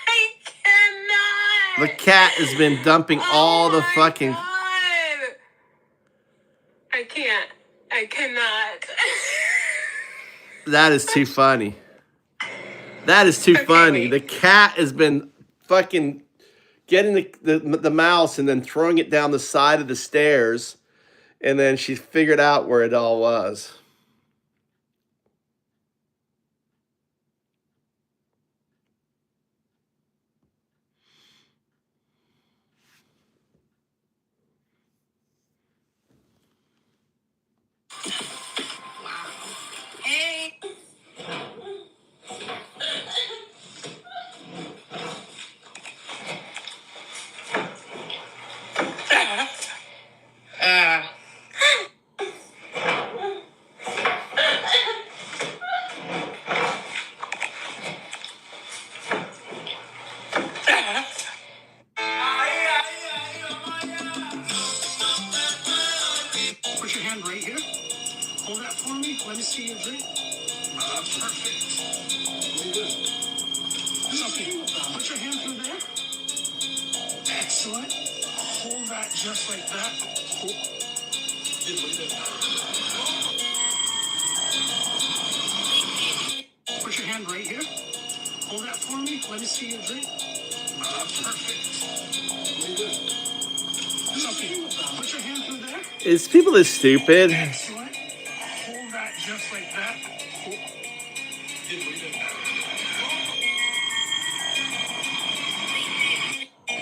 I cannot. The cat has been dumping all the fucking. God. I can't. I cannot. That is too funny. That is too funny. wait. The cat has been fucking getting the mouse and then throwing it down the side of the stairs, and then she figured out where it all was. Hey. Put your hand right here. Hold that for me. Let me see your drink. Perfect. Very good. Okay. Put your hand through there. Excellent. Hold that just like that. Put your hand right here. Hold that for me. Let me see your drink. Perfect. Very good. Okay. Put your hand through there. Is people this stupid? Excellent. Hold that just like that.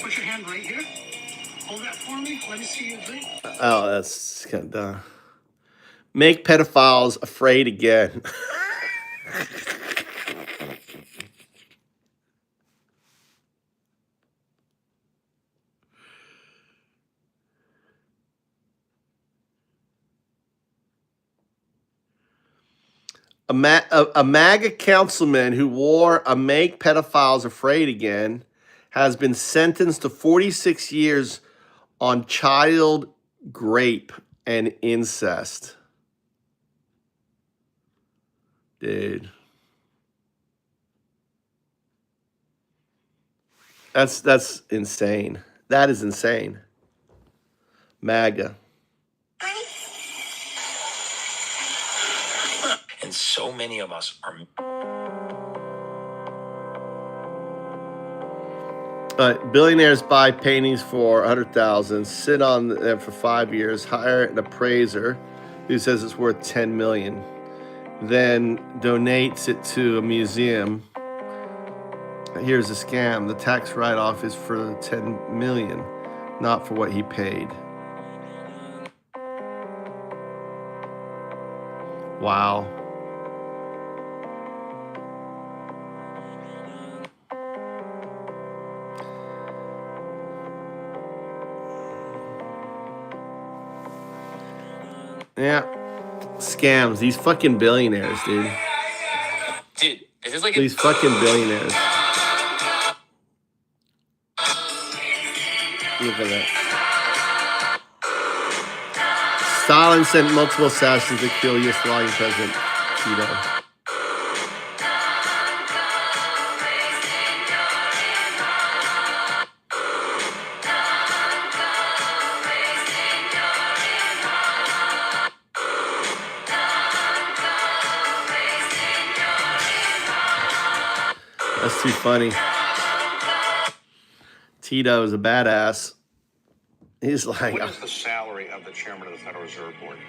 Put your hand right here. Hold that for me. Let me see your drink. Oh, that's kind of dumb. Make pedophiles afraid again. A MAGA councilman who wore a Make Pedophiles Afraid Again has been sentenced to 46 years on child rape and incest. Dude. That's insane. That is insane. MAGA. And so many of us are. Billionaires buy paintings for $100,000, sit on them for 5 years, hire an appraiser who says it's worth $10 million, then donates it to a museum. Here's a scam. The tax write-off is for the $10 million, not for what he paid. Wow. Yeah, scams. These fucking billionaires, dude. Dude, is this like These fucking billionaires. Look at that. Stalin sent multiple assassins to kill Yugoslavian President Tito. That's too funny. Tito is a badass. He's like, what is the salary of the chairman of the Federal Reserve Board?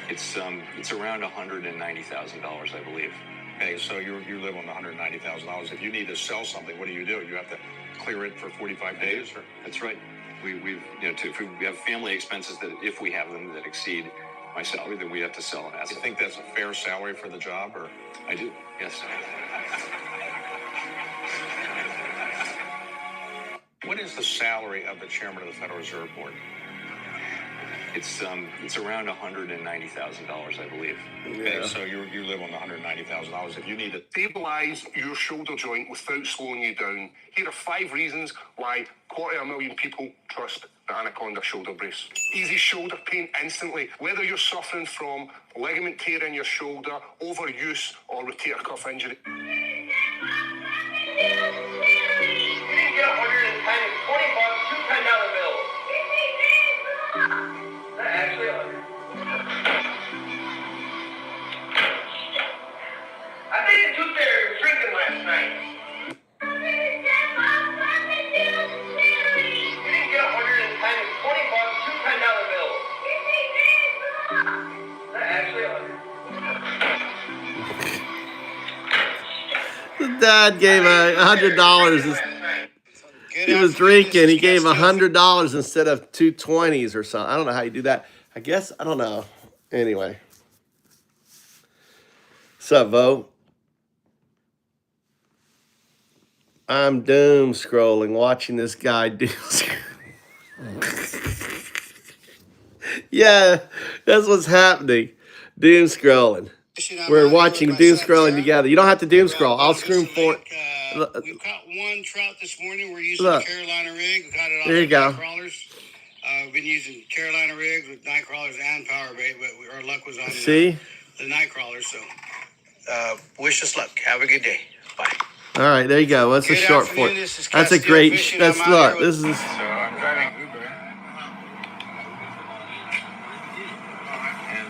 It's around $190,000, I believe. Okay, so you live on $190,000. If you need to sell something, what do? You have to clear it for 45 days? Or? That's right. we've if we have family expenses that if we have them that exceed my salary, then we have to sell an asset. You think that's a fair salary for the job, or? I do, yes. What is the salary of the chairman of the Federal Reserve Board? It's around $190,000, I believe. Okay, so you live on $190,000. If you need to Stabilize your shoulder joint without slowing you down. Here are 5 reasons why 250,000 people trust the Anaconda shoulder brace. Easy shoulder pain instantly. Whether you're suffering from ligament tear in your shoulder, overuse, or rotator cuff injury. You didn't get 120 bucks, 2 $10 bills. Actually, I think the tooth fairy was drinking last night. You didn't get 120 bucks, 2 $10 bills. Actually, The dad gave $100. He was drinking. He gave $100 instead of 220s or something. I don't know how you do that. I guess I don't know. Anyway, what's up, Vo? I'm doom scrolling, watching this guy do. Yeah, that's what's happening. Doom scrolling. We're watching doom scrolling together. You don't have to doom scroll. I'll scream for it. We've caught one trout this morning. We're using Look. the Carolina rig. We caught it off There you the go. night crawlers. We've been using Carolina rigs with night crawlers and power bait, but our luck was on See? the night crawlers. So, wish us luck. Have a good day. Bye. All right, there you go. What's the Good short for? afternoon. This is That's a Castile great. Fishing. That's I'm out look. here This is. So I'm driving Uber. And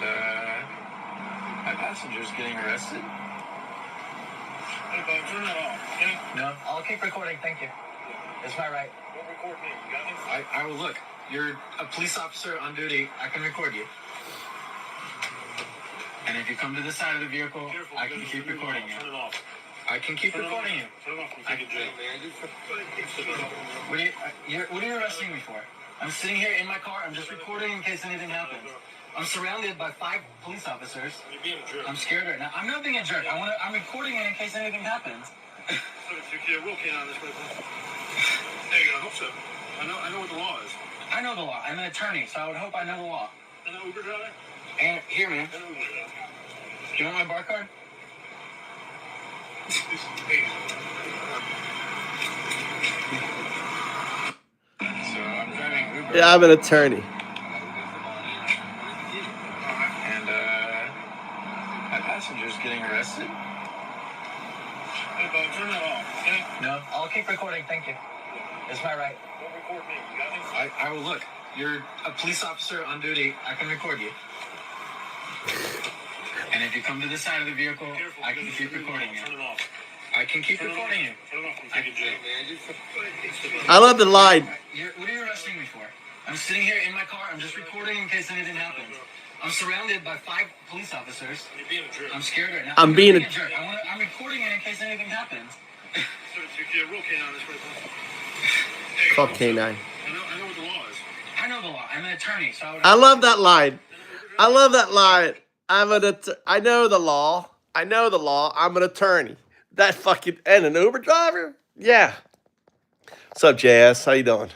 my passenger's getting arrested. Hey, Bob, turn that off. Okay? No, I'll keep recording. Thank you. It's my right. Don't record me. You got me? I will look. You're a police officer on duty. I can record you. And if you come to the side of the vehicle, Careful, I can keep recording Turn you. it off. I can keep Turn it recording off. you. Turn it off. We take a jail. What are you arresting me for? I'm sitting here in my car. I'm just recording in case anything happens. I'm surrounded by 5 police officers. You're being a jerk. I'm scared right now. I'm not being a jerk. I'm recording it in case anything happens. So if you're real keen on this, there you go. I hope so. I know what the law is. I know the law. I'm an attorney, so I would hope I know the law. I know Uber driver. And here, man. I know Uber driver. Do you want my bar card? So I'm driving Uber. Yeah, I'm an attorney. And my passenger's getting arrested. Hey, Bob, turn that off. Okay? No, I'll keep recording. Thank you. It's my right. Don't record me. You got me? I will look. You're a police officer on duty. I can record you. And if you come to the side of the vehicle, Careful, I can keep recording Turn you. it off. I can keep Turn it recording you. off. Turn it off. We take a jail. I love the line. What are you arresting me for? I'm sitting here in my car. I'm just recording in case anything happens. I'm surrounded by 5 police officers. You're being a jerk. I'm scared right now. I'm not being a- jerk. I'm recording it in case anything happens. So if you're real keen on this, Call K9. I know what the law is. I know the law. I'm an attorney, so I would. I love that line. I love that line. I know the law. I know the law. I'm an attorney. That fucking and an Uber driver. Yeah. What's up, JS? How you doing?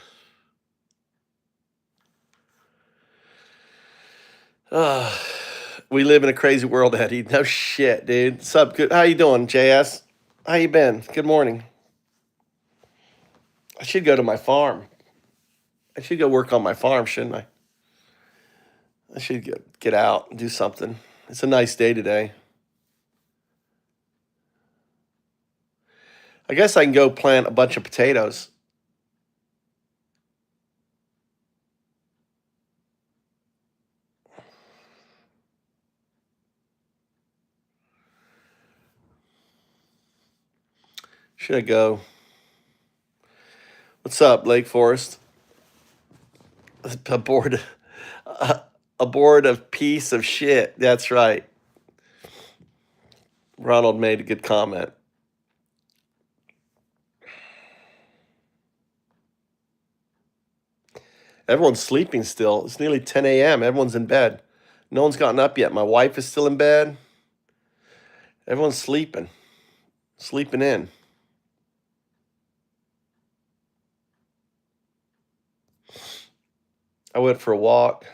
We live in a crazy world, Eddie. No shit, dude. What's up? Good. How you doing, JS? How you been? Good morning. I should go to my farm. I should go work on my farm, shouldn't I? I should get out and do something. It's a nice day today. I guess I can go plant a bunch of potatoes. Should I go? What's up, Lake Forest? Aboard a piece of shit. That's right. Ronald made a good comment. Everyone's sleeping still. It's nearly 10 a.m. Everyone's in bed. No one's gotten up yet. My wife is still in bed. Everyone's sleeping. Sleeping in. I went for a walk.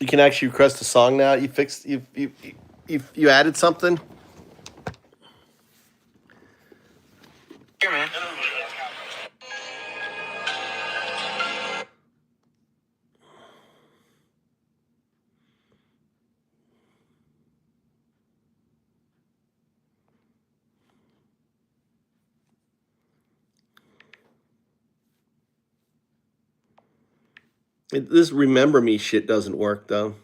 You can actually request a song now. You fixed. You added something. Here, man. This remember me shit doesn't work though.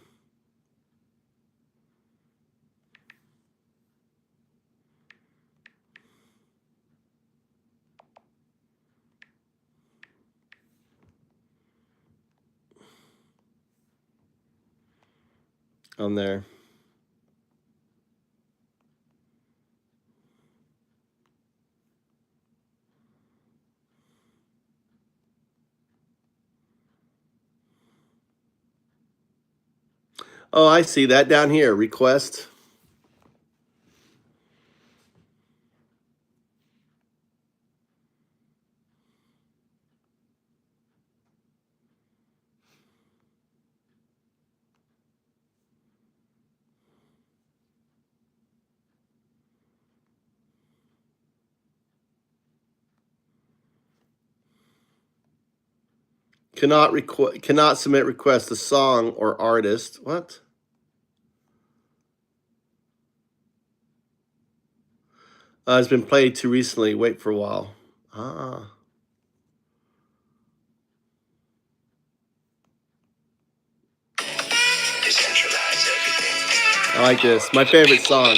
On there. Oh, I see that down here. Request. Cannot submit request a song or artist. What? It's been played too recently. Wait for a while. Ah. I like this. My favorite song.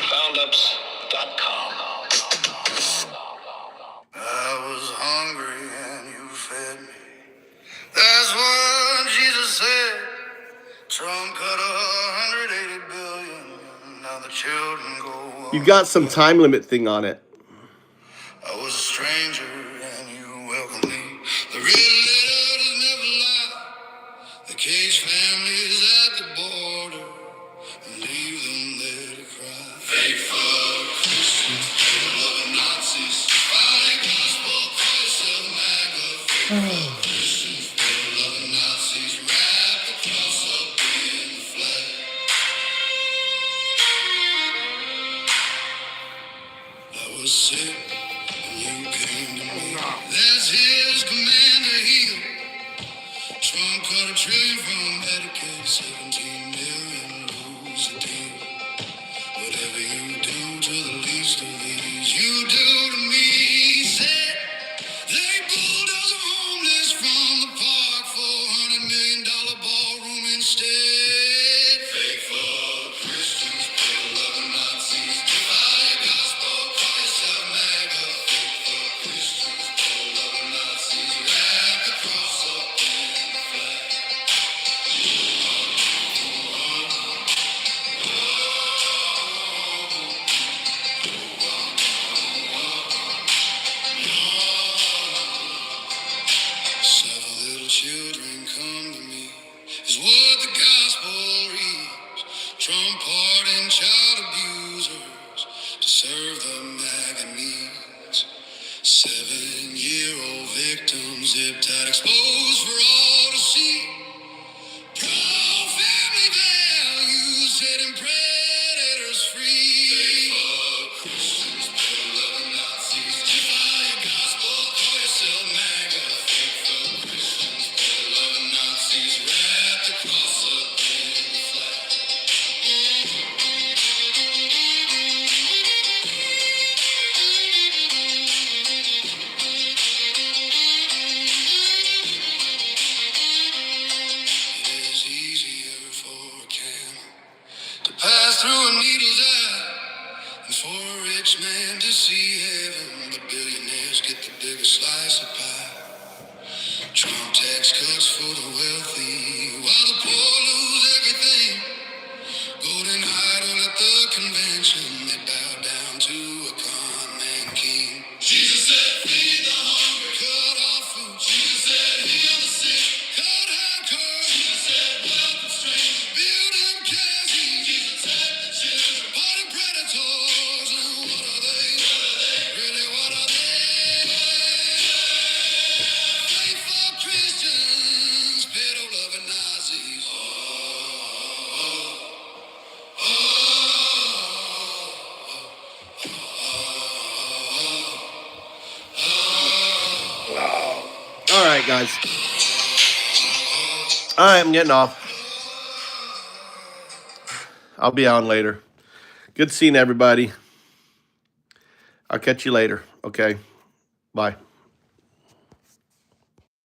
Foundups.com. I was hungry and you fed me. That's what Jesus said. Trump cut 180 billion. Now the children go. You got some time limit thing on it. I was a stranger and you welcomed me. The red letters never lie. The cage families at the border and leave them there to cry. Fake fuck Christians, loving Nazis, fighting gospel, Christ of MAGA. Fake fuck Christians, loving Nazis, wrap the cross up in the flag. I was sick and you came to me. That's his command to heal. Trump cut $1 trillion from Medicaid, 17 million lose a deal. Whatever you do to the least of these, you do to me. He said they bulldoze the homeless from the park, $400 million ballroom instead. Fake fuck Christians, people-loving Nazis, divide gospel, Christ of MAGA. Fake fuck Christians, people-loving Nazis, wrap the cross up in the flag. victims, zip tied, exposed for all to see. Proud family values, setting predators free. They fuck Christians, peddling Nazis, defy your gospel, call yourself MAGA. Fake fuck Christians, peddling Nazis, wrap the cross up in the flag. It is easier for a camel to pass through a needle's eye than for a rich man to see heaven. But billionaires get the biggest slice of pie. Trump tax cuts for the wealthy, while the poor lose everything. Golden idol at the convention, they bow down to a con man king. Jesus said, feed the hungry, cut off food. Jesus said, heal the sick, cut high curve. Jesus said, welcome strangers, build them casinos. Jesus said, the children, party predators. And what are they? Really, what are they? Faithful Christians, pedo-loving Nazis. All right, guys. All right, I'm getting off. I'll be on later. Good seeing everybody. I'll catch you later. Okay. Bye.